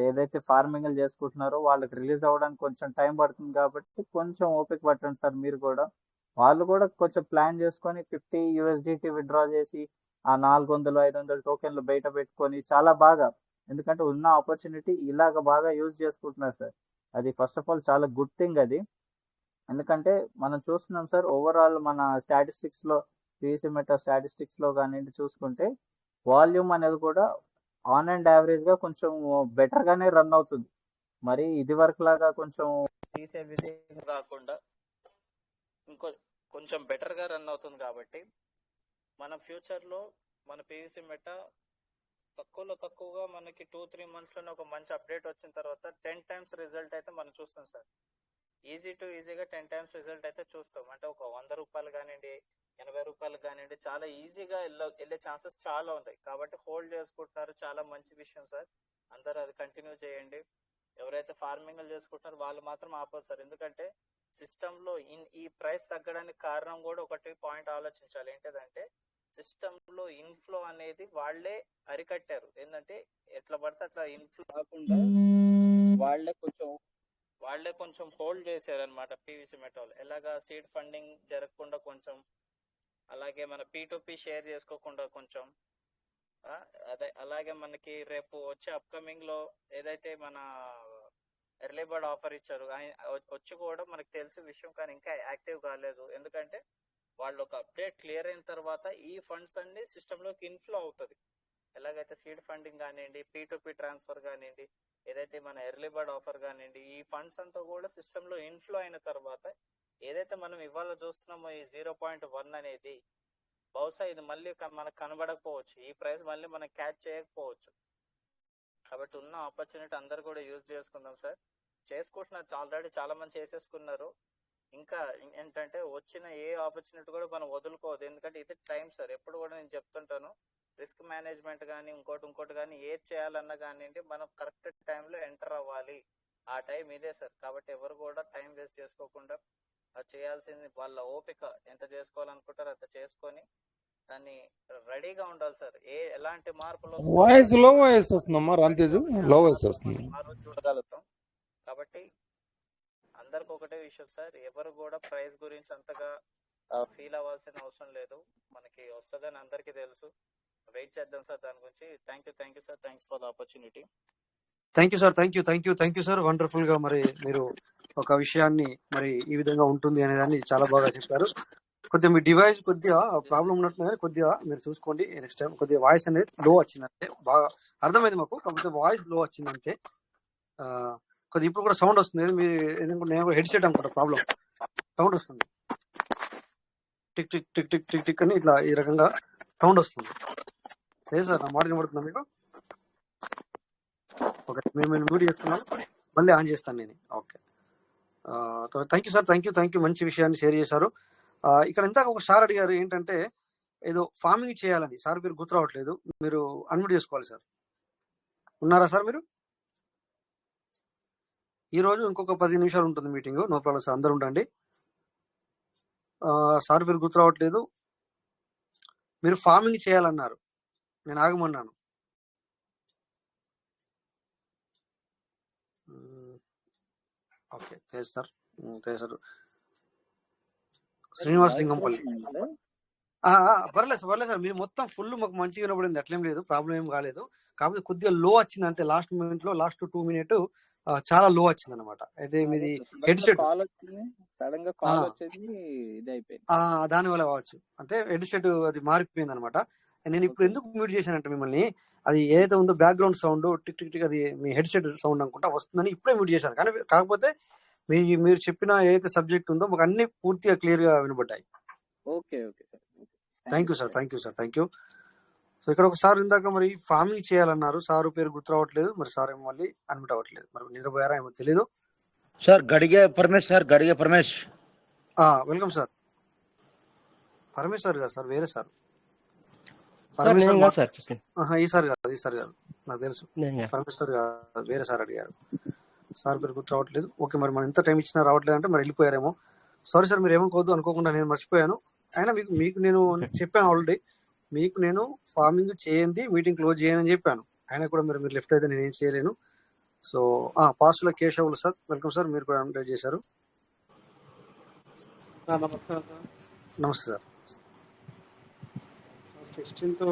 ఏదైతే ఫార్మింగ్లు చేసుకుంటున్నారో వాళ్ళకి రిలీజ్ అవ్వడానికి కొంచెం టైం పడుతుంది. కాబట్టి కొంచెం ఓపిక పట్టండి సార్. మీరు కూడా వాళ్ళు కూడా కొంచెం ప్లాన్ చేసుకొని 50 USDT విత్డ్రా చేసి ఆ 400-500 టోకెన్లు బయట పెట్టుకొని చాలా బాగా, ఎందుకంటే ఉన్న ఆపర్చునిటీ ఇలాగ బాగా యూజ్ చేసుకుంటున్నారు సార్. అది ఫస్ట్ ఆఫ్ ఆల్ చాలా గుడ్ థింగ్ అది. ఎందుకంటే మనం చూస్తున్నాం సార్, ఓవరాల్ మన స్టాటిస్టిక్స్లో పీవీసీ మెటా స్టాటిస్టిక్స్లో కానివ్వండి చూసుకుంటే వాల్యూమ్ అనేది కూడా ఆన్ అండ్ యావరేజ్గా కొంచెం బెటర్గానే రన్ అవుతుంది. మరి ఇది వరకు లాగా కొంచెం తీసే విధంగా కాకుండా కొంచెం బెటర్గా రన్ అవుతుంది. కాబట్టి మన ఫ్యూచర్లో మన పీవీసీ మెటా తక్కువగా మనకి 2-3 monthsలోనే ఒక మంచి అప్డేట్ వచ్చిన తర్వాత 10 times రిజల్ట్ అయితే మనం చూస్తాం సార్. ఈజీగా 10 times రిజల్ట్ అయితే చూస్తాం. అంటే ఒక ₹100 కానివ్వండి, ₹80 కానివ్వండి, చాలా ఈజీగా వెళ్ళే ఛాన్సెస్ చాలా ఉన్నాయి. కాబట్టి హోల్డ్ చేసుకుంటున్నారు, చాలా మంచి విషయం సార్. అందరూ అది కంటిన్యూ చేయండి. ఎవరైతే ఫార్మింగ్లు చేసుకుంటున్నారో వాళ్ళు మాత్రం ఆపరు సార్. ఎందుకంటే సిస్టంలో ఈ ప్రైస్ తగ్గడానికి కారణం కూడా ఒకటి పాయింట్ ఆలోచించాలి. ఏంటంటే సిస్టంలో ఇన్ఫ్లో అనేది వాళ్ళే అరికట్టారు. ఏంటంటే ఎట్లా పడితే అట్లా ఇన్ఫ్లో కాకుండా వాళ్ళే కొంచెం హోల్డ్ చేశారు అనమాట పీవీసీ మెటాల్. ఎలాగా సీడ్ ఫండింగ్ జరగకుండా కొంచెం, అలాగే మన P2P షేర్ చేసుకోకుండా కొంచెం, అదే అలాగే మనకి రేపు వచ్చే అప్కమింగ్ లో ఏదైతే మన ఎర్లీ బర్డ్ ఆఫర్ ఇచ్చారు వచ్చి కూడా మనకు తెలిసే విషయం, కానీ ఇంకా యాక్టివ్ కాలేదు. ఎందుకంటే వాళ్ళు ఒక అప్డేట్ క్లియర్ అయిన తర్వాత ఈ ఫండ్స్ అన్ని సిస్టంలోకి ఇన్ఫ్లో అవుతుంది. ఎలాగైతే సీడ్ ఫండింగ్ కానివ్వండి, P2P ట్రాన్స్ఫర్ కానివ్వండి, ఏదైతే మన ఎర్లీ బర్డ్ ఆఫర్ కానివ్వండి, ఈ ఫండ్స్ అంతా కూడా సిస్టంలో ఇన్ఫ్లో అయిన తర్వాత ఏదైతే మనం ఇవాళ చూస్తున్నామో ఈ 0.1 అనేది బహుశా ఇది మళ్ళీ మనకు కనబడకపోవచ్చు. ఈ ప్రైస్ మళ్ళీ మనం క్యాచ్ చేయకపోవచ్చు. కాబట్టి ఉన్న ఆపర్చునిటీ అందరు కూడా యూజ్ చేసుకుందాం సార్. చేసుకుంటున్నారు, ఆల్రెడీ చాలా మంది చేసేసుకున్నారు. ఇంకా ఏంటంటే వచ్చిన ఏ ఆపర్చునిటీ కూడా మనం వదులుకోవద్దు. ఎందుకంటే ఇది టైం సార్. ఎప్పుడు కూడా నేను చెప్తుంటాను, రిస్క్ మేనేజ్మెంట్ కానీ ఇంకోటి కానీ ఏది చేయాలన్నా కానివ్వండి, మనం కరెక్ట్ టైంలో ఎంటర్ అవ్వాలి. ఆ టైం ఇదే సార్. కాబట్టి ఎవరు కూడా టైం వేస్ట్ చేసుకోకుండా అది చేయాల్సింది వాళ్ళ ఓపిక ఎంత చేసుకోవాలనుకుంటారో అంత చేసుకొని దాన్ని రెడీగా ఉండాలి సార్. ఎలాంటి మార్పులు వాయిస్ లో వాయిస్ వస్తుందమ్మా రాంతేజు, లో వాయిస్ వస్తుంది. ఆ రోజు చూడగలుగుతాం. కాబట్టి అందరికి ఒకటే విషయం సార్, ఎవరు కూడా ప్రైస్ గురించి అంతగా ఫీల్ అవ్వాల్సిన అవసరం లేదు. మనకి వస్తుందని అందరికీ తెలుసు. వెయిట్ చేద్దాం సార్ దాని గురించి. Thank you sir. Thanks for the opportunity. Thank you sir. Wonderful గా మరి మీరు ఒక విషయాన్ని మరి ఈ విధంగా ఉంటుంది అనే దాన్ని చాలా బాగా చెప్పారు. కొద్దిగా మీ డివైస్ కొద్దిగా ప్రాబ్లం ఉన్నట్టుగా కొద్దిగా మీరు చూసుకోండి. నెక్స్ట్ టైం కొద్దిగా వాయిస్ అనేది లో వచ్చిందంటే బాగా అర్థమైంది మాకు. కాకపోతే వాయిస్ లో వచ్చిందంటే కొద్దిగా ఇప్పుడు కూడా సౌండ్ వస్తుంది. నేను హెడ్సెట్ అనుకుంటా, ప్రాబ్లం సౌండ్ వస్తుంది. Tick tick tick tick tick tick అని ఇట్లా ఈ రకంగా సౌండ్ వస్తుంది. ఏ సార్ నా మాట వినబడుతుందా మీకు? ఓకే, మేము మ్యూట్ చేసుకున్నాం, మళ్ళీ ఆన్ చేస్తాను నేను. Okay, thank you sir. Thank you మంచి విషయాన్ని షేర్ చేశారు. ఇక్కడ ఇందాక ఒక సార్ అడిగారు ఏంటంటే ఏదో ఫార్మింగ్ చేయాలని. సార్ మీరు గుర్తు రావట్లేదు, మీరు అన్మ్యూట్ చేసుకోవాలి సార్. ఉన్నారా సార్ మీరు? ఈ రోజు ఇంకొక 10 నిమిషాలు ఉంటుంది మీటింగ్. నో ప్రాబ్లం సార్, అందరు ఉండండి. సార్ మీరు గుర్తు రావట్లేదు, మీరు ఫార్మింగ్ చేయాలన్నారు, నేను ఆగమన్నాను. ఓకే, చేస్తారు. శ్రీనివాస్ లింగంపల్లి. పర్లేదు సార్, మీరు మొత్తం ఫుల్ మాకు మంచిగా వినబడింది, అట్లేం లేదు, ప్రాబ్లం ఏం కాలేదు. కాకపోతే కొద్దిగా లో వచ్చింది అంతే. లాస్ట్ మూమెంట్ లో లాస్ట్ 2 minutes చాలా లో వచ్చింది అనమాట. అయితే మీది హెడ్సెట్ దాని వల్ల కావచ్చు, అంటే హెడ్సెట్ అది మారిపోయింది అనమాట. నేను ఇప్పుడు ఎందుకు మ్యూట్ చేశానంటే మిమ్మల్ని, అది ఏదైతే ఉందో background sound tick tick tick, అది మీ హెడ్సెట్ సౌండ్ అనుకుంటా వస్తుందని ఇప్పుడే మ్యూట్ చేశాను. కానీ కాకపోతే మీరు చెప్పిన ఏదైతే సబ్జెక్ట్ ఉందో మాకు అన్ని పూర్తిగా క్లియర్ గా వినబడ్డాయి. Okay okay sir. Thank you sir, thank you sir, thank you. So ఇక్కడ ఒకసారి ఇందాక మరి ఫార్మింగ్ చేయాలన్నారు, సారు పేరు గుర్తు రావట్లేదు, మరి సార్ ఏమో మళ్ళీ అడ్మిట్ అవ్వట్లేదు, మరి నిద్రపోయారా ఏమో తెలీదు. Sir Gadige Paramesh sir, Gadige Paramesh. Welcome sir. Paramesh sir కాదు సార్, వేరే సార్. ఈసారి కాదు నాకు తెలుసు. పరమేష్ సార్ కాదు, వేరే సార్ అడిగారు. సార్ పేరు గుర్తు రావట్లేదు. ఓకే, మరి మనం ఎంత టైం ఇచ్చినా రావట్లేదు అంటే మరి వెళ్ళిపోయారేమో. సారీ సార్, మీరు ఏమనుకోవద్దు, అనుకోకుండా నేను మర్చిపోయాను. అయినా మీకు నేను చెప్పాను ఆల్రెడీ, మీకు నేను ఫార్మింగ్ చేయండి, మీటింగ్ క్లోజ్ చేయని చెప్పాను. అయినా కూడా మీరు లెఫ్ట్ అయితే నేను ఏం చేయలేను. So Pastula Keshavulu sir, welcome sir, మీరు కూడా అప్డేట్ చేశారు. నమస్కారం సార్. నమస్తే సార్. 16th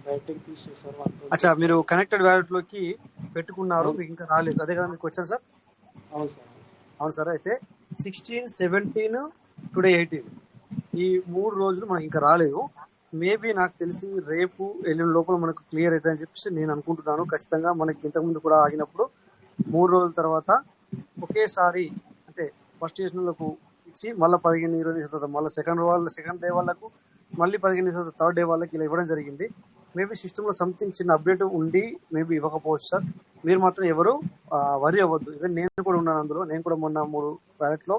రైటింగ్ తీసేసారు. అచ్చా, మీరు కనెక్టెడ్ వ్యాలెట్ లోకి పెట్టుకున్నారు, మీకు ఇంకా రాలేదు, అదే కదా మీకు వచ్చాను సార్? అవును సార్. అవును సార్. అయితే 16, 17 టుడే 18 ఈ 3 రోజులు మనకి ఇంకా రాలేదు. మేబీ నాకు తెలిసి రేపు ఎల్లుండి లోపల మనకు క్లియర్ అవుతుంది అని చెప్పేసి నేను అనుకుంటున్నాను. ఖచ్చితంగా మనకి ఇంతకుముందు కూడా ఆగినప్పుడు 3 రోజుల తర్వాత ఒకేసారి అంటే ఫస్ట్ స్టేషన్లకు ఇచ్చి మళ్ళీ 15-20 నిమిషాల తర్వాత మళ్ళీ సెకండ్ డే వాళ్ళకు మళ్ళీ 15 నిమిషాల తర్వాత థర్డ్ డే వాళ్ళకి ఇలా ఇవ్వడం జరిగింది. మేబీ సిస్టంలో సంథింగ్ చిన్న అప్డేట్ ఉండి మేబీ ఇవ్వకపోవచ్చు సార్. మీరు మాత్రం ఎవరు వరి అవ్వద్దు. ఈవెన్ నేను కూడా ఉన్నాను అందులో. నేను కూడా మొన్న 3 వ్యాలెట్లో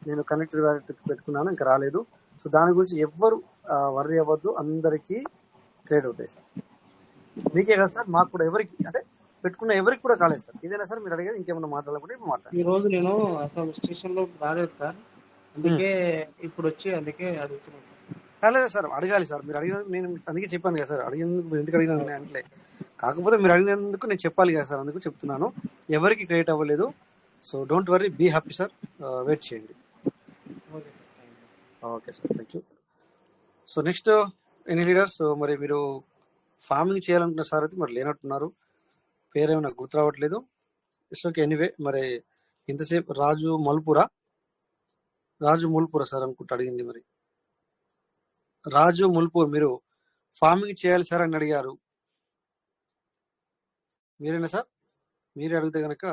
నేను కనెక్టెడ్ వ్యాలెట్ పెట్టుకున్నాను, ఇంకా రాలేదు. సో దాని గురించి ఎవ్వరు వర్రీ అవ్వద్దు, అందరికీ క్రియేట్ అవుతాయి సార్. మీకే కదా సార్, మాకు కూడా ఎవరికి అంటే పెట్టుకున్న ఎవరికి కూడా కాలేదు సార్. ఇదేనా సార్ మీరు అడిగేది? ఇంకేమన్నా మాట్లాడాలంటే ఇప్పుడు మాట్లాడండి. ఈ రోజు నేను అసలు స్టేషన్ లో రాలేదు సార్, అందుకే ఇప్పుడు వచ్చి అందుకే అడుగుతున్నాను సార్. లేదు సార్, అడగాలి సార్. మీరు అడిగిన నేను అందుకే చెప్పాను కదా సార్, అడిగినందుకు మీరు ఎందుకు అడిగినా అంటే కాకపోతే మీరు అడిగినందుకు నేను చెప్పాలి కదా సార్, అందుకు చెప్తున్నాను. ఎవరికి క్రియేట్ అవ్వలేదు. So don't worry, be happy sir, wait చేయండి. Okay sir, thank you. So next any leaders, మరి మీరు ఫార్మింగ్ చేయాలనుకున్న సార్ అయితే మరి లేనట్టున్నారు, పేరేమో నాకు గుర్తు రావట్లేదు. It's okay, anyway. మరి ఇంతసేపు రాజు మల్పురా సార్ అనుకుంటా అడిగింది. మరి రాజు ముల్పూర్, మీరు ఫార్మింగ్ చేయాలి సార్ అని అడిగారు, మీరేనా సార్? మీరే అడిగితే కనుక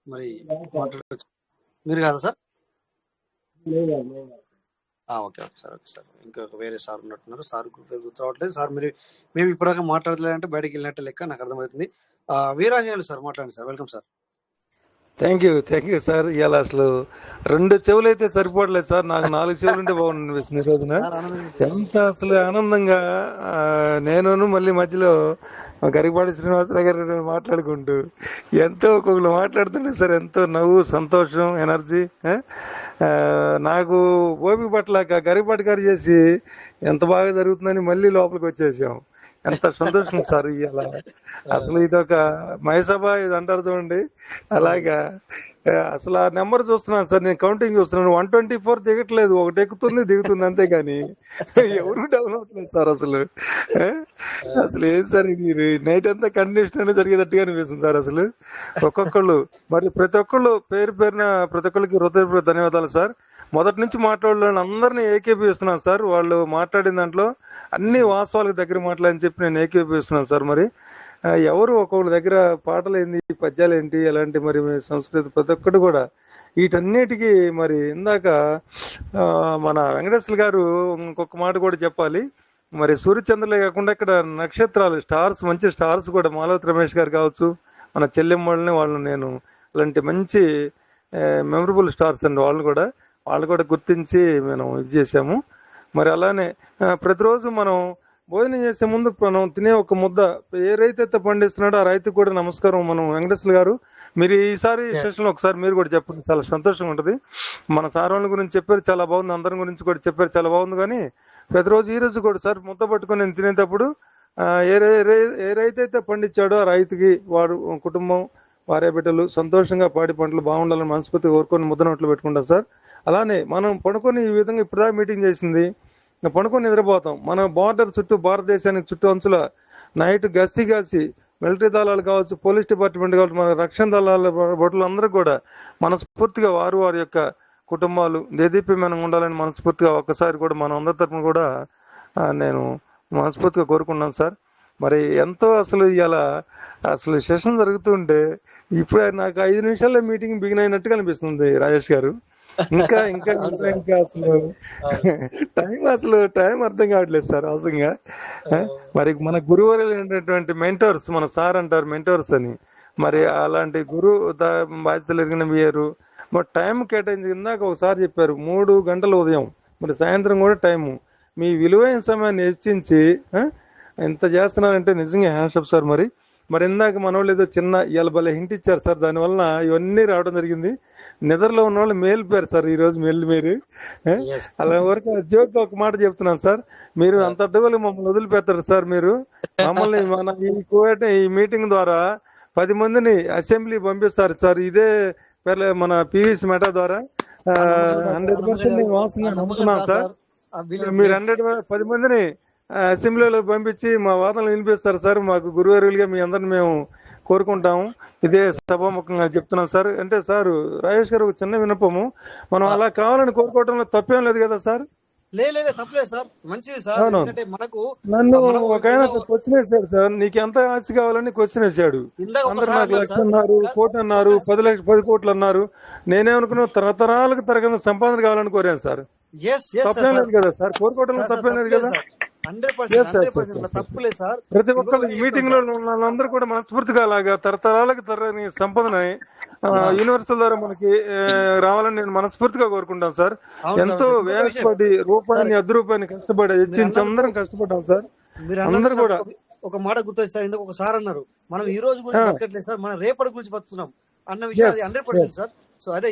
మరి మాట్లాడవచ్చు. మీరు కాదా sir? Okay okay sir, okay sir. ఇంకొక వేరే సార్ ఉన్నట్టున్నారు, సార్ గుర్తు రావట్లేదు సార్. మేము ఇప్పటిదాకా మాట్లాడలేదంటే బయటకు వెళ్ళినట్టు లెక్క, నాకు అర్థమవుతుంది. వీరాంజనేయులు సార్ మాట్లాడండి sir, welcome sir. Thank you sir. ఇవాళ అసలు 2 చెవులు అయితే సరిపోవట్లేదు సార్, నాకు 4 చెవులు ఉంటే బాగుంది అనిపిస్తుంది ఈ రోజున. ఎంత అసలు ఆనందంగా నేను మళ్ళీ మధ్యలో గరికపాటి శ్రీనివాసరావు గారు మాట్లాడుకుంటూ ఎంతో ఒక్కొక్కరు మాట్లాడుతుంటే సార్ ఎంతో నవ్వు, సంతోషం, ఎనర్జీ. నాకు ఓపిక పట్ల గరికపాటి గారు చేసి ఎంత బాగా జరుగుతుందని మళ్ళీ లోపలికి వచ్చేసాం. ఎంత సంతోషం సార్ ఇవాళ. అసలు ఇదొక మహేసభ ఇది అంటారు చూడండి, అలాగా అసలు ఆ నెంబర్ చూస్తున్నాను సార్, నేను కౌంటింగ్ చూస్తున్నాను. 124 దిగట్లేదు, ఒకటి ఎక్కుతుంది దిగుతుంది, అంతేగాని ఎవరు డౌన్ అవట్లేదు సార్. అసలు ఏం సార్ ఇది, నైట్ అంతా కంటిన్యూషన్ అనేది జరిగేటట్టుగా అనిపిస్తుంది సార్. అసలు ఒక్కొక్కళ్ళు మరి ప్రతి ఒక్కళ్ళు పేరున ప్రతి ఒక్కళ్ళకి హృదయపూర్వక ధన్యవాదాలు సార్. మొదటి నుంచి మాట్లాడాలని అందరినీ ఏకీభవిస్తున్నాను సార్. వాళ్ళు మాట్లాడిన దాంట్లో అన్ని వాస్తవాలకు దగ్గర మాట్లాడని చెప్పి నేను ఏకీభవిస్తున్నాను సార్. మరి ఎవరు ఒక్కొక్కరి దగ్గర పాటలు ఏంది, పద్యాలు ఏంటి, ఎలాంటి మరి సంస్కృతి ప్రతి ఒక్కటి కూడా వీటన్నిటికీ మరి ఇందాక మన వెంకటేశ్వర గారు ఇంకొక మాట కూడా చెప్పాలి. మరి సూర్యచంద్రులే కాకుండా ఇక్కడ నక్షత్రాలు, స్టార్స్, మంచి స్టార్స్ కూడా మాలవతి రమేష్ గారు కావచ్చు, మన చెల్లెమ్మల్ని వాళ్ళు నేను అలాంటి మంచి మెమరబుల్ స్టార్స్ అండి. వాళ్ళు కూడా గుర్తించి మనం ఇది చేసాము. మరి అలానే ప్రతిరోజు మనం భోజనం చేసే ముందు మనం తినే ఒక ముద్ద ఏ రైతు అయితే పండిస్తున్నాడో ఆ రైతుకు కూడా నమస్కారం. మనం వెంకటేశ్వర గారు మీరు ఈసారి సెషన్లో ఒకసారి మీరు కూడా చెప్పండి, చాలా సంతోషంగా ఉంటుంది. మన సార్ వాళ్ళ గురించి చెప్పారు, చాలా బాగుంది. అందరి గురించి కూడా చెప్పారు, చాలా బాగుంది. కానీ ప్రతిరోజు ఈ రోజు కూడా సార్ ముద్ద పట్టుకొని నేను తినేటప్పుడు ఏ రైతు అయితే పండించాడో ఆ రైతుకి వాడు కుటుంబం, భార్య బిడ్డలు సంతోషంగా పాడి పంటలు బాగుండాలని మనస్ఫూర్తిగా కోరుకొని ముద్ద నోట్లో పెట్టుకుంటాం సార్. అలానే మనం పడుకొని ఈ విధంగా ఇప్పుడు మీటింగ్ చేసింది, పడుకొని నిద్రపోతాం. మన బార్డర్ చుట్టూ, భారతదేశానికి చుట్టూ అంచుల నైట్ గస్తీ మిలిటరీ దళాలు కావచ్చు, పోలీస్ డిపార్ట్మెంట్ కావచ్చు, మన రక్షణ దళాల భటులు అందరూ కూడా మనస్ఫూర్తిగా వారి యొక్క కుటుంబాలు దేదీప్యమానం ఉండాలని మనస్ఫూర్తిగా ఒక్కసారి కూడా మనం అందరి తరఫున కూడా నేను మనస్ఫూర్తిగా కోరుకున్నాను సార్. మరి ఎంతో అసలు ఇవాళ అసలు సెషన్ జరుగుతుంటే ఇప్పుడు నాకు 5 నిమిషాల్లో మీటింగ్ బిగిన్ అయినట్టుగా అనిపిస్తుంది రాజేష్ గారు. ఇంకా ఇంకా ఇంకా ఇంకా అసలు టైం అర్థం కావట్లేదు సార్ అవసరంగా. మరి మన గురువులు ఏంటటువంటి మెంటర్స్, మన సార్ అంటారు మెంటర్స్ అని, మరి అలాంటి బాధ్యతలు ఎరిగిన వేరు. మరి టైం కేటాయించి ఇందాక ఒకసారి చెప్పారు 3 గంటల ఉదయం, మరి సాయంత్రం కూడా టైము. మీ విలువైన సమయాన్ని హెచ్చించి ఇంత చేస్తున్నారంటే నిజంగా హ్యాండ్షప్ సార్. మరి ఇందాక మన వాళ్ళు ఏదో చిన్న ఇవాళ హింట్ ఇచ్చారు సార్, దానివల్ల ఇవన్నీ రావడం జరిగింది. నిద్రలో ఉన్న వాళ్ళు మేల్పోయారు సార్ ఈరోజు మీరు. అలా వరకు జోక్ ఒక మాట చెప్తున్నాను సార్, మీరు అంత అడ్డగోలు మమ్మల్ని వదిలిపెడతారు సార్. మీరు మమ్మల్ని మన ఈ మీటింగ్ ద్వారా 10 మందిని అసెంబ్లీ పంపిస్తారు సార్. ఇదే మన పీవీసీ మెటా ద్వారా 100% వాసన నమ్ముతున్నాం సార్. మీరు 10 మందిని అసెంబ్లీలో పంపించి మా వాదనలు వినిపిస్తారు సార్. మాకు గురువారులుగా మీ అందరిని మేము కోరుకుంటాము. ఇదే సభాముఖంగా చెప్తున్నాం సార్. అంటే సార్ రాజేష్ గారు ఒక చిన్న విన్నపము, మనం అలా కావాలని కోరుకోవడంలో తప్పేం లేదు కదా సార్? తప్పలేదు సార్, మంచిది సార్. ఎందుకంటే మనకు నన్ను ఒక ఆయన క్వశ్చన్ వేసాడు సార్, నీకు ఎంత ఆస్తి కావాలని క్వశ్చన్ వేసాడు. అందరు నాకు 1,00,000 అన్నారు, 1 కోటి అన్నారు, 10 కోట్లు అన్నారు. నేనేమనుకున్నా తరతరాలకు తరగని సంపాదన కావాలని కోరాను సార్. తప్పేం లేదు కదా సార్, కోరుకోవడంలో తప్పేం లేదు కదా? ప్రతి ఒక్కరు ఈ మీటింగ్ లో వాళ్ళందరూ కూడా మనస్ఫూర్తిగా అలాగా తరతరాలకు తరగని సంపదన యూనివర్సల్ ద్వారా మనకి రావాలని నేను మనస్ఫూర్తిగా కోరుకుంటాను సార్. ఎంతో వేగపడి రూపాయిని 10 రూపాయని కష్టపడి హెచ్చించి అందరం కష్టపడ్డాం సార్. అందరూ కూడా ఒక మాట గుర్తొచ్చి సార్, ఇందుకు ఒకసారి అన్నారు, మనం ఈ రోజు గురించి బతకట్లేదు సార్, మనం రేపటి గురించి బతున్నాం అన్న విషయం 100% సార్. సో అదే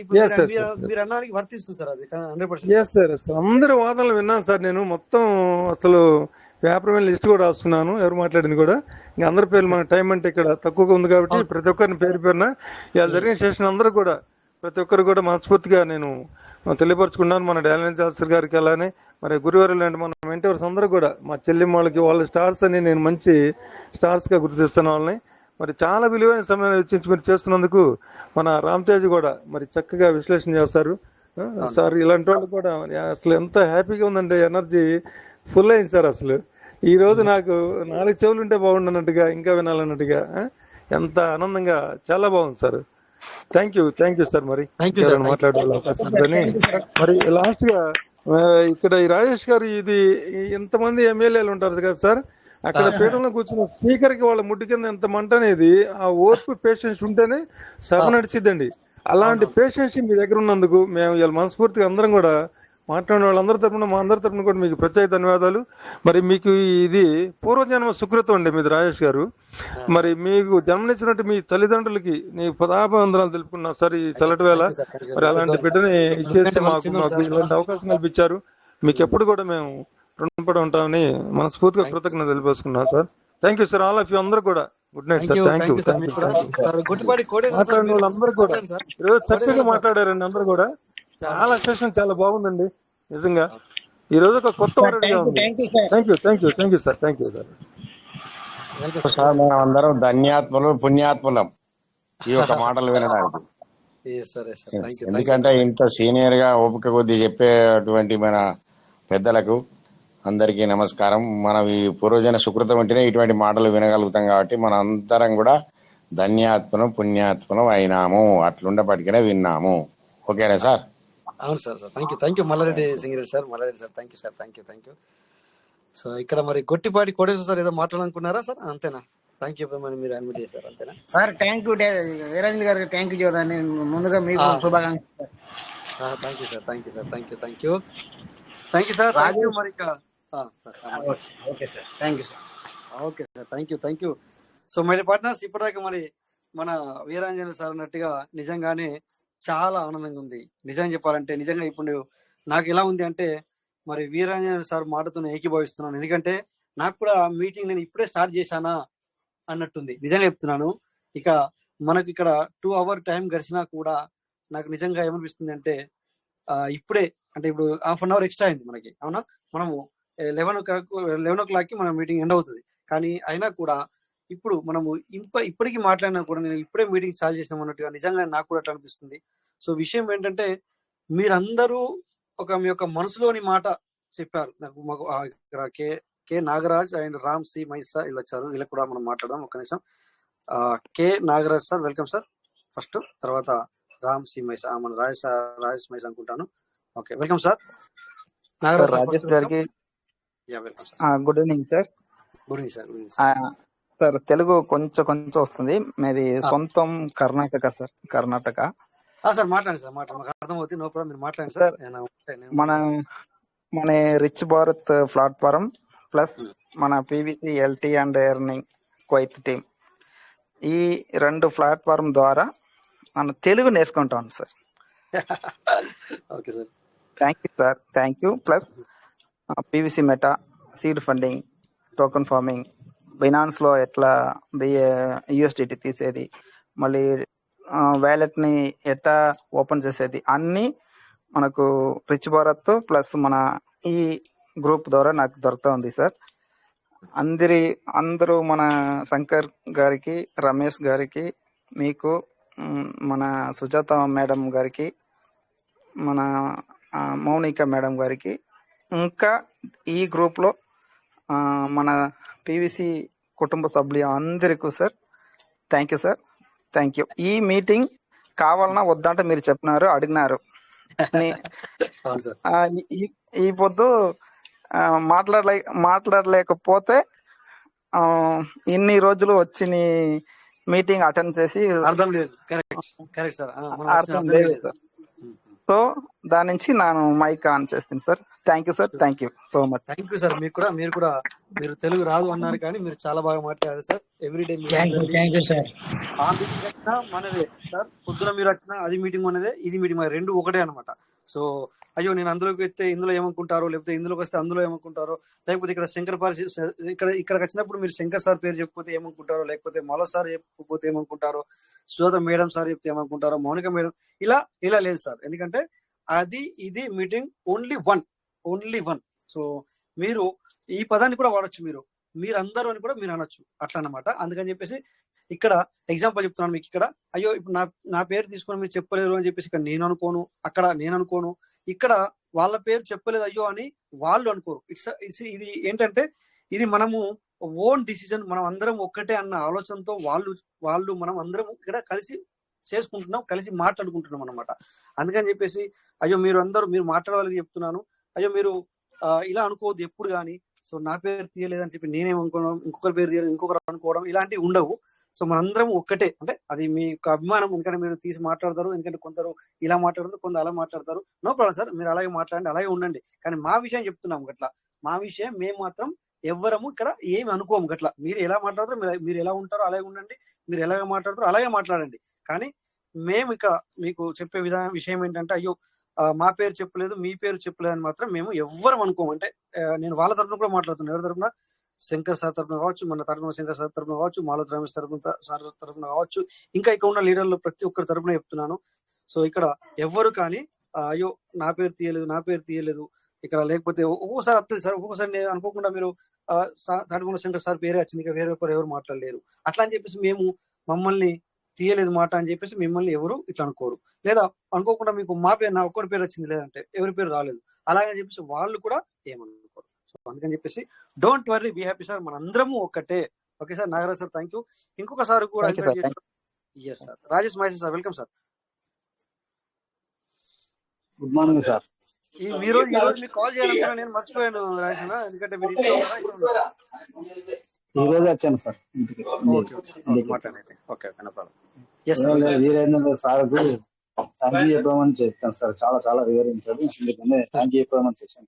మీరు అన్నానికి వర్తిస్తుంది సార్, అది 100%. అందరి వాదనలు విన్నాను సార్. నేను మొత్తం అసలు పేపర్ మీద లిస్ట్ కూడా రాస్తున్నాను, ఎవరు మాట్లాడింది కూడా. ఇంకా అందరి పేర్లు, మన టైం అంటే ఇక్కడ తక్కువగా ఉంది కాబట్టి ప్రతి ఒక్కరిని పేరున ఇలా జరిగిన సెషన్ అందరూ కూడా ప్రతి ఒక్కరు కూడా మనస్ఫూర్తిగా నేను తెలియపరుచుకున్నాను. మన డానియల్ శాస్త్రి గారికి, అలానే మరి గురువారు లాంటి మన మెంటర్స్ అందరూ కూడా, మా చెల్లిమ్మ వాళ్ళకి, వాళ్ళ స్టార్స్ అని నేను మంచి స్టార్స్గా గుర్తిస్తాను వాళ్ళని. మరి చాలా విలువైన సమయాన్ని వెచ్చించి మీరు చేస్తున్నందుకు మన రామ్ తేజ్ కూడా మరి చక్కగా విశ్లేషణ చేస్తారు సార్. ఇలాంటి వాళ్ళు కూడా అసలు ఎంత హ్యాపీగా ఉందంటే, ఎనర్జీ ఫుల్ అయింది సార్. అసలు ఈ రోజు నాకు 4 చెవులు ఉంటే బాగుండన్నట్టుగా, ఇంకా వినాలన్నట్టుగా, ఎంత ఆనందంగా, చాలా బాగుంది సార్. Thank you sir. మరి మాట్లాడే అవకాశం ఉందని మరి లాస్ట్ గా ఇక్కడ ఈ రాజేష్ గారు, ఇది ఎంతమంది ఎమ్మెల్యేలు ఉంటారు కదా సార్, అక్కడ పీఠంలో కూర్చున్న స్పీకర్ కి వాళ్ళ ముడ్డు కింద ఎంత మంట అనేది, ఆ ఓర్పు పేషెన్స్ ఉంటేనే సభ నడిచిద్దండి. అలాంటి పేషెన్స్ మీ దగ్గర ఉన్నందుకు మేము ఇలా మనస్ఫూర్తిగా అందరం కూడా మాట్లాడిన వాళ్ళందరి తరఫున, మా అందరి తరఫున కూడా మీకు ప్రత్యేక ధన్యవాదాలు. మరి మీకు ఇది పూర్వజన్మ సుకృతం అండి మీది రాజేష్ గారు. మరి మీకు జన్మనిచ్చినట్టు మీ తల్లిదండ్రులకి నీ పదాభివందనాలు తెలుపుకున్నా సార్ ఈ చల్లటి వేళ. మరి అలాంటి బిడ్డని ఇచ్చేసి మాకు ఇలాంటి అవకాశం కల్పించారు. మీకు ఎప్పుడు కూడా మేము రుణపడి ఉంటామని మనస్ఫూర్తిగా కృతజ్ఞత తెలిపేసుకున్నాం sir. Thank you sir, all of you అందరూ కూడా. Good night sir. Thank you. మాట్లాడిన వాళ్ళందరూ కూడా ఈరోజు చక్కగా మాట్లాడారండి. అందరూ కూడా చాలా సెషన్ చాలా బాగుందండి నిజంగా. ఈ రోజు ఒక కొత్త థ్యాంక్ యూ సార్. సార్ మనం అందరం ధన్యాత్మలు, పుణ్యాత్మలం ఈ యొక్క మాటలు వినడానికి. ఎందుకంటే ఇంత సీనియర్ గా ఓపిక కొద్ది చెప్పేటువంటి మన పెద్దలకు అందరికీ నమస్కారం. మనం ఈ పూర్వజన సుకృతం అంటేనే ఇటువంటి మాటలు వినగలుగుతాం కాబట్టి మన అందరం కూడా ధన్యాత్మనం, పుణ్యాత్మనం అయినాము. అట్లుండపటికనే విన్నాము. ఓకేనా సార్? అవును sir. Thank you Mallareddy Singireddy sir. Thank you. So ఇక్కడ మరి గొట్టిపాటి కోటేశ్వర సార్ ఏదో మాట్లాడాలనుకున్నారా సార్? అంతేనా? థ్యాంక్ యూ మీరు అడ్మిట్ చేశారు, అంతేనా సార్? థ్యాంక్ యూ వీరాంజలి గారికి థ్యాంక్ యూ చూడండి ముందుగా మీకు శుభాకాంక్షలు. Thank you sir. Okay sir, thank you. So మరి పార్ట్నర్స్, ఇప్పటిదాకా మరి మన వీరాంజలి సార్ అన్నట్టుగా నిజంగానే చాలా ఆనందంగా ఉంది. నిజంగా చెప్పాలంటే నిజంగా ఇప్పుడు నాకు ఎలా ఉంది అంటే, మరి వీరాంజలి సార్ మాటతో ఏకీభవిస్తున్నాను. ఎందుకంటే నాకు కూడా మీటింగ్ నేను ఇప్పుడే స్టార్ట్ చేశానా అన్నట్టుంది. నిజంగా చెప్తున్నాను. ఇక మనకి ఇక్కడ 2 అవర్ టైం గడిచినా కూడా నాకు నిజంగా ఏమనిపిస్తుంది అంటే, ఇప్పుడే అంటే ఇప్పుడు హాఫ్ అన్ అవర్ ఎక్స్ట్రా అయింది మనకి, అవునా? మనము 11 o'clock మన మీటింగ్ ఎండ్ అవుతుంది. కానీ అయినా కూడా ఇప్పుడు మనము ఇప్పటికీ మాట్లాడినా కూడా నేను ఇప్పుడే మీటింగ్ స్టార్ట్ చేసినాం అన్నట్టుగా నిజంగా నాకు కూడా అట్లా అనిపిస్తుంది. సో విషయం ఏంటంటే, మీరందరూ మీ యొక్క మనసులోని మాట చెప్పారు. నాకు మాకు ఇక్కడ K Nagaraj and Ram C Maisa వీళ్ళు వచ్చారు. వీళ్ళకి కూడా మనం మాట్లాడదాం. ఒక్క నిమిషం. K Nagaraj sir welcome sir first, తర్వాత రామ్ సి మైసా మన రాజేష్ మైసా అనుకుంటాను. Okay welcome sir. Nagaraj sir Rajesh గారికి welcome sir. Good evening sir. Good evening sir. Sir Telugu కొంచెం వస్తుంది. మీది సొంతం కర్ణాటక సార్. కర్ణాటక సార్ మాట్లాడండి సార్. మాకు అర్థమవుతుంది. నో ప్రాబ్లం, మీరు మాట్లాడండి సార్. సార్. మన రిచ్ భారత్ ప్లాట్ఫారం ప్లస్ మన పీవీసీ ఎల్టీ అండ్ ఎర్నింగ్ క్వైత్ టీమ్, ఈ 2 ప్లాట్ఫారం ద్వారా మనం తెలుగు నేర్చుకుంటాం sir. Okay sir. Thank you sir. Thank you. Plus PVC Meta, seed funding, token farming, Binance లో ఎట్లా యూఎస్డిటీ తీసేది, మళ్ళీ వ్యాలెట్ ని ఎట్లా ఓపెన్ చేసేది, అన్ని మనకు రిచ్ భారత్ ప్లస్ మన ఈ గ్రూప్ ద్వారా నాకు దొరుకుతా ఉంది సార్. అందరూ మన శంకర్ గారికి, రమేష్ గారికి, మీకు, మన సుజాత మేడం గారికి, మన మౌనిక మేడం గారికి, ఇంకా ఈ గ్రూప్ లో మన పీవీసీ కుటుంబ సభ్యులు అందరికీ sir thank you sir. Thank you. ఈ మీటింగ్ కావాలన్నా వద్దంటే మీరు చెప్పినారు, అడిగినారు. ఈ పొద్దు మాట్లాడలేకపోతే ఇన్ని రోజులు వచ్చి మీటింగ్ అటెండ్ చేసి అర్థం లేదు. Correct sir. అర్థం లేదు సార్. సో దాని నుంచి నేను మైక్ ఆన్ చేస్తాను sir. Thank you sir. Thank you so much. Thank you sir. మీరు తెలుగు రాదు అన్నారు కానీ మీరు చాలా బాగా మాట్లాడారు సార్. ఎవ్రీడే ఆ మీటింగ్ వచ్చినా మనదే సార్. పొద్దున మీరు వచ్చినా అది మీటింగ్ మనదే, ఇది మీటింగ్ మనదే, 2 ఒకటే అనమాట. సో అయ్యో నేను అందులోకి వస్తే ఇందులో ఏమనుకుంటారో, లేకపోతే ఇందులోకి వస్తే అందులో ఏమనుకుంటారో, లేకపోతే ఇక్కడ ఇక్కడికి వచ్చినప్పుడు మీరు శంకర్ సార్ పేరు చెప్పిపోతే ఏమనుకుంటారో, లేకపోతే మల సార్ చెప్పకపోతే ఏమనుకుంటారో, సుజాత మేడం సార్ చెప్తే ఏమనుకుంటారో, మౌనిక మేడం, ఇలా లేదు సార్. ఎందుకంటే అది ఇది మీటింగ్ ఓన్లీ వన్. సో మీరు ఈ పదాన్ని కూడా వాడచ్చు, మీరందరూ అని కూడా మీరు అనొచ్చు, అట్లా అన్నమాట. అందుకని చెప్పేసి ఇక్కడ ఎగ్జాంపుల్ చెప్తున్నాను మీకు. ఇక్కడ అయ్యో ఇప్పుడు నా పేరు తీసుకొని మీరు చెప్పలేరు అని చెప్పేసి ఇక్కడ నేను అనుకోను, అక్కడ నేను అనుకోను, ఇక్కడ వాళ్ళ పేరు చెప్పలేదు అయ్యో అని వాళ్ళు అనుకోరు. ఇది ఏంటంటే ఇది మనము ఓన్ డిసిజన్, మనం అందరం ఒక్కటే అన్న ఆలోచనతో వాళ్ళు మనం అందరం ఇక్కడ కలిసి చేసుకుంటున్నాం, కలిసి మాట్లాడుకుంటున్నాం అన్నమాట. అందుకని చెప్పేసి అయ్యో మీరు మాట్లాడాలని చెప్తున్నాను, అయ్యో మీరు ఇలా అనుకోవద్దు ఎప్పుడు కానీ. సో నా పేరు తీయలేదని చెప్పి నేనేమనుకోవడం, ఇంకొకరి పేరు తీయలేదు ఇంకొకరు అనుకోవడం, ఇలాంటివి ఉండవు. సో మనందరం ఒక్కటే. అంటే అది మీ యొక్క అభిమానం, ఎందుకంటే మీరు తీసి మాట్లాడతారు, ఎందుకంటే కొందరు ఇలా మాట్లాడతారు, కొందరు అలా మాట్లాడతారు. నో ప్రాబ్లం సార్, మీరు అలాగే మాట్లాడండి, అలాగే ఉండండి. కానీ మా విషయం చెప్తున్నాము గట్లా. మా విషయం మేము మాత్రం ఎవ్వరము ఇక్కడ ఏమి అనుకోము గట్లా. మీరు ఎలా మాట్లాడతారో మీరు ఎలా ఉంటారో అలాగే ఉండండి, మీరు ఎలాగ మాట్లాడతారో అలాగే మాట్లాడండి. కానీ మేము ఇక్కడ మీకు చెప్పే విషయం ఏంటంటే అయ్యో మా పేరు చెప్పలేదు, మీ పేరు చెప్పలేదు అని మాత్రం మేము ఎవ్వరం అనుకోము. అంటే నేను వాళ్ళ తరఫున కూడా మాట్లాడుతున్నాను. ఎవరి తరఫున? శంకర్ సార్ తరఫున కావచ్చు, మన తరఫున శంకర్ సార్ తరఫున కావచ్చు, మాలతి రమేష్ సార్ తరఫున కావచ్చు, ఇంకా ఇక్కడ ఉన్న లీడర్లు ప్రతి ఒక్కరి తరఫున చెప్తున్నాను. సో ఇక్కడ ఎవ్వరు కానీ అయ్యో నా పేరు తీయలేదు ఇక్కడ, లేకపోతే ఒక్కొక్కసారి వస్తుంది సార్, ఒక్కొక్కసారి అనుకోకుండా మీరు తడుగున్న శంకర్ సార్ పేరే వచ్చింది, ఇంకా వేరే ఎవరు మాట్లాడలేరు అట్లా అని చెప్పేసి మేము మమ్మల్ని తీయలేదు మాట అని చెప్పేసి మిమ్మల్ని ఎవరు ఇట్లా అనుకోరు. లేదా అనుకోకుండా మీకు మా పేరు నా ఒక్కరి పేరు వచ్చింది లేదంటే ఎవరి పేరు రాలేదు అలాగని చెప్పేసి వాళ్ళు కూడా ఏమనుకోరు. సో అందుకని చెప్పేసి don't worry, be happy sir, మనందరము ఒక్కటే. Okay sir. Nagaraj sir thank you. ఇంకొకసారి కూడా yes sir. Rajesh Mahesh sir welcome sir. Good morning sir. ఈ రోజు మీకు కాల్ చేయాలనుకున్నా, నేను మర్చిపోయాను రాజేష్, ఎందుకంటే మీరు ఈ రోజు వచ్చాను సార్ ఇంటికి. మాట్లాడైతే okay no problem. Virendra sir కు థ్యాంక్ యూ చెప్పమని చెప్తాను సార్. చాలా చాలా వివరించాడు, అందుకనే థ్యాంక్ యూ చెప్పమని చేశాను.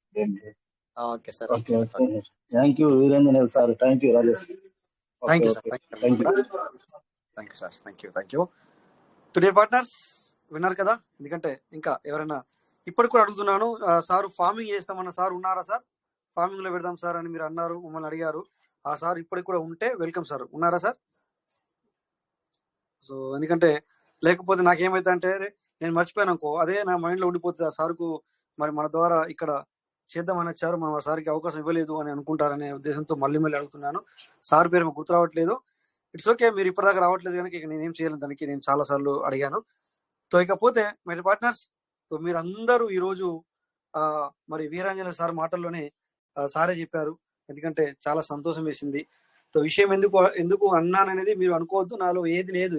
Okay sir. Okay okay thank you Virendra sir. Thank you Rajesh. Thank you sir. Thank you to dear partners. విన్నారు కదా. ఎందుకంటే ఇంకా ఎవరైనా ఇప్పటికి కూడా అడుగుతున్నాను, సార్ ఫార్మింగ్ చేస్తామన్న సార్ ఉన్నారా సార్, ఫార్మింగ్ లో పెడదాం సార్ అని మీరు అన్నారు, మమ్మల్ని అడిగారు. ఆ సార్ ఇప్పటికి కూడా ఉంటే వెల్కమ్ సార్. ఉన్నారా సార్? సో ఎందుకంటే లేకపోతే నాకేమైతే అంటే నేను మర్చిపోయాను అనుకో, అదే నా మైండ్ లో ఉండిపోతుంది. ఆ సార్కు మరి మన ద్వారా ఇక్కడ చేద్దామని వచ్చారు, మనం ఆ సార్కి అవకాశం ఇవ్వలేదు అని అనుకుంటారనే ఉద్దేశంతో మళ్ళీ గుర్తు సార్ పేరు మాకు గుర్తు రావట్లేదు. ఇట్స్ ఓకే, మీరు ఇప్పటిదాకా రావట్లేదు కనుక ఇక నేనేం చేయలేను, దానికి నేను చాలా సార్లు అడిగాను. సో ఇకపోతే మై పార్ట్నర్స్, సో మీరు అందరూ ఈరోజు మరి వీరాంజనేయ సార్ మాటల్లోనే సారే చెప్పారు. ఎందుకంటే చాలా సంతోషం వేసింది. సో విషయం ఎందుకు అన్నాననేది మీరు అనుకోవద్దు. నాలో ఏది లేదు,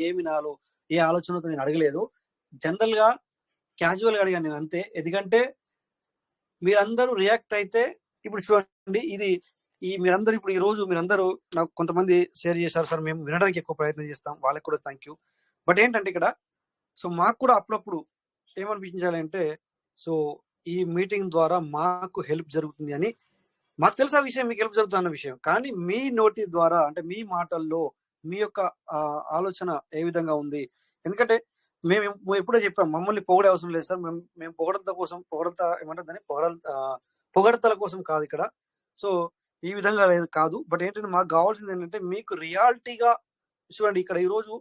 ఏమి నాలో ఏ ఆలోచనతో నేను అడగలేదు. జనరల్ గా క్యాజువల్ గా అడిగాను నేను అంతే. ఎందుకంటే మీరందరూ రియాక్ట్ అయితే ఇప్పుడు చూడండి, మీరందరూ ఇప్పుడు ఈ రోజు మీరందరూ నాకు కొంతమంది షేర్ చేశారు, సార్ మేము వినడానికి ఎక్కువ ప్రయత్నం చేస్తాం, వాళ్ళకి కూడా థ్యాంక్ యూ. బట్ ఏంటంటే ఇక్కడ సో మాకు కూడా అప్పుడప్పుడు ఏమనిపించాలంటే సో ఈ మీటింగ్ ద్వారా మాకు హెల్ప్ జరుగుతుంది అని మాకు తెలుసు, ఆ విషయం మీకు హెల్ప్ జరుగుతున్న విషయం. కానీ మీ నోటి ద్వారా అంటే మీ మాటల్లో మీ యొక్క ఆలోచన ఏ విధంగా ఉంది, ఎందుకంటే మేము ఎప్పుడో చెప్పాం మమ్మల్ని పొగడే అవసరం లేదు సార్, మేము పొగడతల కోసం కాదు ఇక్కడ. సో ఈ విధంగా లేదు కాదు. బట్ ఏంటంటే మాకు కావాల్సింది ఏంటంటే మీకు రియాలిటీగా చూడండి, ఇక్కడ ఈరోజు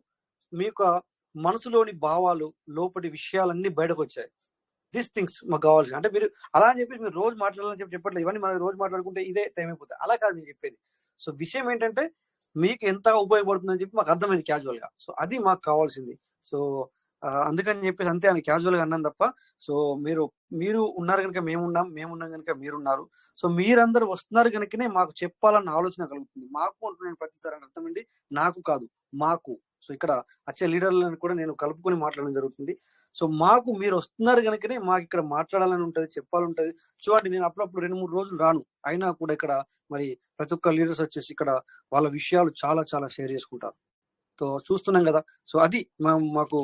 మీ యొక్క మనసులోని భావాలు లోపటి విషయాలన్నీ బయటకు వచ్చాయి. దీస్ థింగ్స్ మాకు కావాల్సింది. అంటే మీరు అలా అని చెప్పి మీరు రోజు మాట్లాడాలని చెప్పట్లేదు, ఇవన్నీ మనం రోజు మాట్లాడుకుంటే ఇదే టైం అయిపోతుంది, అలా కాదు నేను చెప్పేది. సో విషయం ఏంటంటే మీకు ఎంత ఉపయోగపడుతుందని చెప్పి మాకు అర్థమైంది క్యాజువల్ గా. సో అది మాకు కావాల్సింది. సో అందుకని చెప్పేసి అంతే అని క్యాజువల్ గా అన్నాను తప్ప. సో మీరు ఉన్నారు కనుక మేమున్నాం కనుక మీరున్నారు. సో మీరందరూ వస్తున్నారు కనుకనే మాకు చెప్పాలన్న ఆలోచన కలుగుతుంది. మాకు అంటున్నాను ప్రతిసారి అని అర్థమండి, నాకు కాదు మాకు. సో ఇక్కడ వచ్చే లీడర్లను కూడా నేను కలుపుకొని మాట్లాడడం జరుగుతుంది. సో మాకు మీరు వస్తున్నారు కనుకనే మాకు ఇక్కడ మాట్లాడాలని ఉంటది, చెప్పాలంటది. చూడండి నేను అప్పుడప్పుడు 2-3 రోజులు రాను, అయినా కూడా ఇక్కడ మరి ప్రతి ఒక్క లీడర్స్ వచ్చేసి ఇక్కడ వాళ్ళ విషయాలు చాలా చాలా షేర్ చేసుకుంటారు. సో చూస్తున్నాం కదా. సో అది మాకు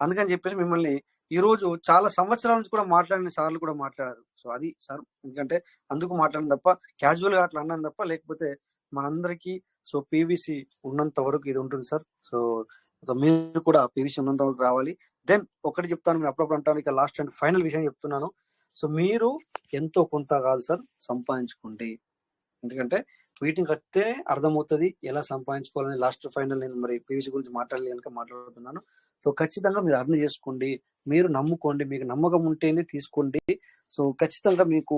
అందుకని చెప్పేసి మిమ్మల్ని ఈ రోజు చాలా సంవత్సరాల నుంచి కూడా మాట్లాడిన సార్లు కూడా మాట్లాడారు. సో అది సార్, ఎందుకంటే అందుకు మాట్లాడిన తప్ప క్యాజువల్ గా అట్లా అన్నాను తప్ప, లేకపోతే మనందరికీ సో పీవీసీ ఉన్నంత వరకు ఇది ఉంటుంది సార్. సో మీరు కూడా పీవీసీ ఉన్నంత వరకు రావాలి. దెన్ ఒకటి చెప్తాను, మీరు అప్పుడప్పుడు అంటాను, ఇక లాస్ట్ అండ్ ఫైనల్ విషయం చెప్తున్నాను. సో మీరు ఎంతో కొంత కాదు సార్ సంపాదించుకోండి, ఎందుకంటే మీటింగ్ వస్తే అర్థమవుతుంది ఎలా సంపాదించుకోవాలని. లాస్ట్ ఫైనల్ నేను మరి పీవీసీ గురించి మాట్లాడలే కనుక మాట్లాడుతున్నాను. సో ఖచ్చితంగా మీరు అర్న్ చేసుకోండి, మీరు నమ్ముకోండి, మీకు నమ్మకం ఉంటేనే తీసుకోండి. సో ఖచ్చితంగా మీకు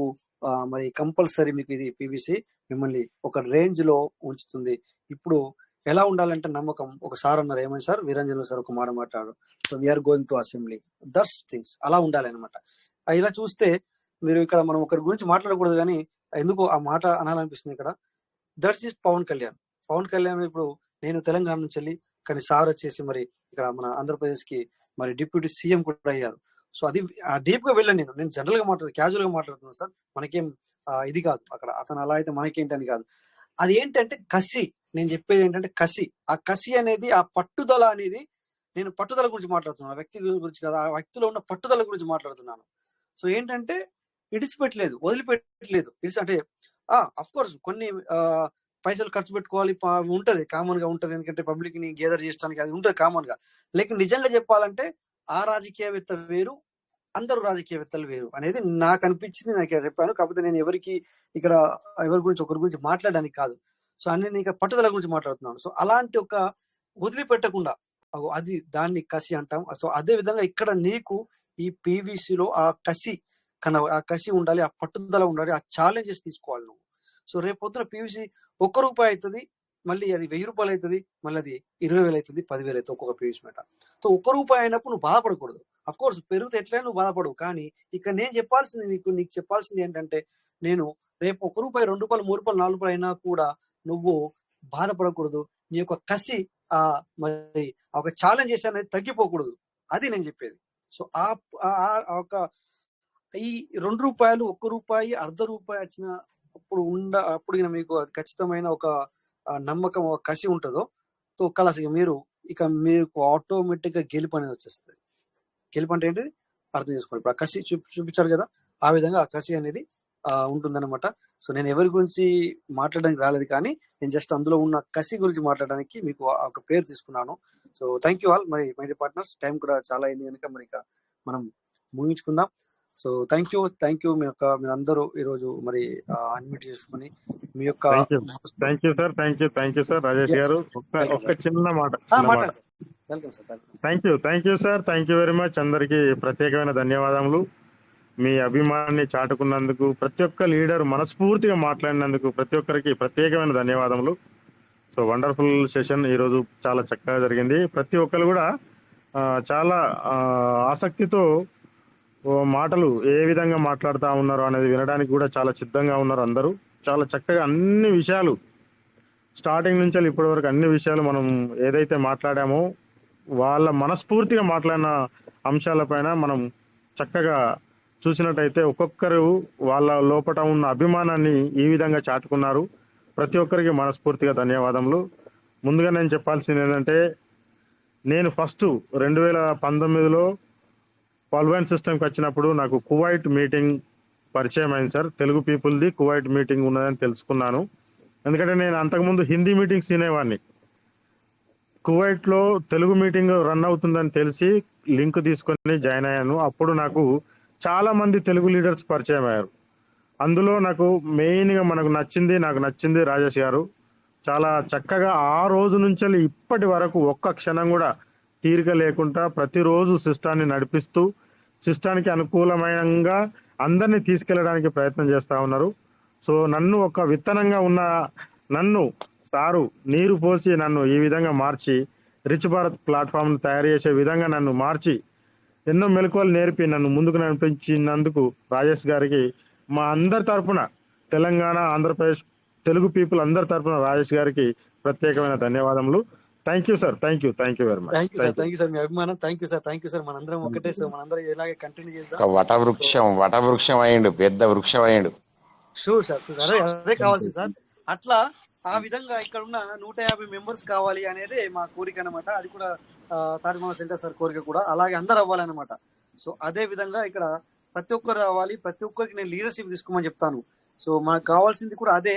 మరి కంపల్సరీ మీకు ఇది పీవీసీ మిమ్మల్ని ఒక రేంజ్ లో ఉంచుతుంది. ఇప్పుడు ఎలా ఉండాలంటే నమ్మకం, ఒకసారి అన్నారు ఏమని సార్, వీరంజన్ సార్ ఒక మాట మాట్లాడు, so we are going to assembly, that's things అలా ఉండాలి అనమాట. ఇలా చూస్తే మీరు ఇక్కడ మనం ఒకరి గురించి మాట్లాడకూడదు, కానీ ఎందుకు ఆ మాట అనాలనిపిస్తుంది ఇక్కడ. దట్స్ ఇస్ పవన్ కళ్యాణ్ ఇప్పుడు నేను తెలంగాణ నుంచి వెళ్ళి, కానీ సార్ వచ్చేసి మరి ఇక్కడ మన ఆంధ్రప్రదేశ్ కి మరి డిప్యూటీ సీఎం కూడా అయ్యారు. సో అది డీప్ గా వెళ్ళాను నేను జనరల్ గా క్యాజువల్ గా మాట్లాడుతున్నాను సార్. మనకేం ఇది కాదు అక్కడ, అతను అలా అయితే మనకేంటని కాదు. అది ఏంటంటే కసి, నేను చెప్పేది ఏంటంటే కసి. ఆ కసి అనేది, ఆ పట్టుదల అనేది, నేను పట్టుదల గురించి మాట్లాడుతున్నాను, వ్యక్తి గురించి కాదు, ఆ వ్యక్తిలో ఉన్న పట్టుదల గురించి మాట్లాడుతున్నాను. సో ఏంటంటే ఇడిచిపెట్టలేదు, వదిలిపెట్టలేదు. అంటే అఫ్ కోర్స్ కొన్ని పైసలు ఖర్చు పెట్టుకోవాలి ఉంటది, కామన్ గా ఉంటది, ఎందుకంటే పబ్లిక్ ని గేదర్ చేయడానికి అది ఉంటది కామన్ గా. లేక నిజంగా చెప్పాలంటే ఆ రాజకీయవేత్త వేరు, అందరూ రాజకీయవేత్తలు వేరు అనేది నాకు అనిపించింది, నాకు చెప్పాను. కాకపోతే నేను ఎవరికి ఇక్కడ ఎవరి గురించి ఒకరి గురించి మాట్లాడడానికి కాదు. సో నేను ఇక్కడ పట్టుదల గురించి మాట్లాడుతున్నాను. సో అలాంటి ఒక వదిలిపెట్టకుండా అది దాన్ని కసి అంటాం. సో అదే విధంగా ఇక్కడ నీకు ఈ పీవీసీలో ఆ కసి ఉండాలి, ఆ పట్టుదల ఉండాలి, ఆ ఛాలెంజెస్ తీసుకోవాలి నువ్వు. సో రేపు పొద్దున పీవీసీ ₹1 అవుతుంది, మళ్ళీ అది ₹1000 అవుతుంది, మళ్ళీ అది 20,000 అవుతుంది, 10,000 అవుతుంది ఒక్కొక్క పీవీసీ మేట. సో ₹1 అయినప్పుడు నువ్వు బాధపడకూడదు. అఫ్ కోర్స్ పెరిగితే ఎట్లయినా నువ్వు బాధపడవు, కానీ ఇక్కడ నేను చెప్పాల్సింది నీకు చెప్పాల్సింది ఏంటంటే, నేను రేపు ₹1, ₹2, ₹3, ₹4 అయినా కూడా నువ్వు బాధపడకూడదు. నీ యొక్క కసి మరి ఒక ఛాలెంజెస్ అనేది తగ్గిపోకూడదు, అది నేను చెప్పేది. సో ఒక ఈ ₹2, ₹1, ₹0.50 వచ్చిన అప్పుడు మీకు అది ఖచ్చితమైన ఒక నమ్మకం, ఒక కసి ఉంటుందో తో కలసి మీకు ఆటోమేటిక్ గా గెలుపు అనేది వచ్చేస్తుంది. గెలుపు అంటే ఏంటిది అర్థం చేసుకోండి. ఇప్పుడు ఆ కసి చూపించాడు కదా, ఆ విధంగా ఆ కసి అనేది ఉంటుందన్నమాట. సో నేను ఎవరి గురించి మాట్లాడడానికి రాలేదు, కానీ నేను జస్ట్ అందులో ఉన్న కసి గురించి మాట్లాడడానికి మీకు ఒక పేరు తీసుకున్నాను. So thank you all my dear partners. Time కూడా చాలా అయింది కనుక మరి మనం ముగించుకుందాం. సో థ్యాంక్ యూ మీరందరూ ఈ రోజు మరి అన్మ్యూట్ చేసుకుని మీ యొక్క థ్యాంక్ యూ సార్ రాజేష్ గారు. ఒక్క చిన్న మాట. Thank you sir, thank you very much. అందరికి ప్రత్యేకమైన ధన్యవాదములు. మీ అభిమానాన్ని చాటుకున్నందుకు, ప్రతి ఒక్క లీడర్ మనస్ఫూర్తిగా మాట్లాడినందుకు ప్రతి ఒక్కరికి ప్రత్యేకమైన ధన్యవాదములు. సో వండర్ఫుల్ సెషన్ ఈరోజు చాలా చక్కగా జరిగింది. ప్రతి ఒక్కరు కూడా చాలా ఆసక్తితో మాటలు ఏ విధంగా మాట్లాడుతూ ఉన్నారో అనేది వినడానికి కూడా చాలా సిద్ధంగా ఉన్నారు అందరూ. చాలా చక్కగా అన్ని విషయాలు స్టార్టింగ్ నుంచి ఇప్పటి వరకు అన్ని విషయాలు మనం ఏదైతే మాట్లాడామో వాళ్ళ మనస్ఫూర్తిగా మాట్లాడిన అంశాలపైన మనం చక్కగా చూసినట్టయితే ఒక్కొక్కరు వాళ్ళ లోపల ఉన్న అభిమానాన్ని ఈ విధంగా చాటుకున్నారు. ప్రతి ఒక్కరికి మనస్ఫూర్తిగా ధన్యవాదములు. ముందుగా నేను చెప్పాల్సింది ఏంటంటే, నేను ఫస్ట్ 2019లో పల్వైన్ సిస్టమ్కి వచ్చినప్పుడు నాకు కువైట్ మీటింగ్ పరిచయం అయింది సార్. తెలుగు పీపుల్ది కువైట్ మీటింగ్ ఉన్నదని తెలుసుకున్నాను. ఎందుకంటే నేను అంతకుముందు హిందీ మీటింగ్స్ వినేవాడిని. కువైట్లో తెలుగు మీటింగ్ రన్ అవుతుందని తెలిసి లింక్ తీసుకొని జాయిన్ అయ్యాను. అప్పుడు నాకు చాలా మంది తెలుగు లీడర్స్ పరిచయం అయ్యారు. అందులో నాకు మెయిన్గా నాకు నచ్చింది రాజేష్ గారు. చాలా చక్కగా ఆ రోజు నుంచి ఇప్పటి వరకు ఒక్క క్షణం కూడా తీరిక లేకుండా ప్రతిరోజు సిస్టాన్ని నడిపిస్తూ సిస్టానికి అనుకూలమైనగా అందరినీ తీసుకెళ్ళడానికి ప్రయత్నం చేస్తూ ఉన్నారు. సో నన్ను ఒక విత్తనంగా ఉన్న నన్ను సారు నీరు పోసి నన్ను ఈ విధంగా మార్చి రిచ్ భారత్ ప్లాట్ఫామ్ తయారు చేసే విధంగా నన్ను మార్చి ఎన్నో మెలకువలు నేర్పి నన్ను ముందుకు నడిపించినందుకు రాజేష్ గారికి మా అందరి తరఫున, తెలంగాణ, ఆంధ్రప్రదేశ్ తెలుగు పీపుల్ అందరి తరఫున రాజేష్ గారికి ప్రత్యేకమైన ధన్యవాదములు. Thank you sir. Thank you very much. Thank you sir. మీ అభిమానం. Thank you sir. మనందరం ఒకటే సార్. మనందరం ఇలాగే కంటిన్యూ చేద్దాం. వటవృక్షం అయ్యిండు, పెద్ద వృక్షం అయ్యిండు. Sure sir. అదే కావాల్సింది సార్. అట్లా ఆ విధంగా ఇక్కడ ఉన్న 150 మెంబర్స్ కావాలి అనేది మా కోరిక అనమాట. అది కూడా తాటిమాల సెంటర్ సార్ కోరిక కూడా. అలాగే అందరు అవ్వాలన్నమాట. సో అదే విధంగా ఇక్కడ ప్రతి ఒక్కరు అవ్వాలి. ప్రతి ఒక్కరికి నేను లీడర్షిప్ తీసుకోమని చెప్తాను. సో మనకు కావాల్సింది కూడా అదే.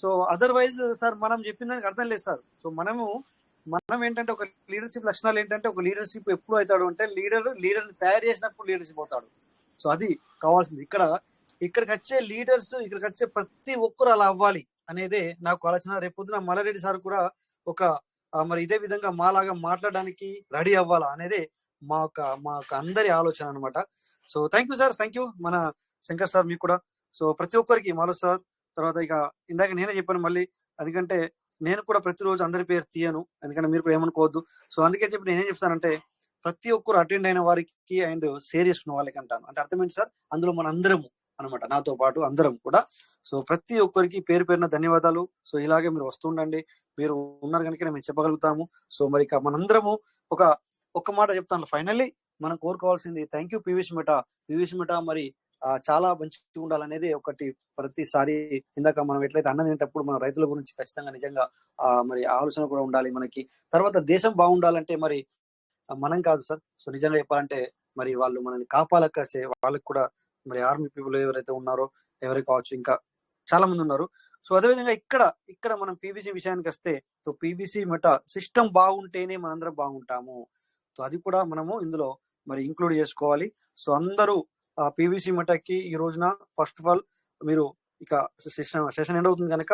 సో అదర్వైజ్ సార్ మనం చెప్పిన దానికి అర్థం లేదు సార్. సో మనం ఏంటంటే ఒక లీడర్షిప్ లక్షణాలు ఏంటంటే, ఒక లీడర్షిప్ ఎప్పుడు అవుతాడు అంటే లీడర్ని తయారు చేసినప్పుడు లీడర్షిప్ అవుతాడు. సో అది కావాల్సింది. ఇక్కడికి వచ్చే లీడర్స్, ఇక్కడికి వచ్చే ప్రతి ఒక్కరు అలా అవ్వాలి అనేదే నాకు ఆలోచన. రేపొద్దున మల్లారెడ్డి సార్ కూడా ఒక మరి ఇదే విధంగా మాలాగా మాట్లాడడానికి రెడీ అవ్వాలా అనేదే మా అందరి ఆలోచన అనమాట. So thank you sir. Thank you మన శంకర్ సార్ మీకు కూడా. సో ప్రతి ఒక్కరికి మాలో సార్ తర్వాత ఇక ఇందాక నేనే చెప్పాను మళ్ళీ, ఎందుకంటే నేను కూడా ప్రతిరోజు అందరి పేరు తీయను, ఎందుకంటే మీరు కూడా ఏమనుకోవద్దు. సో అందుకే చెప్పి నేనేం చెప్తానంటే, ప్రతి ఒక్కరు అటెండ్ అయిన వారికి అండ్ షేర్ చేసుకున్న వాళ్ళకి అంటాను. అంటే అర్థమైంది సార్. అందులో మన అందరము అనమాట, నాతో పాటు అందరం కూడా. సో ప్రతి ఒక్కరికి పేరున ధన్యవాదాలు. సో ఇలాగే మీరు వస్తుండండి. మీరు ఉన్నారు కనుక మేము చెప్పగలుగుతాము. సో మరి ఇక మనందరము ఒక మాట చెప్తాను. ఫైనల్లీ మనం కోరుకోవాల్సింది థ్యాంక్ యూ పీవీసీ మెటా మరి చాలా మంచిగా ఉండాలనేది ఒకటి. ప్రతిసారి ఇందాక మనం ఎట్లయితే అన్నం తినేటప్పుడు మన రైతుల గురించి ఖచ్చితంగా నిజంగా మరి ఆలోచన కూడా ఉండాలి మనకి. తర్వాత దేశం బాగుండాలంటే మరి మనం కాదు సార్. సో నిజంగా చెప్పాలంటే మరి వాళ్ళు మనల్ని కాపాలకసే వాళ్ళకి కూడా మరి ఆర్మీ పీపుల్ ఎవరైతే ఉన్నారో ఎవరైతే కావచ్చు, ఇంకా చాలా మంది ఉన్నారు. సో అదేవిధంగా ఇక్కడ మనం పీవీసీ విషయానికి వస్తే, సో పీవీసీ మెటా సిస్టమ్ బాగుంటేనే మనందరం బాగుంటాము. సో అది కూడా మనము ఇందులో మరి ఇంక్లూడ్ చేసుకోవాలి. సో అందరూ పీవీసీ మెటాకి ఈ రోజున ఫస్ట్ ఆఫ్ ఆల్ మీరు ఇక సెషన్ ఎండ్ అవుతుంది కనుక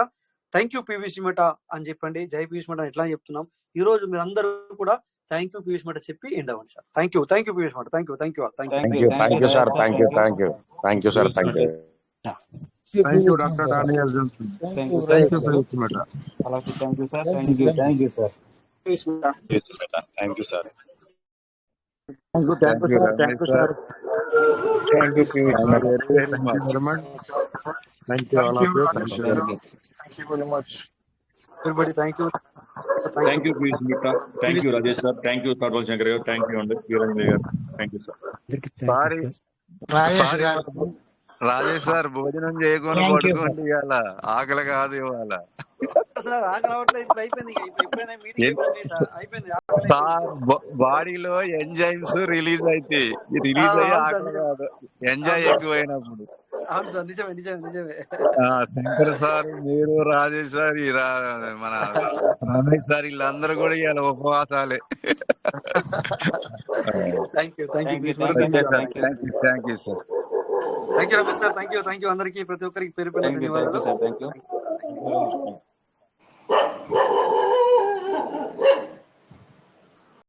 థ్యాంక్ యూ పీవీసీ మెటా అని చెప్పండి. జై పీవీసీ మెటా ఎట్లా చెప్తున్నాం ఈ రోజు. మీరు అందరూ కూడా థ్యాంక్ యూ పీవీసీ మెటా చెప్పి ఎండ్ అవ్వండి sir. Thank you PVC meta. Thank you sir. Thank you doctor Daniel Johnson. Thank you PVC meta. Thank you sir. Thank you sir. Thank you sir. Thank you sir. Thank you very much. Thank you all of you. Thank you very much. Everybody, thank you. Thank you, please, Mitra. Thank you, Rajesh sir. Thank you, Tarpal Shankar garu. Thank you, Veeranjana garu. Thank you, sir. Rajesh sir భోజనం చేయకుండా పడుకోండి, ఇవాళ ఆకలి కాదు ఇవాళ. Sir బాడీలో enzymes release అయితే ఆకలి కాదు, ఎంజాయ్ ఎక్కువైనప్పుడు. శంకర్ సార్, మీరు రాజేష్ సార్, మన రమేష్ సార్, వీళ్ళందరూ కూడా ఇవాళ ఉపవాసాలే. Thank you sir. Thank you Ramesh sir. Thank you అందరికీ, ప్రతి ఒక్కరికి పేరు ధన్యవాదాలు.